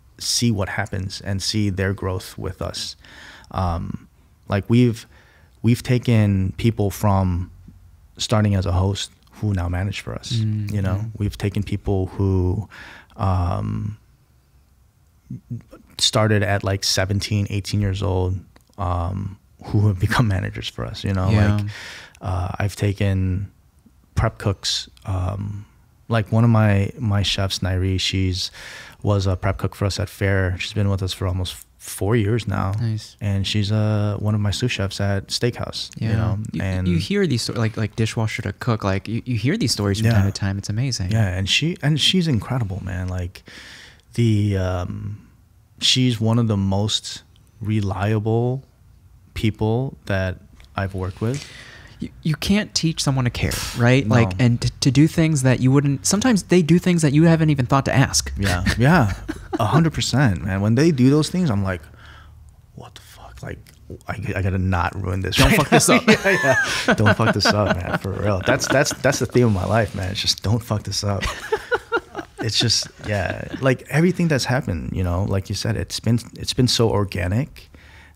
what happens and see their growth with us. Like we've taken people from starting as a host who now manage for us. You know, we've taken people who started at like 17, 18 years old, who have become managers for us, you know. Like I've taken prep cooks, like one of my chefs, Nairi, was a prep cook for us at Fare. She's been with us for almost 4 years now. Nice. And she's one of my sous chefs at Steakhouse. Yeah. You know, and you hear these like dishwasher to cook, like you hear these stories from time to time. It's amazing. Yeah, and she's incredible, man. Like she's one of the most reliable people that I've worked with. You can't teach someone to care, right? No. Like, and to do things that you wouldn't. Sometimes they do things that you haven't even thought to ask. Yeah, 100%, man. When they do those things, I'm like, what the fuck? Like, I gotta not ruin this. Don't fuck this up. Yeah. Don't fuck this up, man. For real. That's the theme of my life, man. It's just don't fuck this up. It's just like everything that's happened, you know, like you said, it's been so organic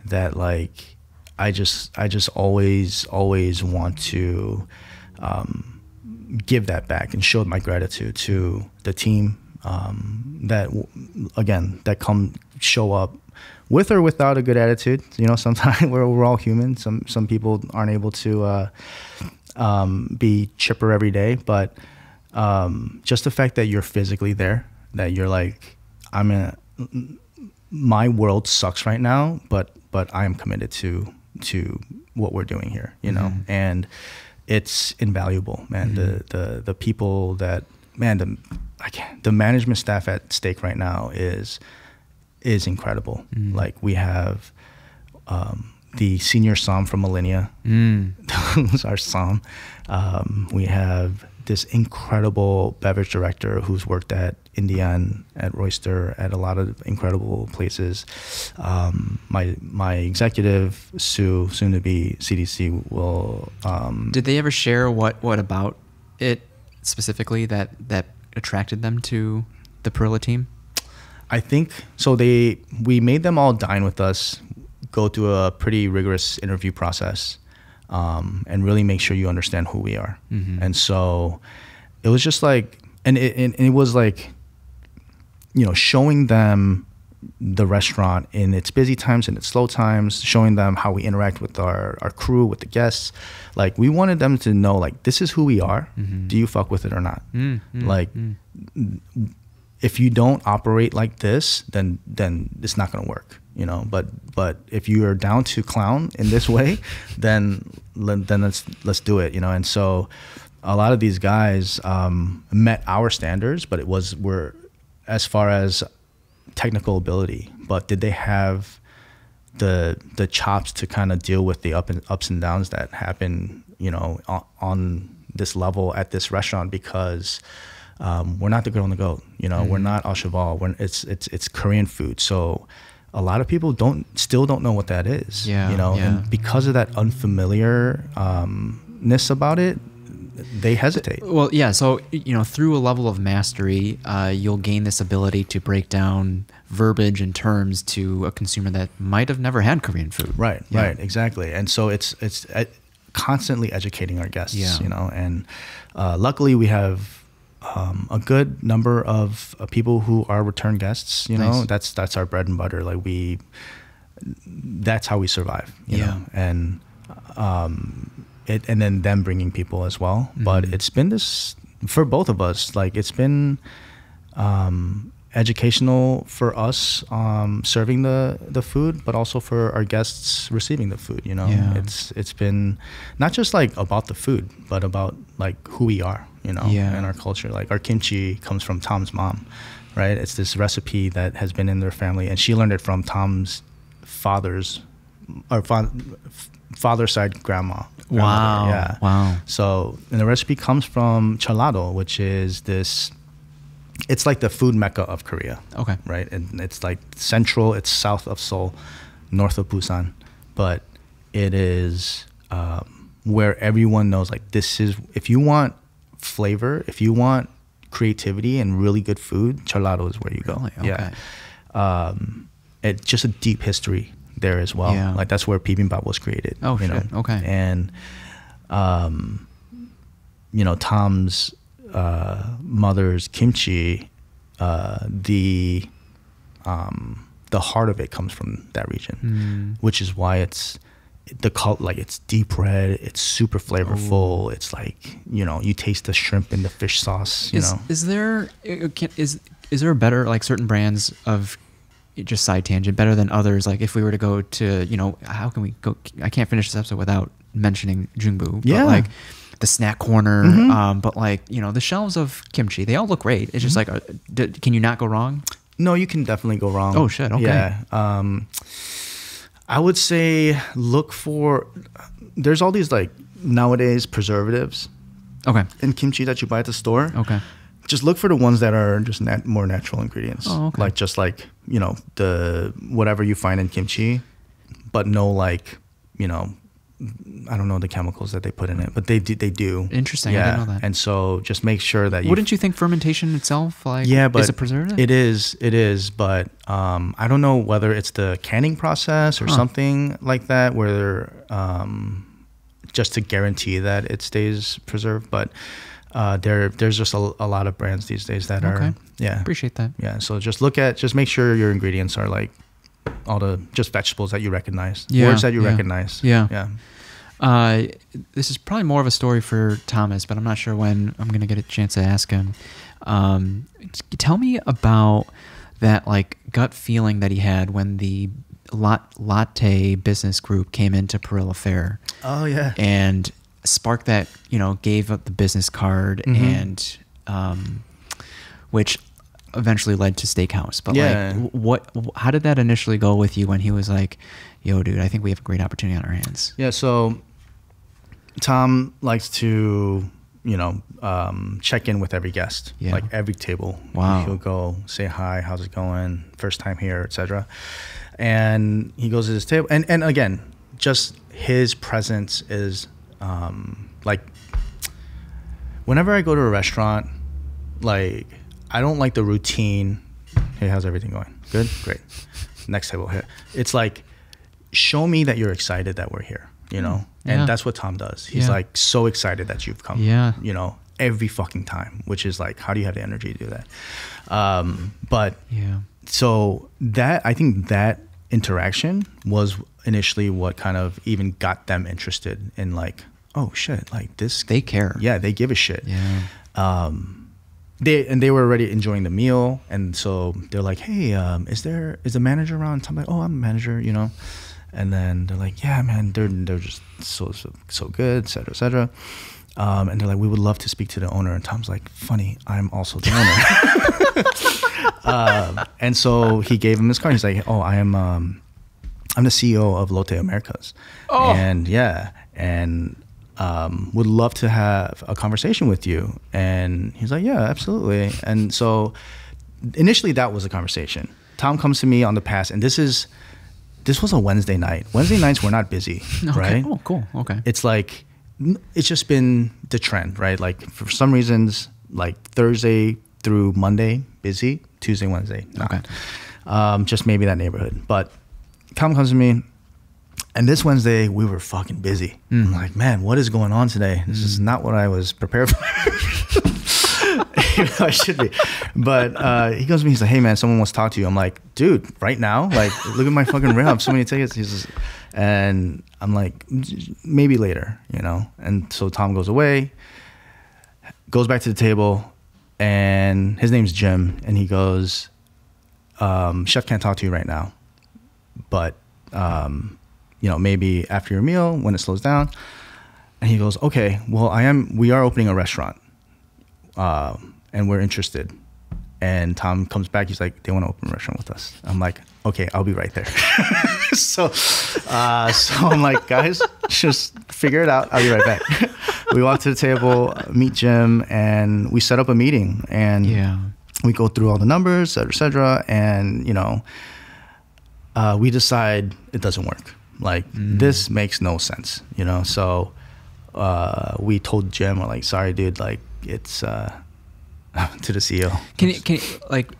that like. I just always want to give that back and show my gratitude to the team that show up with or without a good attitude. You know, sometimes we're all human. Some people aren't able to be chipper every day, but just the fact that you're physically there, that you're like, my world sucks right now, but I am committed to what we're doing here, you know, and it's invaluable, man. The people that, man, the management staff at Steak right now is incredible. Like we have the senior som from Millennia, who's our som. We have this incredible beverage director who's worked at Indian, at Royster, at a lot of incredible places. My executive, Sue, soon to be CDC, will. Did they ever share what about it specifically that attracted them to the Perilla team? I think so. We made them all dine with us, go through a pretty rigorous interview process, and really make sure you understand who we are. And so it was just like, and it was like, you know, showing them the restaurant in its busy times and its slow times, showing them how we interact with our crew, with the guests. Like we wanted them to know, like, this is who we are. Do you fuck with it or not? Like, if you don't operate like this, then it's not gonna work, you know. But if you are down to clown in this way, then let's do it, you know. And so a lot of these guys met our standards, but we're as far as technical ability, but did they have the chops to kind of deal with the ups and downs that happen, you know, on this level at this restaurant? Because we're not the Girl and the Goat, you know, we're not Al Cheval, it's Korean food, so a lot of people still don't know what that is, you know, and because of that unfamiliarness about it, they hesitate. Well, yeah. So, you know, through a level of mastery, you'll gain this ability to break down verbiage and terms to a consumer that might have never had Korean food. Right, exactly. And so it's constantly educating our guests, you know, and luckily we have a good number of people who are return guests, you know. That's our bread and butter. Like that's how we survive, you know, and and then them bringing people as well. But it's been this for both of us. Like it's been educational for us serving the food, but also for our guests receiving the food. You know, it's been not just like about the food, but about like who we are. You know, and our culture. Like our kimchi comes from Tom's mom, right? It's this recipe that has been in their family, and she learned it from Tom's father's side grandma. Wow. Yeah. Wow. So, and the recipe comes from chalado, which is it's like the food mecca of Korea. Okay. Right? And it's like central, it's south of Seoul, north of Busan. But it is where everyone knows, like, this is, if you want flavor, if you want creativity and really good food, Charlado is where you go. Really? Okay. Yeah. It's just a deep history there as well. Yeah. Like that's where bibimbap was created. Oh, you shit. know? Okay. And, you know, Tom's mother's kimchi, the heart of it comes from that region, which is why it's like it's deep red, it's super flavorful. It's like, you know, you taste the shrimp in the fish sauce. Is there a better, like certain brands of, just side tangent, better than others? Like if we were to go to, you know, how can we go? I can't finish this episode without mentioning Jungbu. Yeah. But like the snack corner, but like, you know, the shelves of kimchi, they all look great. It's just like, can you not go wrong? No, you can definitely go wrong. Oh shit. Okay. Yeah. I would say look for, there's all these like nowadays preservatives in kimchi that you buy at the store. Okay. Just look for the ones that are just more natural ingredients. Oh, okay. Like just like, you know, the whatever you find in kimchi, but no like, you know, I don't know the chemicals that they put in it, but they do. Interesting. Yeah. I didn't know that. And so just make sure that Wouldn't you think fermentation itself, like, but is a preservative? It is, but I don't know whether it's the canning process or something like that, where just to guarantee that it stays preserved. But there's just a lot of brands these days that are Appreciate that. Yeah, so just make sure your ingredients are like all the just vegetables that you recognize, words that you recognize. Yeah. This is probably more of a story for Thomas, but I'm not sure when I'm going to get a chance to ask him. Tell me about that like gut feeling that he had when the latte business group came into Perilla Fare. Oh yeah. And sparked that, you know, gave up the business card and which eventually led to Steakhouse. But like how did that initially go with you when he was like, yo dude, I think we have a great opportunity on our hands? Yeah, so Tom likes to, you know, check in with every guest, like every table. Wow. He'll go say hi, how's it going, first time here, etc. And he goes to his table, and again, just his presence is like whenever I go to a restaurant, like I don't like the routine. Hey, how's everything going? Good? Great. Next table here. It's like, show me that you're excited that we're here, you know? And that's what Tom does. He's like so excited that you've come, you know, every fucking time, which is like, how do you have the energy to do that? So that, I think that interaction was initially what kind of even got them interested in like, oh shit, like this. They care. Yeah, they give a shit. Yeah. They were already enjoying the meal, and so they're like, hey, is the manager around? Tom's like, oh, I'm a manager, you know. And then they're like, yeah, man, they're just so good, et cetera, et cetera. And they're like, we would love to speak to the owner. And Tom's like, funny, I'm also the owner. And so he gave him his card. He's like, oh, I'm the CEO of Lotte Americas. Oh. And would love to have a conversation with you. And he's like, yeah, absolutely. And so initially that was a conversation. Tom comes to me on the pass, and this was a Wednesday night. Wednesday nights we're not busy, right? Oh, cool. Okay. It's like, it's just been the trend, right? Like for some reasons, like Thursday through Monday, busy. Tuesday, Wednesday, not. Okay. Just maybe that neighborhood. But Tom comes to me, and this Wednesday we were fucking busy. I'm like, man, what is going on today? This is not what I was prepared for. I should be. But he goes to me, he's like, hey man, someone wants to talk to you. I'm like, dude, right now? Like, look at my fucking reel. I have so many tickets. And I'm like, maybe later, you know? And so Tom goes away, goes back to the table, and his name's Jim. And he goes, chef can't talk to you right now. But, you know, maybe after your meal, when it slows down. And he goes, okay, well, we are opening a restaurant. And we're interested. And Tom comes back. He's like, they want to open a restaurant with us. I'm like, okay, I'll be right there. So I'm like, guys, just figure it out. I'll be right back. We walk to the table, meet Jim, and we set up a meeting. And we go through all the numbers, et cetera. And, you know, we decide it doesn't work. Like, this makes no sense, you know? So we told Jim, we're like, sorry, dude, like, it's to the CEO. Can you like,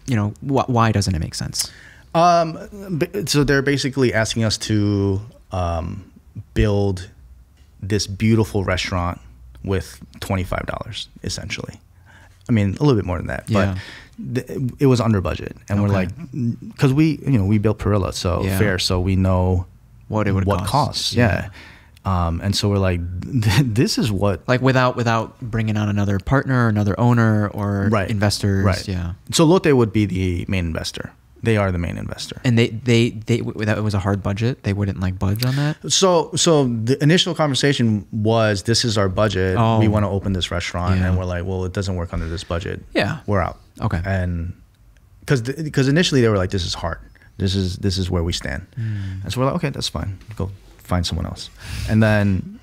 you know, why doesn't it make sense? So they're basically asking us to build this beautiful restaurant with $25 essentially. I mean, a little bit more than that, but it was under budget, and we're like, because we built Perilla Fare, so we know what it would costs. Yeah. And so we're like, this is what, like without bringing on another partner, another owner, or investors. Right. Yeah. So Lotte would be the main investor. They are the main investor. And they that was a hard budget. They wouldn't like budge on that. So the initial conversation was, this is our budget. Oh. We want to open this restaurant, and we're like, well, it doesn't work under this budget. Yeah. We're out. Okay. And because initially they were like, this is hard. This is where we stand. And so we're like, okay, that's fine. Go find someone else. And then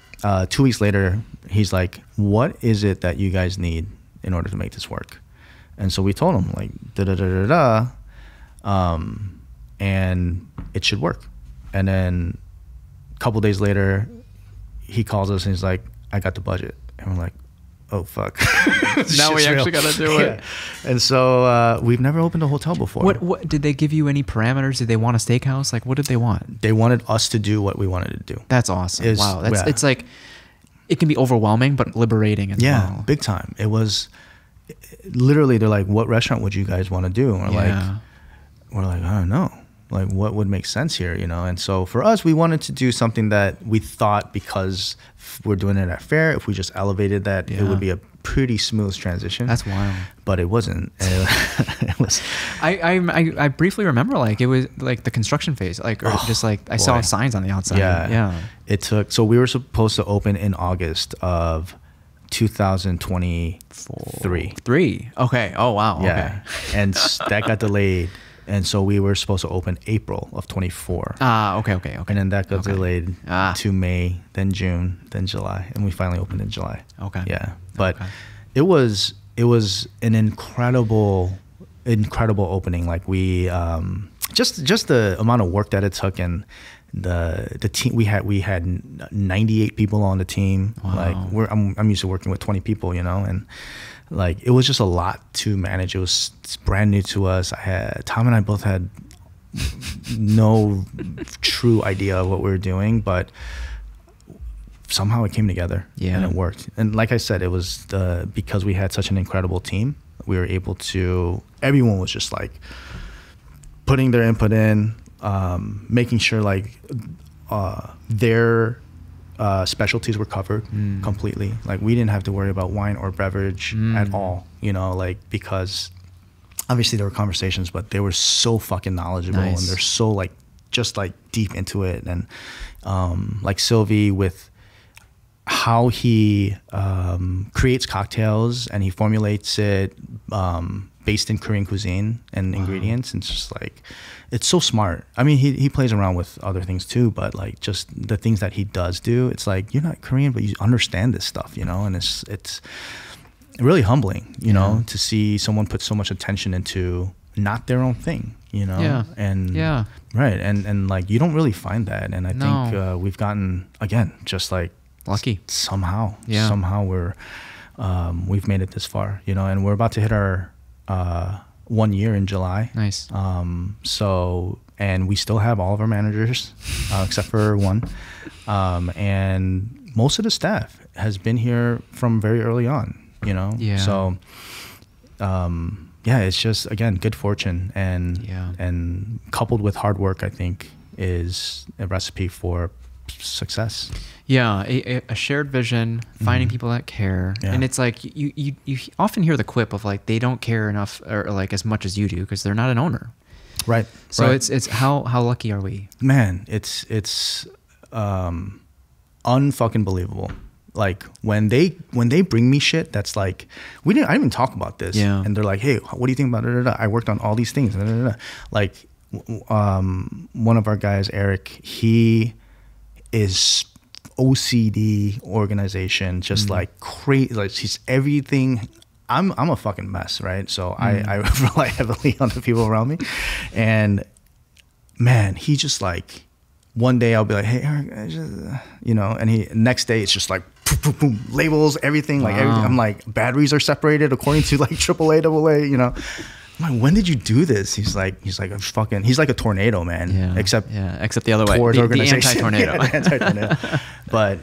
2 weeks later, he's like, what is it that you guys need in order to make this work? And so we told him like, and it should work. And then a couple days later, he calls us and he's like, I got the budget. And we're like, oh fuck. Now we actually got to do it. Yeah. And so we've never opened a hotel before. What did they give you any parameters? Did they want a steakhouse? Like, what did they want? They wanted us to do what we wanted to do. That's awesome. Wow. It's like, it can be overwhelming, but liberating as well. Yeah, big time. It was literally, they're like, what restaurant would you guys want to do? And we're like, I don't know. Like, what would make sense here, you know? And so for us, we wanted to do something that we thought, because we're doing it at Fare, if we just elevated that, it would be a pretty smooth transition. That's wild. But it wasn't. It was. I briefly remember, like, it was like the construction phase, like, or just like I saw signs on the outside. Yeah. It took. So we were supposed to open in August of 2023. Okay. Oh wow. Yeah. Okay. And that got delayed. And so we were supposed to open April of 24. Okay. And then that got delayed to May, then June, then July, and we finally opened in July. Okay. Yeah, but it was an incredible opening. Like we just the amount of work that it took, and the team we had 98 people on the team. Wow. Like I'm used to working with 20 people, you know, and like it was just a lot to manage. It's brand new to us. Tom and I both had no true idea of what we were doing, but somehow it came together and it worked. And like I said, it was because we had such an incredible team, we were able to, everyone was just like putting their input in, making sure like their specialties were covered completely. Like we didn't have to worry about wine or beverage at all, you know, like, because obviously there were conversations, but they were so fucking knowledgeable and they're so like just like deep into it. And like Sylvie, with how he creates cocktails and he formulates it based in Korean cuisine and ingredients, and it's just like, it's so smart. I mean, he plays around with other things too, but like just the things that he does do, it's like, you're not Korean, but you understand this stuff, you know. And it's really humbling, you know, to see someone put so much attention into not their own thing, you know. Right. And like, you don't really find that. And I think we've gotten, again, just like lucky somehow we've made it this far, you know. And we're about to hit our 1 year in July. Nice. So, and we still have all of our managers except for one, and most of the staff has been here from very early on, you know. So it's just, again, good fortune, and coupled with hard work, I think, is a recipe for success. A shared vision, finding people that care. And it's like you often hear the quip of like, they don't care enough or like as much as you do because they're not an owner. Right. So it's how lucky are we? Man, it's unfucking believable. Like when they bring me shit that's like, I didn't even talk about this, and they're like, hey, what do you think about it? I worked on all these things. Like one of our guys, Eric, he is OCD organization, just like crazy. Like he's everything. I'm a fucking mess, right? So I rely heavily on the people around me, and man, he just like, one day I'll be like, hey Eric, you know, and next day it's just like boom, boom, labels, everything. Like everything. I'm like, batteries are separated according to like AAA, AA. You know, I'm like, when did you do this? He's like a fucking. He's like a tornado, man. Yeah. Except the other way. The anti-tornado. Yeah, anti-tornado. But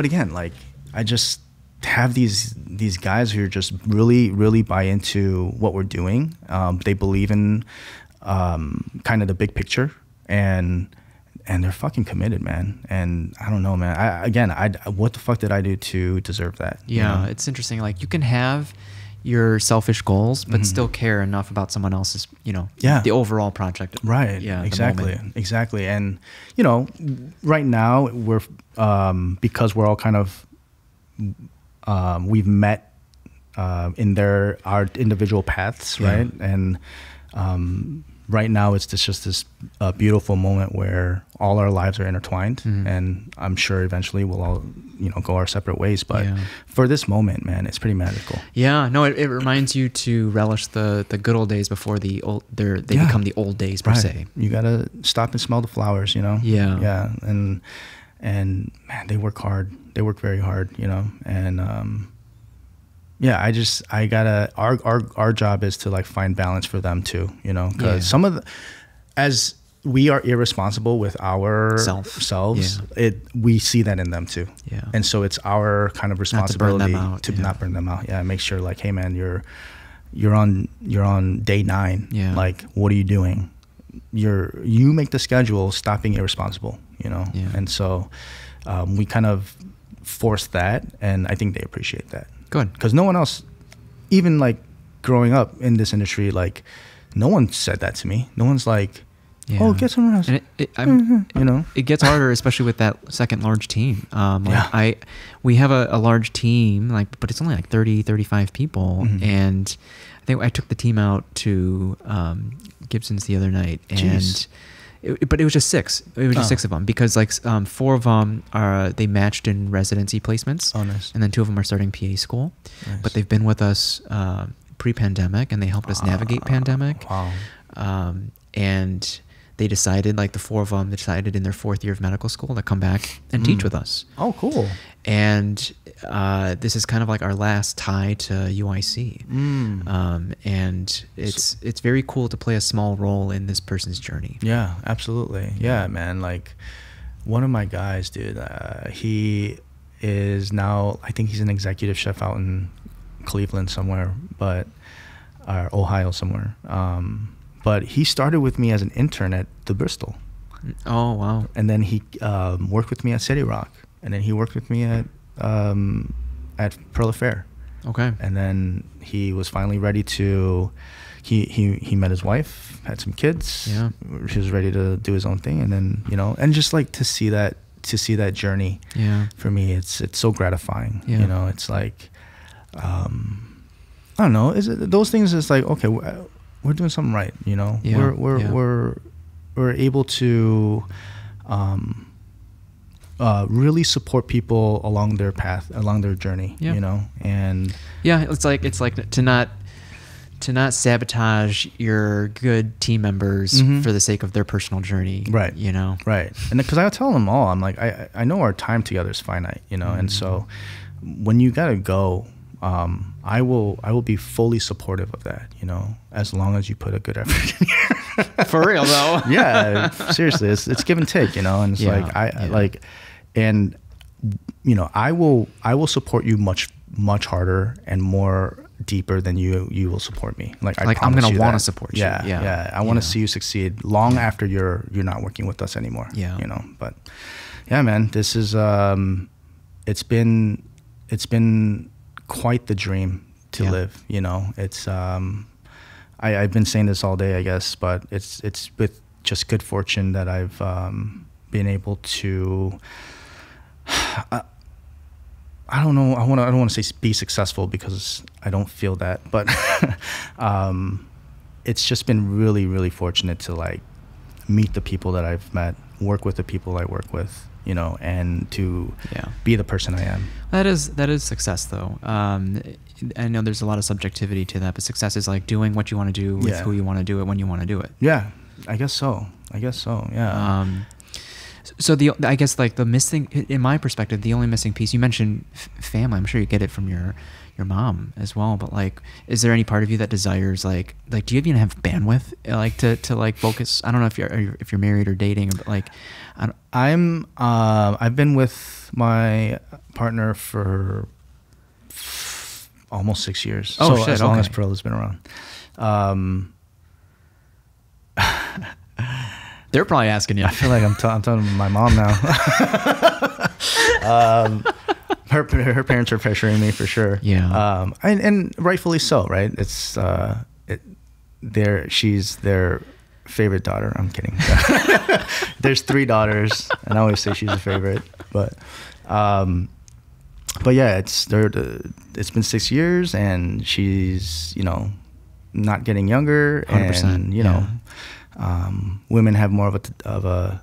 again, like I just have these guys who are just really buy into what we're doing. They believe in kind of the big picture, and they're fucking committed, man. And I don't know, man. What the fuck did I do to deserve that? Yeah, you know? It's interesting. Like you can have your selfish goals, but still care enough about someone else's, the overall project. Right. Yeah. Exactly. And right now we're because we're all kind of we've met in our individual paths, right? And right now it's just this beautiful moment where all our lives are intertwined, and I'm sure eventually we'll all go our separate ways, but for this moment, man, it's pretty magical. It reminds you to relish the good old days before they become the old days per se. You gotta stop and smell the flowers, and man, they work hard. They work very hard, and our job is to like find balance for them too, because some of as we are irresponsible with our selves, we see that in them too. Yeah. And so it's our kind of responsibility to not burn them out. Yeah. Make sure like, hey man, you're on day 9. Yeah. Like, what are you doing? You make the schedule, stop being irresponsible, Yeah. And so we kind of force that, and I think they appreciate that. Good. Because no one else, even like growing up in this industry, like no one said that to me. No one's like, oh, get some rest. And it gets harder, especially with that second large team. We have a large team, but it's only like 30, 35 people. And I think I took the team out to Gibson's the other night, and but it was just 6. It was just 6 of them, because 4 of them they matched in residency placements. Oh, nice. And then 2 of them are starting PA school. Nice. But they've been with us pre-pandemic, and they helped us navigate pandemic. Wow. And they decided, the 4 of them decided in their 4th year of medical school to come back and teach with us. Oh, cool. And this is kind of like our last tie to UIC. And it's very cool to play a small role in this person's journey. Yeah, absolutely. Yeah, man. Like one of my guys, dude, he is now, I think he's an executive chef out in Cleveland somewhere, or Ohio somewhere. But he started with me as an intern at the Bristol. Oh, wow. And then he worked with me at City Rock. And then he worked with me at Perilla Fare. Okay. And then he was finally ready to, he met his wife, had some kids. Yeah. He was ready to do his own thing. And then, and just like to see that journey. Yeah. For me, it's so gratifying. Yeah. It's like, I don't know. Those things is like, okay, we're doing something right, Yeah, we're able to really support people along their path, along their journey, and it's like to not sabotage your good team members for the sake of their personal journey, right? Right. And because I tell them all, I'm like, I know our time together is finite, and so when you gotta go, I will be fully supportive of that, as long as you put a good effort in here. For real though. Yeah, seriously, it's give and take, and it's I will support you much harder and more deeper than you will support me. I'm gonna want to support you. Yeah. I want to see you succeed long after you're not working with us anymore. Yeah. But yeah, man, this is it's been quite the dream to live. It's I've been saying this all day, I guess, but it's with just good fortune that I've been able to I don't know, I don't want to say be successful, because I don't feel that, but it's just been really, really fortunate to meet the people that I've met, work with the people I work with, and to be the person I am. That is success, though. I know there's a lot of subjectivity to that, but success is like doing what you want to do with who you want to do it when you want to do it. Yeah, I guess so. Yeah. So I guess like the missing, in my perspective, the only missing piece, you mentioned family. I'm sure you get it from your mom as well, but like, is there any part of you that desires like do you even have bandwidth like to like focus? I don't know if you're married or dating, but like I've been with my partner for almost 6 years. Oh, so shit, as long okay. as Perilla's been around. They're probably asking you. I feel like I'm talking to my mom now. Her parents are pressuring me for sure. Yeah. And rightfully so, right? It's she's their favorite daughter. I'm kidding. There's 3 daughters, and I always say she's a favorite. But yeah, it's been 6 years, and she's not getting younger, 100%, and women have more of a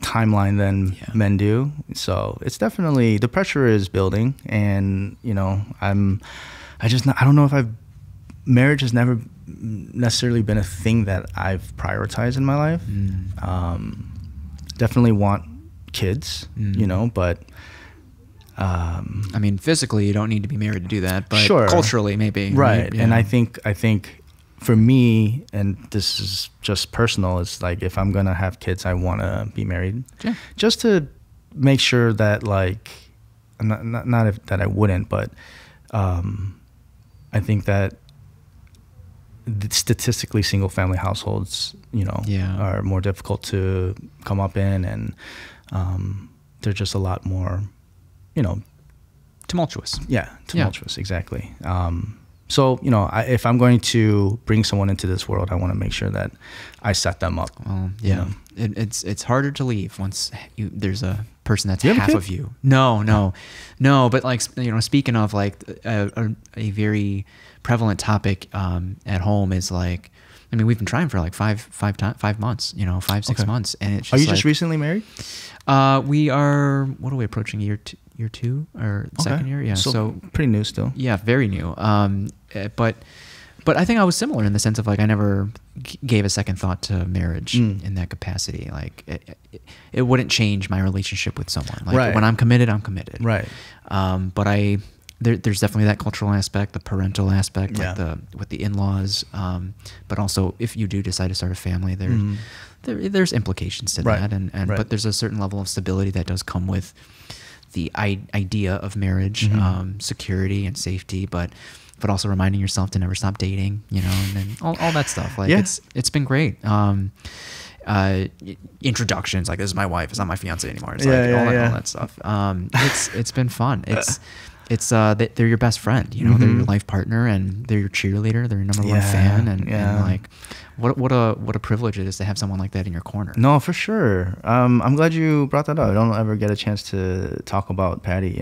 timeline than men do. So it's definitely, the pressure is building, and I don't know if marriage has never necessarily been a thing that I've prioritized in my life. Definitely want kids, but I mean, physically you don't need to be married to do that, but sure, culturally maybe. Right. Yeah. And I think for me, and this is just personal, it's like, if I'm gonna have kids, I want to be married. Yeah. Just to make sure that, like, that I wouldn't, but I think that statistically single family households, are more difficult to come up in, and they're just a lot more, tumultuous. Yeah, tumultuous, exactly. So, if I'm going to bring someone into this world, I want to make sure that I set them up. Well, yeah. It's harder to leave once there's a person that's You have a half kid? of you. No. But like, speaking of like a very prevalent topic at home is like, I mean, we've been trying for like 5 months, 5-6 months, and it's just Are you just recently married? We are. What are we approaching? Year 2 or second year? Yeah. So pretty new still. Yeah, very new. But I think I was similar in the sense of like I never gave a second thought to marriage in that capacity. Like it wouldn't change my relationship with someone. Like when I'm committed, I'm committed. Right. But there's definitely that cultural aspect, the parental aspect, like with the in-laws. But also, if you do decide to start a family, there's implications to that, and but there's a certain level of stability that does come with the idea of marriage, security and safety, but also reminding yourself to never stop dating, and then all that stuff. Like it's been great. Introductions, like, this is my wife, it's not my fiance anymore. It's all that stuff. It's been fun. It's they're your best friend, they're your life partner, and they're your cheerleader, they're your number one fan, and like what a privilege it is to have someone like that in your corner. No, for sure. I'm glad you brought that up. I don't ever get a chance to talk about Patty.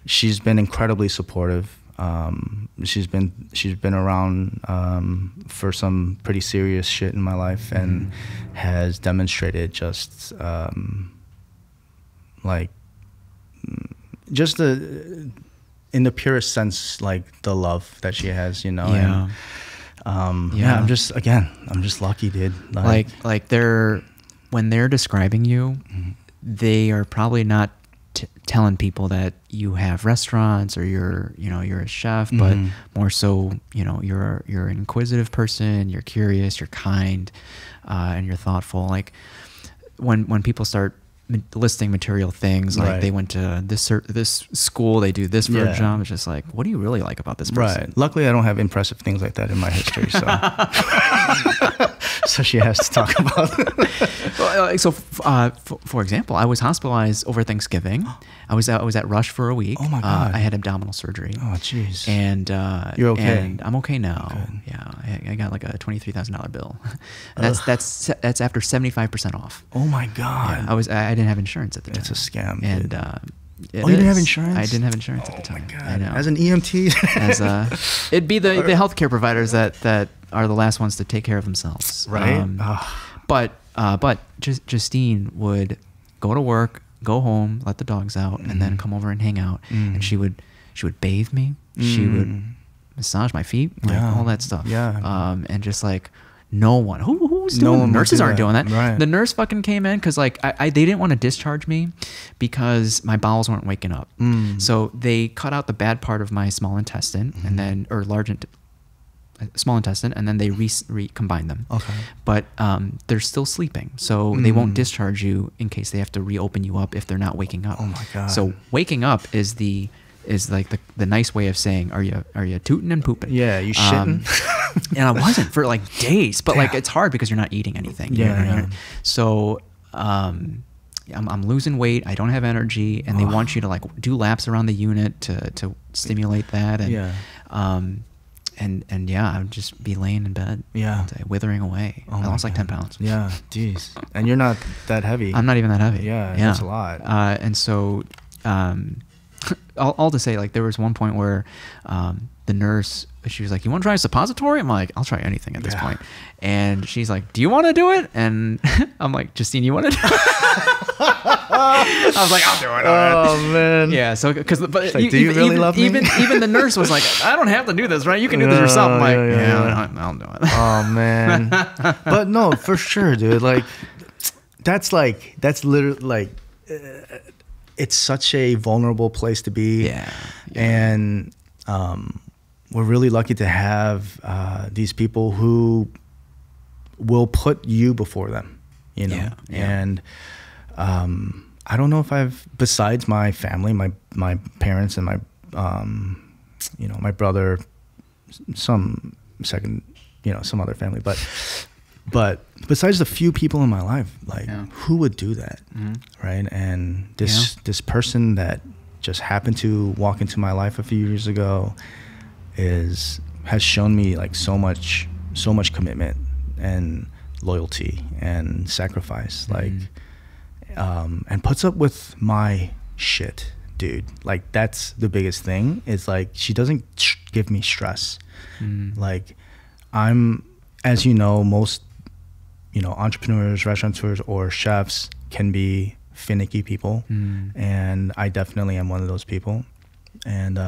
She's been incredibly supportive. She's been around for some pretty serious shit in my life, and has demonstrated just in the purest sense, like, the love that she has, and I'm just lucky, dude. Like when they're describing you, they are probably not telling people that you have restaurants or you're a chef, but more so, you're an inquisitive person, you're curious, you're kind, and you're thoughtful. Like when people start listing material things, like they went to this school, they do this for a job, it's just like, what do you really like about this person? Right. Luckily, I don't have impressive things like that in my history, so so she has to talk about it. So, for example, I was hospitalized over Thanksgiving. I was at Rush for a week. Oh my God. I had abdominal surgery. Oh, jeez. And you're okay. And I'm okay now. Good. Yeah, I got like a $23,000 bill. That's after 75% off. Oh my God. Yeah, I didn't have insurance at the time. It's a scam. And you didn't have insurance? I didn't have insurance at the time. Oh my God. I know. As an EMT? It'd be the healthcare providers that are the last ones to take care of themselves. Right. But Justine would go to work, go home, let the dogs out, and then come over and hang out. And she would bathe me. She would massage my feet, like all that stuff. Yeah. And just like No one. Who's doing? No nurses aren't doing that. Right. The nurse fucking came in because like they didn't want to discharge me because my bowels weren't waking up. So they cut out the bad part of my small intestine and then small intestine, and then they recombine them. Okay. But they're still sleeping, so they won't discharge you in case they have to reopen you up if they're not waking up. Oh my God. So waking up is like the nice way of saying, are you tooting and pooping? Yeah, you shitting. And I wasn't for like days, but like it's hard because you're not eating anything. Yeah. So I'm losing weight. I don't have energy, and they want you to like do laps around the unit to stimulate that. And and yeah, I would just be laying in bed, withering away. I lost like 10 pounds. Yeah, jeez. And you're not that heavy. I'm not even that heavy. Yeah, that's a lot. And so, all to say, like there was one point where the nurse, she was like, "You want to try a suppository?" I'm like, "I'll try anything at this point." And she's like, "Do you want to do it?" And I'm like, "Justine, you want to do it?" I was like, "I'll do it." Oh man. Yeah. So because do you really love me? Even the nurse was like, "I don't have to do this, right? You can do this yourself." I'm like, I'll do it. Oh man. But no, for sure, dude. Like that's literally like. It's such a vulnerable place to be. Yeah. And we're really lucky to have these people who will put you before them, you know? And I don't know if besides my family, my parents and my, my brother, some other family, but besides the few people in my life, like who would do that, right? And this person that just happened to walk into my life a few years ago has shown me like so much commitment and loyalty and sacrifice, like, and puts up with my shit, dude. Like that's the biggest thing. Is like she doesn't give me stress. Like as you know, most entrepreneurs, restaurateurs, or chefs can be finicky people, and I definitely am one of those people. And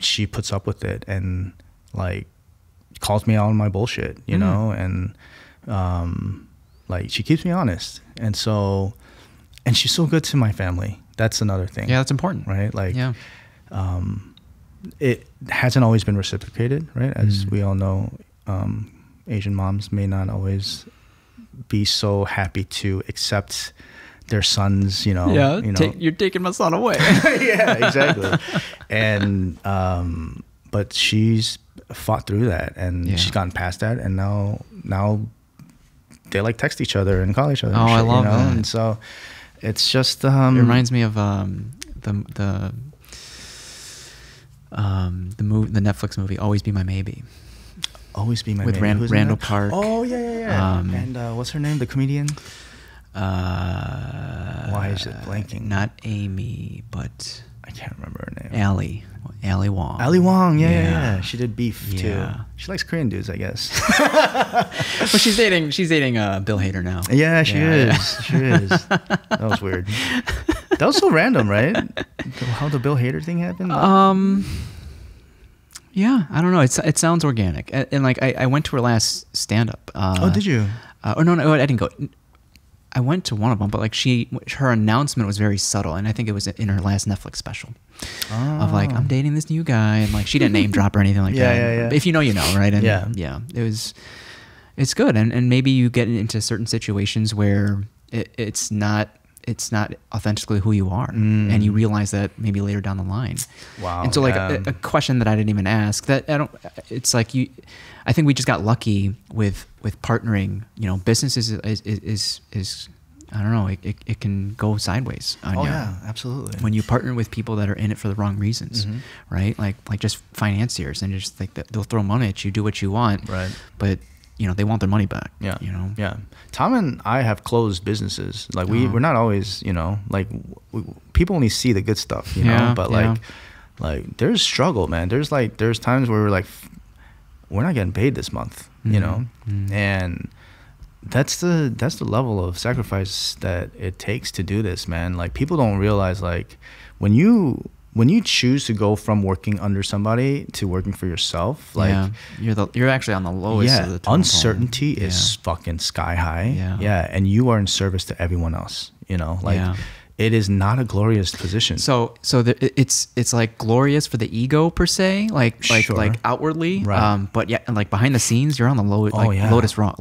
she puts up with it and like calls me out on my bullshit, you know, and like she keeps me honest. And so, and she's so good to my family. That's another thing. Yeah, that's important, right? Like, it hasn't always been reciprocated, right? As we all know. Asian moms may not always be so happy to accept their sons, you're taking my son away. Yeah, exactly. And but she's fought through that, and she's gotten past that, and now they like text each other and call each other. Oh, I love that. And so it's just it reminds me of the Netflix movie Always Be My Maybe. Always Be My with Maybe. Randall Park. Oh yeah. And what's her name? The comedian. Why is it blanking? Not Amy, but I can't remember her name. Ali Wong. Ali Wong. Yeah. She did Beef too. She likes Korean dudes, I guess. But she's dating Bill Hader now. Yeah, she is. She is. That was weird. That was so random, right? How the Bill Hader thing happened. Yeah, I don't know. It sounds organic, and like I went to her last stand up. Oh, did you? No, I didn't go. I went to one of them, but like her announcement was very subtle, and I think it was in her last Netflix special, of like I'm dating this new guy, and like she didn't name drop or anything like that. Yeah. If you know, you know, right? And it's good, and maybe you get into certain situations where it's not authentically who you are, and you realize that maybe later down the line. Wow. And so like a question that I didn't even ask, that it's like I think we just got lucky with partnering. Business is I don't know, it can go sideways on you. Yeah, absolutely. When you partner with people that are in it for the wrong reasons, right? Like just financiers, and just like they'll throw money at you, do what you want, right? But they want their money back. Yeah. Yeah. Tom and I have closed businesses. Like we're not always, like people only see the good stuff, know, but like there's struggle, man. There's times where we're like, we're not getting paid this month, and that's the level of sacrifice that it takes to do this, man. Like people don't realize, like when you when you choose to go from working under somebody to working for yourself, like you're actually on the lowest of the totem uncertainty pole. Is fucking sky high. And you are in service to everyone else, you know, like it is not a glorious position. So it's like glorious for the ego per se, like outwardly, right. But like behind the scenes, you're on the lowest rung.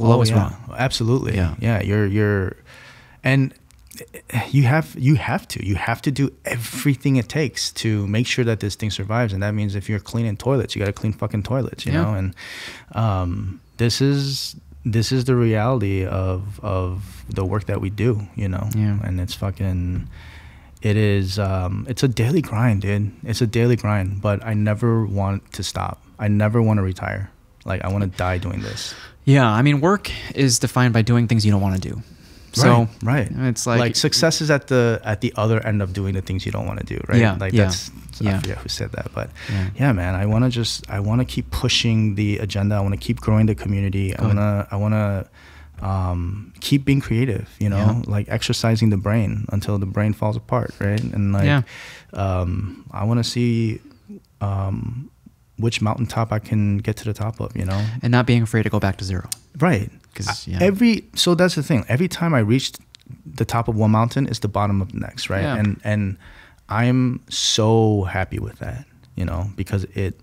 Absolutely. You're and you have to do everything it takes to make sure that this thing survives, and that means if you're cleaning toilets, you got to clean fucking toilets, you know. And this is the reality of the work that we do, you know. And it's a daily grind, dude. It's a daily grind, but I never want to stop. I never want to retire. Like, I want to die doing this. I mean, work is defined by doing things you don't want to do. So right. It's like success is at the other end of doing the things you don't want to do, right? That's I forget who said that, but man, I want to keep pushing the agenda. I want to keep growing the community. I want to keep being creative, you know, like exercising the brain until the brain falls apart, right? And like I want to see which mountaintop I can get to the top of, you know, and not being afraid to go back to zero, right? So that's the thing. Every time I reach the top of one mountain, it's the bottom of the next, right? And I'm so happy with that, you know, because it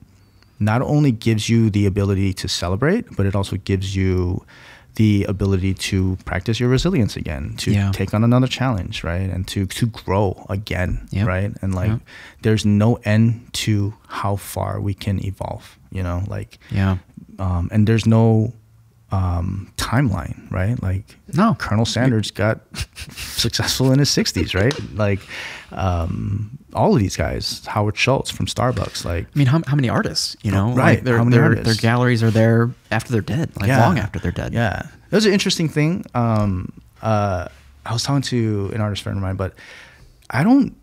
not only gives you the ability to celebrate, but it also gives you the ability to practice your resilience again, to take on another challenge, right? And to grow again, right? And like, there's no end to how far we can evolve, you know, like, and there's no timeline, right? Like, no, Colonel Sanders got successful in his 60s, right? Like, all of these guys, Howard Schultz from Starbucks, like, I mean, how many artists, you know, right? Like their galleries are there after they're dead, like long after they're dead. It was an interesting thing. I was talking to an artist friend of mine, but and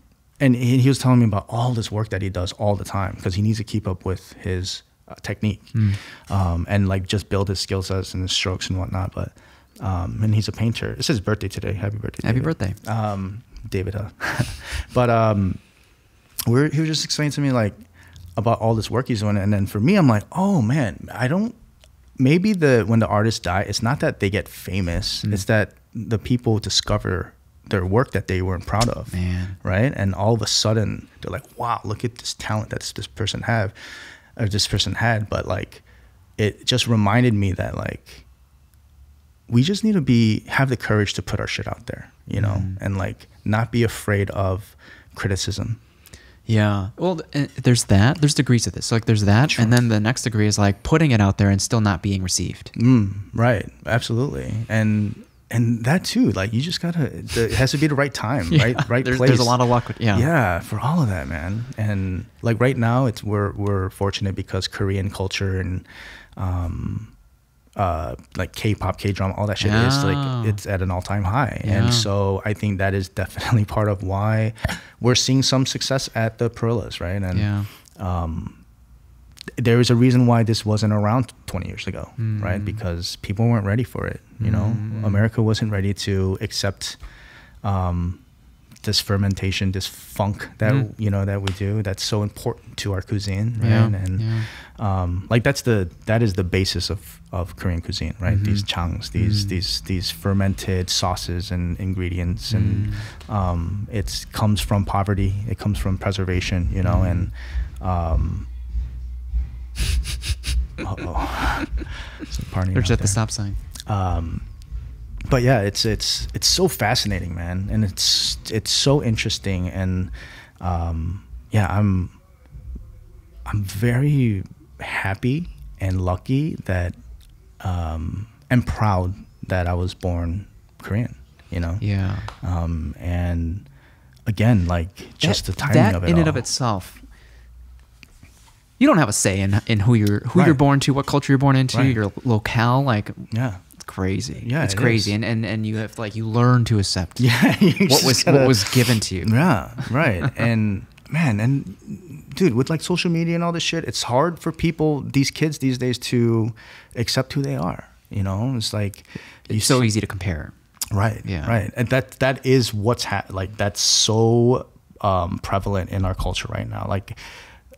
he was telling me about all this work that he does all the time because he needs to keep up with his technique, and like just build his skill sets and his strokes and whatnot. But and he's a painter. It's his birthday today. Happy birthday! Happy birthday, David. But he was just explaining to me like about all this work he's doing, and then for me, I'm like, oh man, maybe when the artists die, it's not that they get famous, it's that the people discover their work that they weren't proud of, right? And all of a sudden, they're like, wow, look at this talent that this person had. But like, it just reminded me that like, we just need to have the courage to put our shit out there, you know, and like not be afraid of criticism. Well, there's degrees to this. So like, there's that, sure. And then the next degree is like putting it out there and still not being received. Right, absolutely, and that too. Like, you just it has to be the right time, right place. There's a lot of luck. For all of that, man. And like right now, we're fortunate because Korean culture and like K-pop, K-drama, all that shit is like, it's at an all-time high. And so I think that is definitely part of why we're seeing some success at the Perillas, right? And there is a reason why this wasn't around 20 years ago, right? Because people weren't ready for it, you know? America wasn't ready to accept this fermentation, this funk that you know that we do. That's so important to our cuisine, right? And like that is the basis of Korean cuisine, right? These changs, these fermented sauces and ingredients, and it comes from poverty. It comes from preservation, you know, and There's at the stop sign. But yeah, it's so fascinating, man, and it's so interesting, and I'm very happy and lucky that and proud that I was born Korean, you know. And again, like, just the timing of it in all. and of itself. You don't have a say in who you're born to, what culture you're born into, your locale, like it's crazy. It's crazy, and you have you learn to accept what was given to you. And man, and dude, with like social media and all this shit, it's hard for these kids these days to accept who they are. You know, it's like it's so easy to compare. Right. And that is what's that's so prevalent in our culture right now. Like,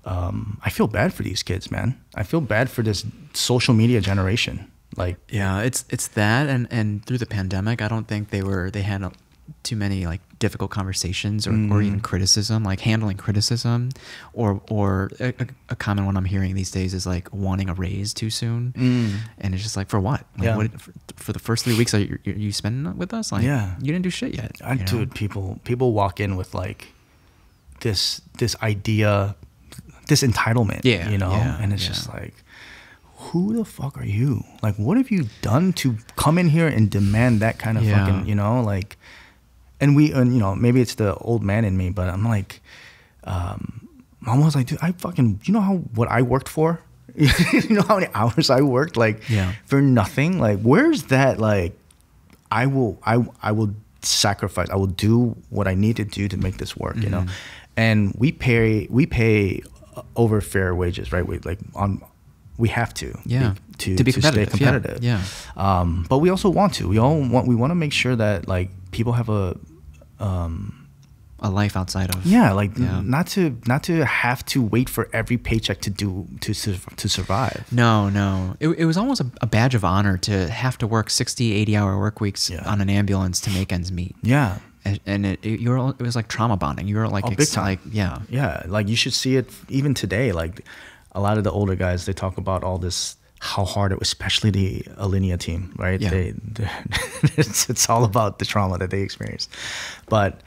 I feel bad for these kids, man. I feel bad for this social media generation. Like, yeah, it's that, and through the pandemic, I don't think they had too many like difficult conversations or even criticism, like handling criticism, or a common one I'm hearing these days is like wanting a raise too soon, and it's just like, for what? Like, what for the first 3 weeks you spending with us? Like, you didn't do shit yet. Dude, people walk in with like this idea, this entitlement, and it's just like, who the fuck are you? Like, what have you done to come in here and demand that kind of fucking, like, and maybe it's the old man in me, but I'm like, I'm almost like, dude, I fucking, what I worked for? You know how many hours I worked, like, for nothing? Like, where's that, like, I will sacrifice, I will do what I need to do to make this work, and we pay over fair wages, right? We have to, to be stay competitive. But we also want to. We want to make sure that like people have a life outside of not to have to wait for every paycheck to survive. No, it was almost a badge of honor to have to work 60, 80-hour work weeks on an ambulance to make ends meet. And it was like trauma bonding. You were like, big time. Like, like you should see it even today. Like, a lot of the older guys, they talk about all this, how hard it was, especially the Alinea team, right? It's all about the trauma that they experienced, but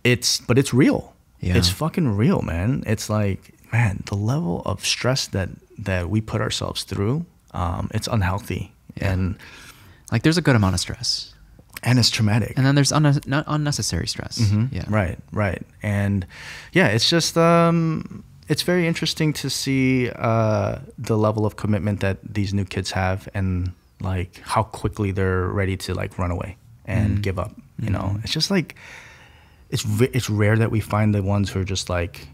it's real. It's fucking real, man. It's like, man, the level of stress that we put ourselves through, it's unhealthy, and like there's a good amount of stress, and it's traumatic, and then there's unnecessary stress. Right, and it's just it's very interesting to see the level of commitment that these new kids have, and like how quickly they're ready to like run away and give up. It's just like it's rare that we find the ones who are just like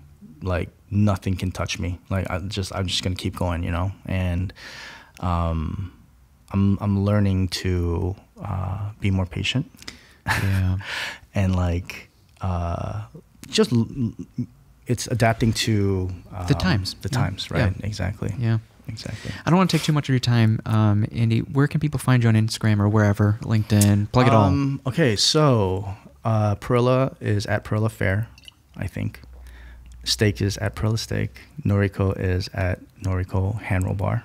nothing can touch me. Like I'm just gonna keep going, And I'm learning to be more patient. And like just. It's adapting to the times. Right? Exactly. Yeah. Exactly. I don't want to take too much of your time, Andy. Where can people find you on Instagram or wherever? LinkedIn? Plug it all. Okay, so Perilla is at Perilla Fare, I think. Steak is at Perilla Steak. Noriko is at Noriko Handroll Bar.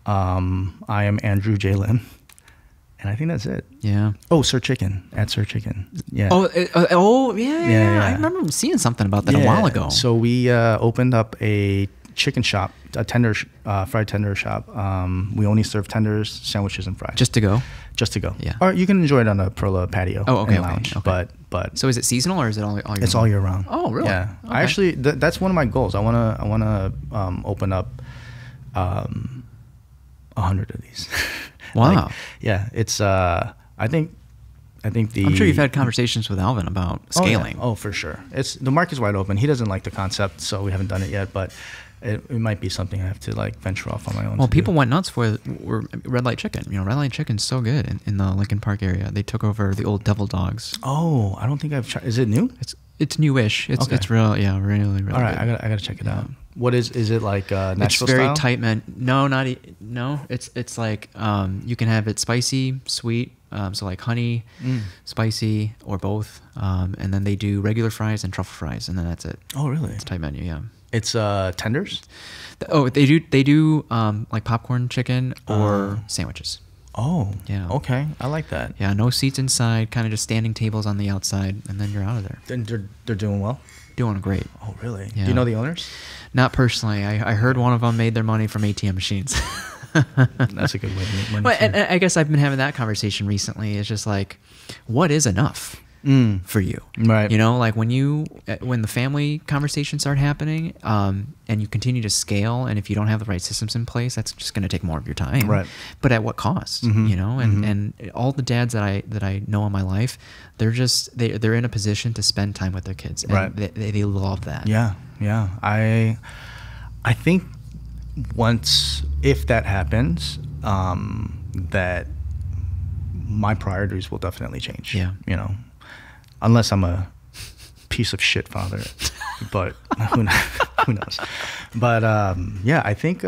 I am Andrew J. Lim. And I think that's it. Yeah. Oh, Sir Chicken, at Sir Chicken. Yeah. Yeah. I remember seeing something about that a while ago. So we opened up a chicken shop, a fried tender shop. We only serve tenders, sandwiches, and fries. Just to go. Yeah. Or you can enjoy it on a Perilla patio and lounge. Okay. But so is it seasonal or is it all year round? It's all year round. Oh, really? Yeah. Okay. I actually that's one of my goals. I wanna open up 100 of these. Wow. It's I think I'm sure you've had conversations with Alvin about scaling. Oh, for sure. The market's wide open. He doesn't like the concept, so we haven't done it yet, but it might be something I have to like venture off on my own. Well, people went nuts for Red Light Chicken. Red Light Chicken's so good in the Lincoln Park area. They took over the old Devil Dogs. Oh, I don't think I've tried. Is it new? It's newish. It's real, really all right, good. I gotta check it out. What is it like Nashville it's very style? tight, man. No, it's like you can have it spicy, sweet, so like honey, spicy, or both, and then they do regular fries and truffle fries, and then that's it. Oh, really? It's a tight menu, yeah. It's tenders? They do like popcorn chicken or sandwiches. Oh, yeah. Okay, I like that. Yeah, no seats inside, kind of just standing tables on the outside, and then you're out of there. Then they're doing well? Doing great. Oh, really? Yeah. Do you know the owners? Not personally. I heard one of them made their money from ATM machines. That's a good way to make money. Well, and I guess I've been having that conversation recently. It's just like, what is enough for you? Right. Like when the family conversations start happening, and you continue to scale, and if you don't have the right systems in place, that's just going to take more of your time. Right. But at what cost? And all the dads that I know in my life, they're in a position to spend time with their kids, and right. they love that. Yeah. I think if that happens, that my priorities will definitely change. Yeah. Unless I'm a piece of shit father, but who knows? But yeah, I think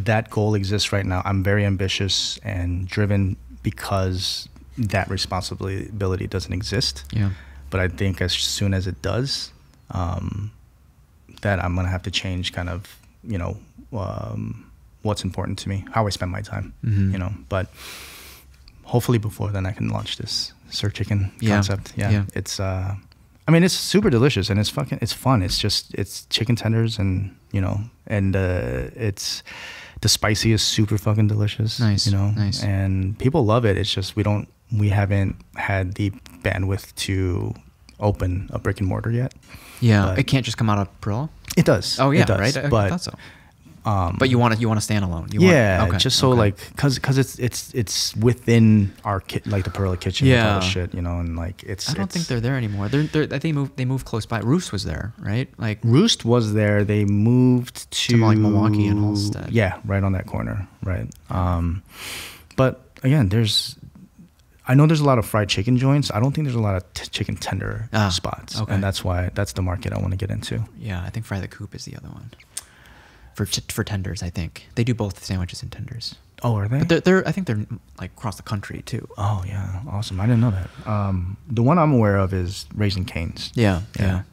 that goal exists right now. I'm very ambitious and driven because that responsibility doesn't exist. Yeah. But I think as soon as it does, that I'm gonna have to change kind of, what's important to me, how I spend my time, But hopefully before then I can launch this Sir Chicken concept. Yeah. It's it's super delicious and it's fun. It's chicken tenders and it's the spicy is super fucking delicious. Nice. Nice. And people love it. It's just we haven't had the bandwidth to open a brick and mortar yet. Yeah, it can't just come out of Perilla. It does. Oh yeah, it does, right. I thought so. But you want to stand alone. Like because it's within our like the Perilla kitchen. Yeah. With all the shit, and like it's. I don't think they're there anymore. I think they moved close by. Roost was there, right? Like Roost was there. They moved to like Milwaukee and Halstead. Yeah, right on that corner, right. But again, I know there's a lot of fried chicken joints. I don't think there's a lot of chicken tender spots, and that's the market I want to get into. Yeah, I think Fry the Coop is the other one. For tenders, I think they do both sandwiches and tenders. Oh, are they? But I think they're like across the country too. Oh yeah, awesome! I didn't know that. The one I'm aware of is Raising Cane's. Yeah,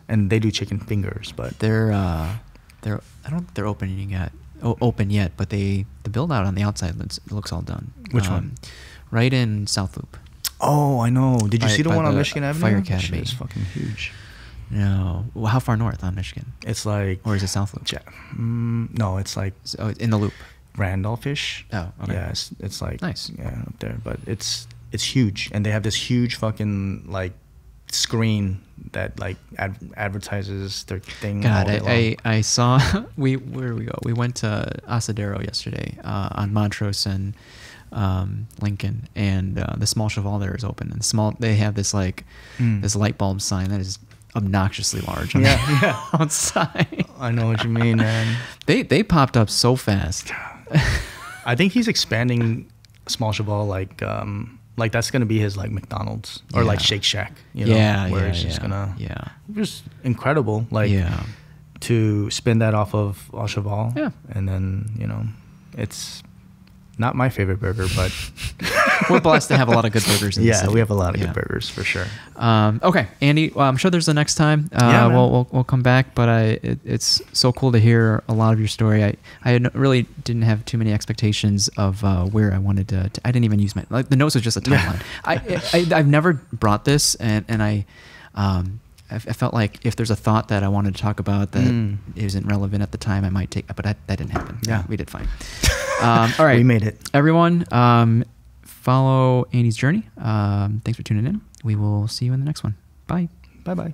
and they do chicken fingers, but they're I don't think they're open yet, but the build out on the outside looks all done. Which one? Right in South Loop. Oh, I know. Did you see the one on Michigan Avenue? Fire Academy. It's fucking huge. No. Well, how far north on Michigan? It's like... Or is it South Loop? No, it's like... in the Loop. Randolph-ish. Oh, okay. Yeah, it's like... Nice. Yeah, up there. But it's huge. And they have this huge fucking, like, screen that, like, advertises their thing. God, I saw... Where did we go? We went to Asadero yesterday on Montrose and Lincoln. And the Small Cheval there is open. And they have this, like, this light bulb sign that is... obnoxiously large on the outside. I know what you mean, man. They popped up so fast. I think he's expanding Small Cheval like that's gonna be his like McDonald's or like Shake Shack, where it's just gonna just incredible to spin that off of Au Cheval. Yeah. And then, it's not my favorite burger, but we're blessed to have a lot of good burgers in the city. We have a lot of good burgers for sure. Okay, Andy, I'm sure there's the next time. We'll come back, but it's so cool to hear a lot of your story. I really didn't have too many expectations of where I wanted to I didn't even use the notes was just a timeline. I've never brought this, and I felt like if there's a thought that I wanted to talk about that isn't relevant at the time, I might take, but that didn't happen. Yeah, we did fine. All right, we made it. Everyone, follow Andy's journey. Thanks for tuning in. We will see you in the next one. Bye. Bye-bye.